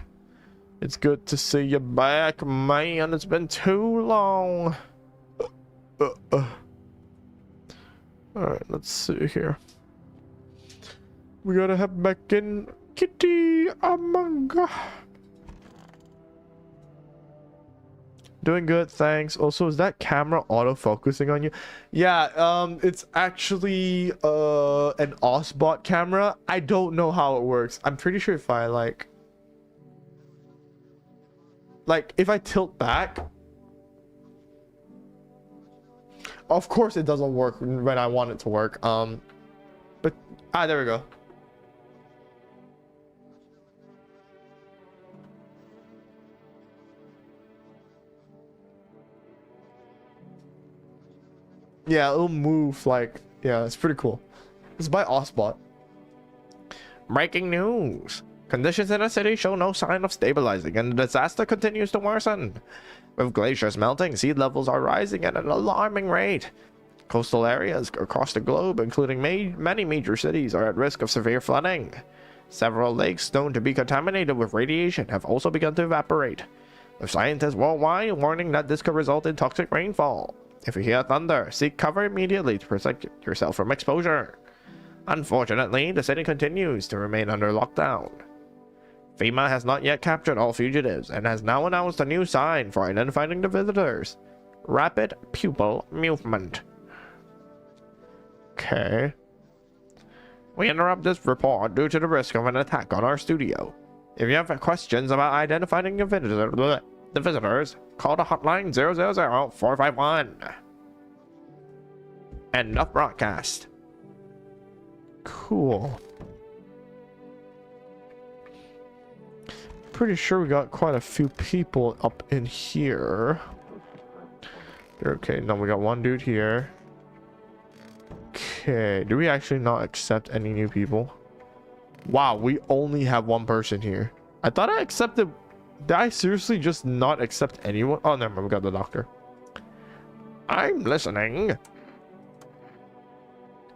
S1: It's good to see you back, man. It's been too long. Alright, let's see here. We gotta head back in. Kitty, among. Doing good, thanks. Also, is that camera auto-focusing on you? Yeah, it's actually an OSBot camera. I don't know how it works. I'm pretty sure if I like if I tilt back, of course it doesn't work when I want it to work. But there we go. Yeah, it'll move like, yeah, it's pretty cool. It's by OSBot.
S3: Breaking news. Conditions in the city show no sign of stabilizing, and the disaster continues to worsen. With glaciers melting, sea levels are rising at an alarming rate. Coastal areas across the globe, including many major cities, are at risk of severe flooding. Several lakes known to be contaminated with radiation have also begun to evaporate, with scientists worldwide warning that this could result in toxic rainfall. If you hear thunder, seek cover immediately to protect yourself from exposure. Unfortunately, the city continues to remain under lockdown. FEMA has not yet captured all fugitives and has now announced a new sign for identifying the visitors: rapid pupil movement.
S1: Okay.
S3: We interrupt this report due to the risk of an attack on our studio. If you have questions about identifying the visitors, call the hotline 000-451. End of broadcast.
S1: Cool. Pretty sure we got quite a few people up in here. Okay, now we got one dude here. Okay, do we actually not accept any new people? Wow, we only have one person here. I thought I accepted. Did I seriously just not accept anyone? Oh, never mind, we got the doctor.
S3: I'm listening.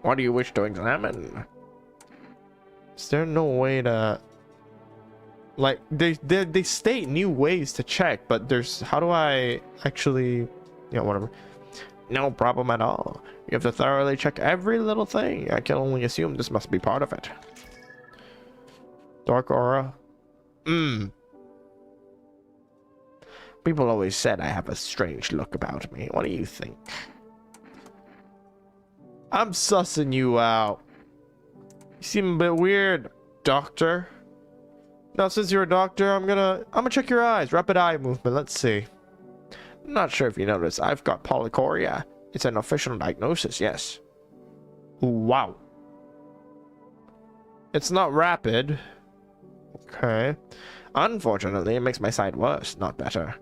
S3: What do you wish to examine?
S1: Is there no way to, like, they state new ways to check, but there's, how do I actually, whatever.
S3: No problem at all. You have to thoroughly check every little thing. I can only assume this must be part of it.
S1: Dark aura.
S3: People always said I have a strange look about me. What do you think?
S1: I'm sussing you out. You seem a bit weird, doctor. Now, since you're a doctor, I'm gonna check your eyes. Rapid eye movement. Let's see.
S3: Not sure if you noticed, I've got polychoria. It's an official diagnosis, yes.
S1: Wow. It's not rapid. Okay.
S3: Unfortunately, it makes my sight worse, not better.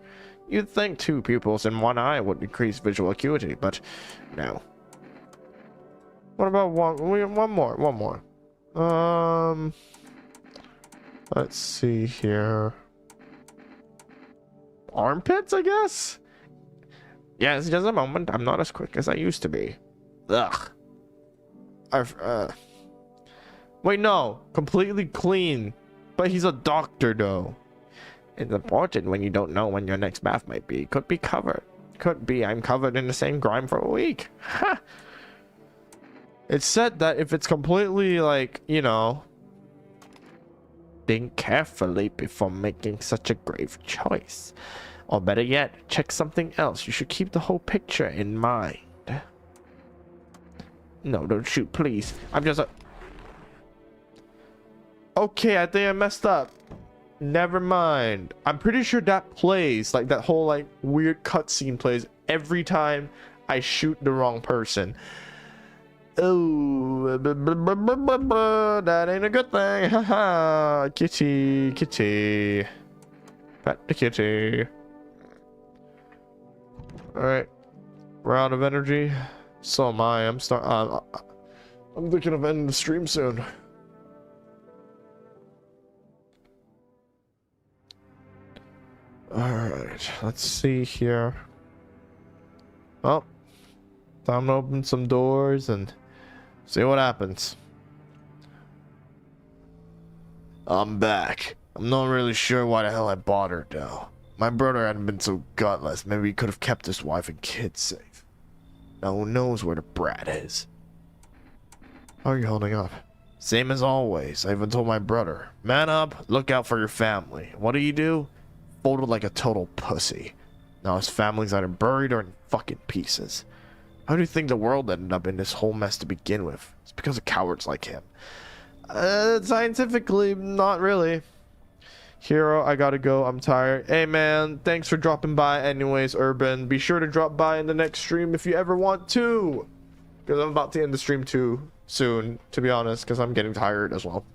S3: You'd think 2 pupils in one eye would increase visual acuity, but no.
S1: What about one more? Let's see here. Armpits, I guess?
S3: Yes, just a moment. I'm not as quick as I used to be. Ugh.
S1: Wait, no. Completely clean. But he's a doctor, though.
S3: It's important when you don't know when your next bath might be. Could be covered. Could be I'm covered in the same grime for a week. Ha!
S1: It's said that if it's completely, like,
S3: think carefully before making such a grave choice. Or better yet, check something else. You should keep the whole picture in mind. No, don't shoot, please. I'm just a...
S1: Okay, I think I messed up. Never mind. I'm pretty sure that plays, like, that whole, like, weird cutscene plays every time I shoot the wrong person. Oh, that ain't a good thing. Haha. Kitty, kitty. Pet the kitty. Alright. We're out of energy. So am I. I'm thinking of ending the stream soon. Alright, let's see here. Oh, time to open some doors and see what happens.
S2: I'm back. I'm not really sure why the hell I bought her, though. My brother hadn't been so gutless. Maybe he could have kept his wife and kids safe. Now who knows where the brat is?
S1: How are you holding up?
S2: Same as always. I even told my brother, man up, look out for your family. What do? Folded like a total pussy. Now his family's either buried or in fucking pieces. How do you think the world ended up in this whole mess to begin with? It's because of cowards like him.
S1: Scientifically, not really. Hero, I gotta go. I'm tired. Hey, man, thanks for dropping by anyways, Urban. Be sure to drop by in the next stream if you ever want to. Because I'm about to end the stream too soon, to be honest, because I'm getting tired as well.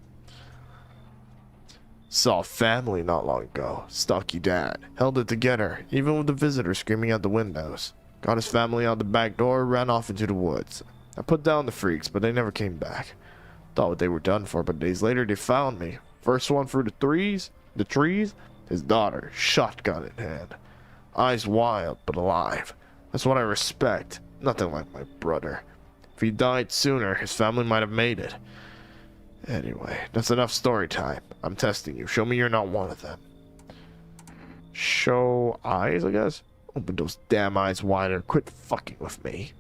S2: Saw family not long ago. Stocky dad. Held it together, even with the visitors screaming out the windows. Got his family out the back door, ran off into the woods. I put down the freaks, but they never came back. Thought they were done for, but days later they found me. First one through the trees, his daughter, shotgun in hand. Eyes wild, but alive. That's what I respect. Nothing like my brother. If he died sooner, his family might have made it. Anyway, that's enough story time. I'm testing you. Show me you're not one of them.
S1: Show eyes, I guess?
S2: Open those damn eyes wider. Quit fucking with me.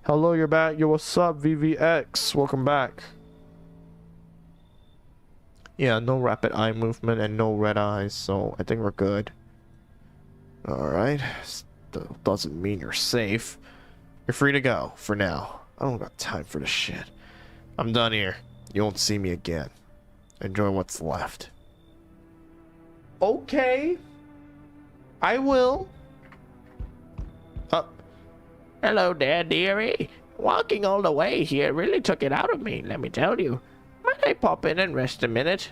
S1: Hello, you're back. Yo, what's up, VVX? Welcome back. Yeah, no rapid eye movement and no red eyes, so I think we're good.
S2: Alright. Still doesn't mean you're safe. You're free to go, for now. I don't got time for this shit. I'm done here. You won't see me again. Enjoy what's left.
S1: Okay. I will.
S3: Hello there, dearie. Walking all the way here really took it out of me, let me tell you. Might I pop in and rest a minute?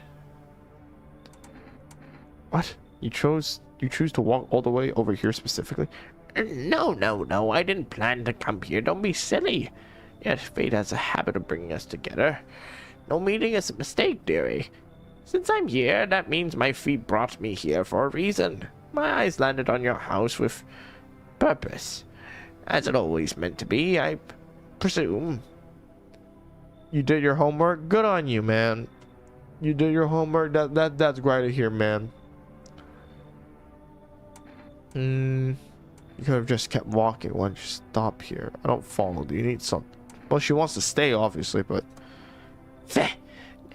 S1: What? You choose to walk all the way over here specifically?
S3: No. I didn't plan to come here. Don't be silly. Yet fate has a habit of bringing us together. No meeting is a mistake, dearie. Since I'm here, that means my feet brought me here for a reason. My eyes landed on your house with purpose. As it always meant to be, I presume.
S1: You did your homework? Good on you, man. You did your homework? That's great to hear, man. You could have just kept walking. Why don't you stop here? I don't follow. Do you need some? Well, she wants to stay, obviously, but...
S3: Feh.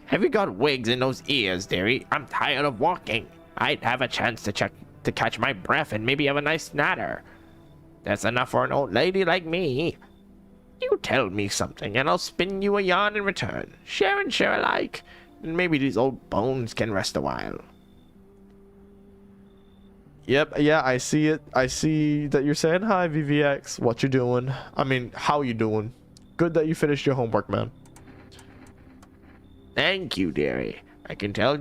S3: Have you got wigs in those ears, dearie? I'm tired of walking. I'd have a chance to catch my breath and maybe have a nice natter. That's enough for an old lady like me. You tell me something, and I'll spin you a yarn in return. Share and share alike. And maybe these old bones can rest a while.
S1: Yep, yeah, I see it. I see that you're saying hi, VVX. What you doing? I mean, how you doing? Good that you finished your homework, man.
S3: Thank you, dearie. I can tell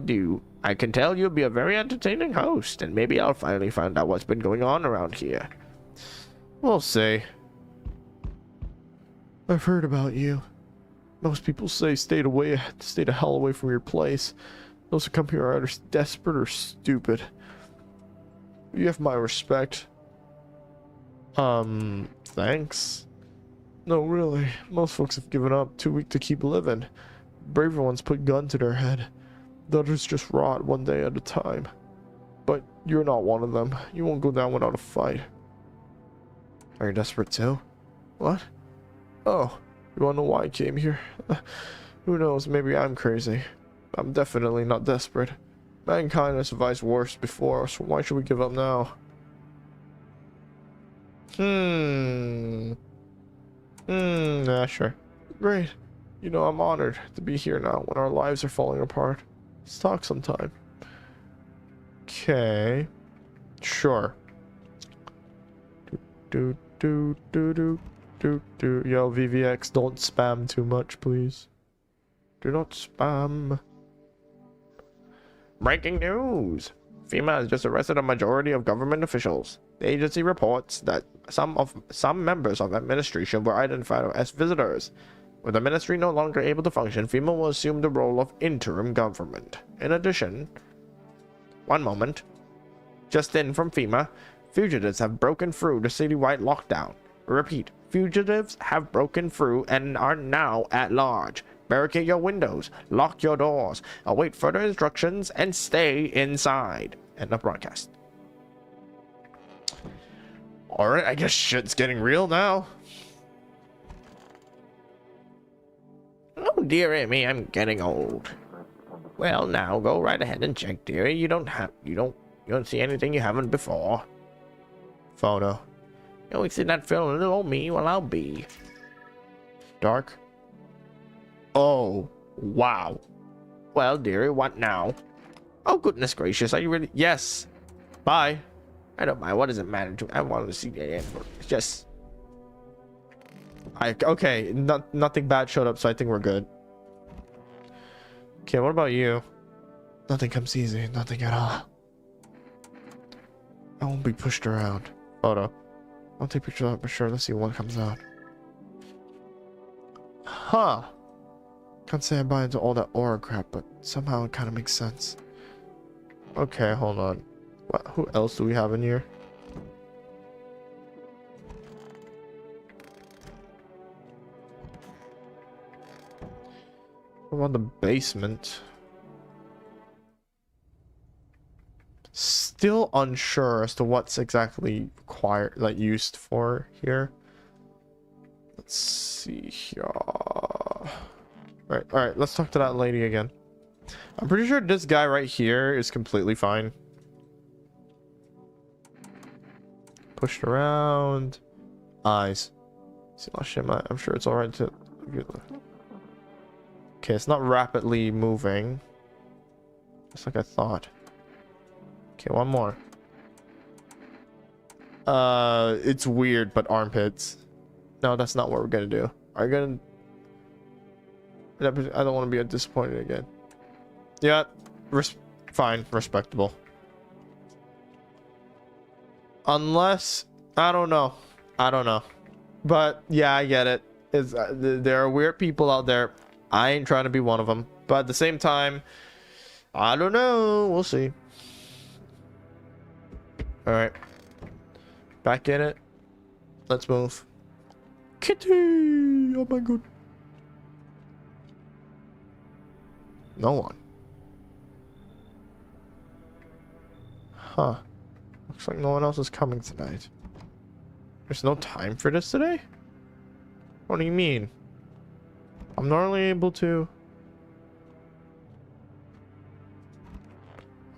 S3: you'll be a very entertaining host, and maybe I'll finally find out what's been going on around here.
S1: We'll see. I've heard about you. Most people say stay the hell away from your place. Those who come here are either desperate or stupid. You have my respect. Thanks. No, really. Most folks have given up, too weak to keep living. Braver ones put gun to their head. The others just rot one day at a time. But you're not one of them. You won't go down without a fight. Are you desperate too? What? Oh, you wanna know why I came here? Who knows, maybe I'm crazy. I'm definitely not desperate. Mankind has survived worse before, so why should we give up now? Yeah, sure. Great. You know, I'm honored to be here now when our lives are falling apart. Let's talk sometime. Okay. Sure. Do. Yo, VVX, don't spam too much, please. Do not spam.
S3: Breaking news!
S5: FEMA has just arrested a majority of government officials. The agency reports that some members of administration were identified as visitors. With the ministry no longer able to function, FEMA will assume the role of interim government. In addition, one moment, just in from FEMA, fugitives have broken through the citywide lockdown. Repeat, fugitives have broken through and are now at large. Barricade your windows, lock your doors, await further instructions, and stay inside. End of broadcast.
S1: Alright, I guess shit's getting real now.
S3: Oh, dearie me, I'm getting old. Well, now go right ahead and check, dearie. You don't see anything you haven't before.
S1: Photo.
S3: You always see that film, little old me, well, I'll be.
S1: Dark. Oh, wow.
S3: Well, dearie, what now? Oh, goodness gracious, are you really?
S1: Yes. Bye.
S3: I don't mind. What does it matter to me? I want to see the end. It's just.
S1: Okay, nothing bad showed up, so I think we're good. Okay, what about you?
S4: Nothing comes easy, nothing at all. I won't be pushed around.
S1: Photo.
S4: I'll take pictures of it for sure. Let's see what comes out.
S1: Huh.
S4: Can't say I buy into all that aura crap, but somehow it kind of makes sense.
S1: Okay, hold on. What? Who else do we have in here? What about the basement? Still unsure as to what's exactly required, like used for here. Let's see here. All right, let's talk to that lady again. I'm pretty sure this guy right here is completely fine. Pushed around. Eyes. See, oh shit, I'm sure it's alright to. Okay, it's not rapidly moving. Just like I thought. Okay, one more. It's weird, but armpits. No, that's not what we're gonna do. Are you gonna? I don't want to be disappointed again. Yeah, fine, respectable. Unless I don't know, but yeah, I get it. There are weird people out there. I ain't trying to be one of them, but at the same time, I don't know. We'll see. All right, back in it. Let's move. Kitty! Oh my god. No one. Huh. Looks like no one else is coming tonight. There's no time for this today? What do you mean? I'm normally able to...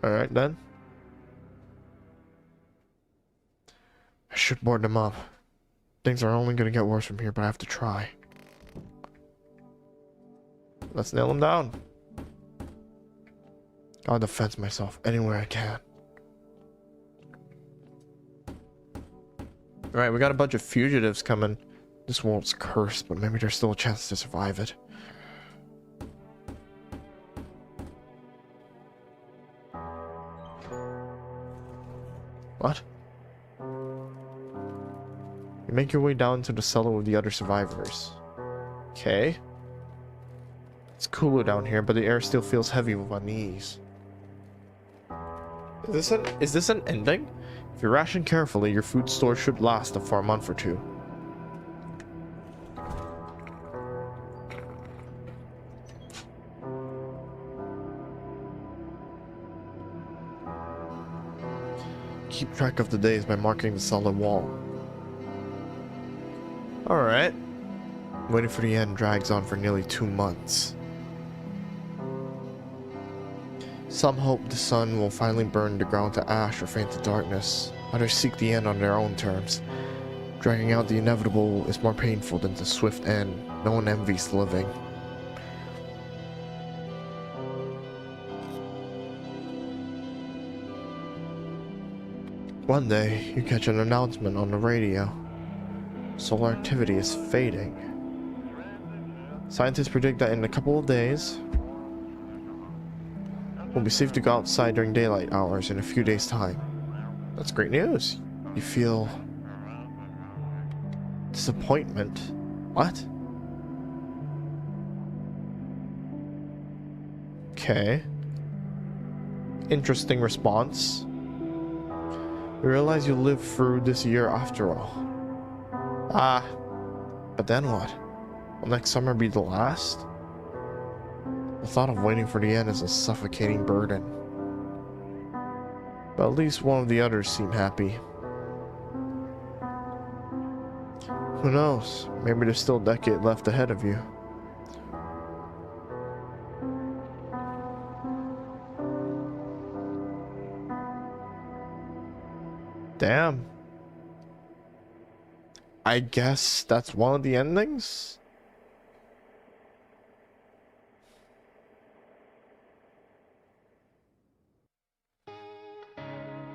S1: Alright then. I should board them up. Things are only gonna get worse from here, but I have to try. Let's nail them down. I'll defend myself anywhere I can. Alright, we got a bunch of fugitives coming. This world's cursed, but maybe there's still a chance to survive it. What? You make your way down to the cellar with the other survivors. Okay. It's cooler down here, but the air still feels heavy with my knees. Is this an ending? If you ration carefully, your food store should last for a month or two. Keep track of the days by marking the solid wall. Alright. Waiting for the end drags on for nearly 2 months. Some hope the sun will finally burn the ground to ash or faint to darkness. Others seek the end on their own terms. Dragging out the inevitable is more painful than the swift end. No one envies the living. One day, you catch an announcement on the radio. Solar activity is fading. Scientists predict that in a couple of days, We'll be safe to go outside during daylight hours in a few days' time. That's great news. You feel... disappointment. What? Okay. Interesting response. We realize you'll live through this year after all. Ah. But then what? Will next summer be the last? The thought of waiting for the end is a suffocating burden. But at least one of the others seem happy. Who knows? Maybe there's still a decade left ahead of you. Damn. I guess that's one of the endings?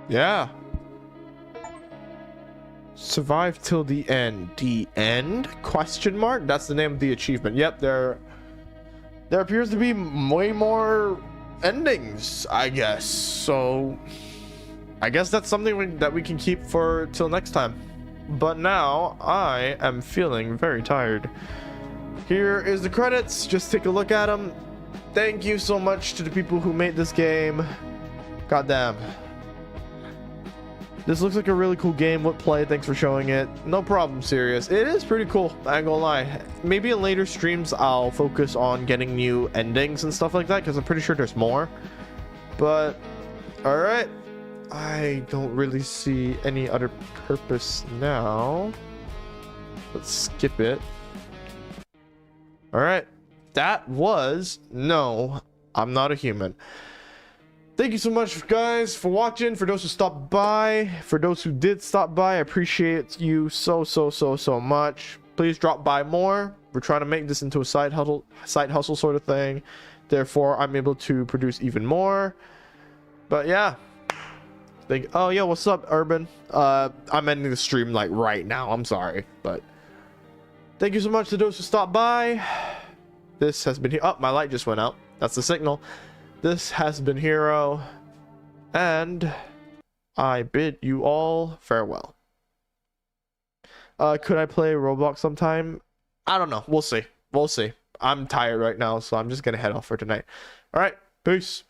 S1: Yeah. Survive till the end. The end? Question mark? That's the name of the achievement. Yep, there appears to be way more endings, I guess. So I guess that's something that we can keep for till next time. But now I am feeling very tired. Here is the credits. Just take a look at them. Thank you so much to the people who made this game. Goddamn. This looks like a really cool game. What play? Thanks for showing it. No problem, serious. It is pretty cool. I ain't gonna lie. Maybe in later streams I'll focus on getting new endings and stuff like that, because I'm pretty sure there's more. But alright. I don't really see any other purpose now. Let's skip it. Alright. That was No, I'm Not a Human. Thank you so much, guys, for watching. For those who stopped by, for those who did stop by, I appreciate you so much. Please drop by more. We're trying to make this into a side hustle sort of thing. Therefore, I'm able to produce even more. But yeah. Oh yeah, what's up, Urban? I'm ending the stream like right now. I'm sorry, but thank you so much to those who stopped by. This has been here. Oh, my light just went out. That's the signal. This has been Hero, and I bid you all farewell. Could I play Roblox sometime? I don't know. We'll see. We'll see. I'm tired right now, so I'm just gonna head off for tonight. All right, peace.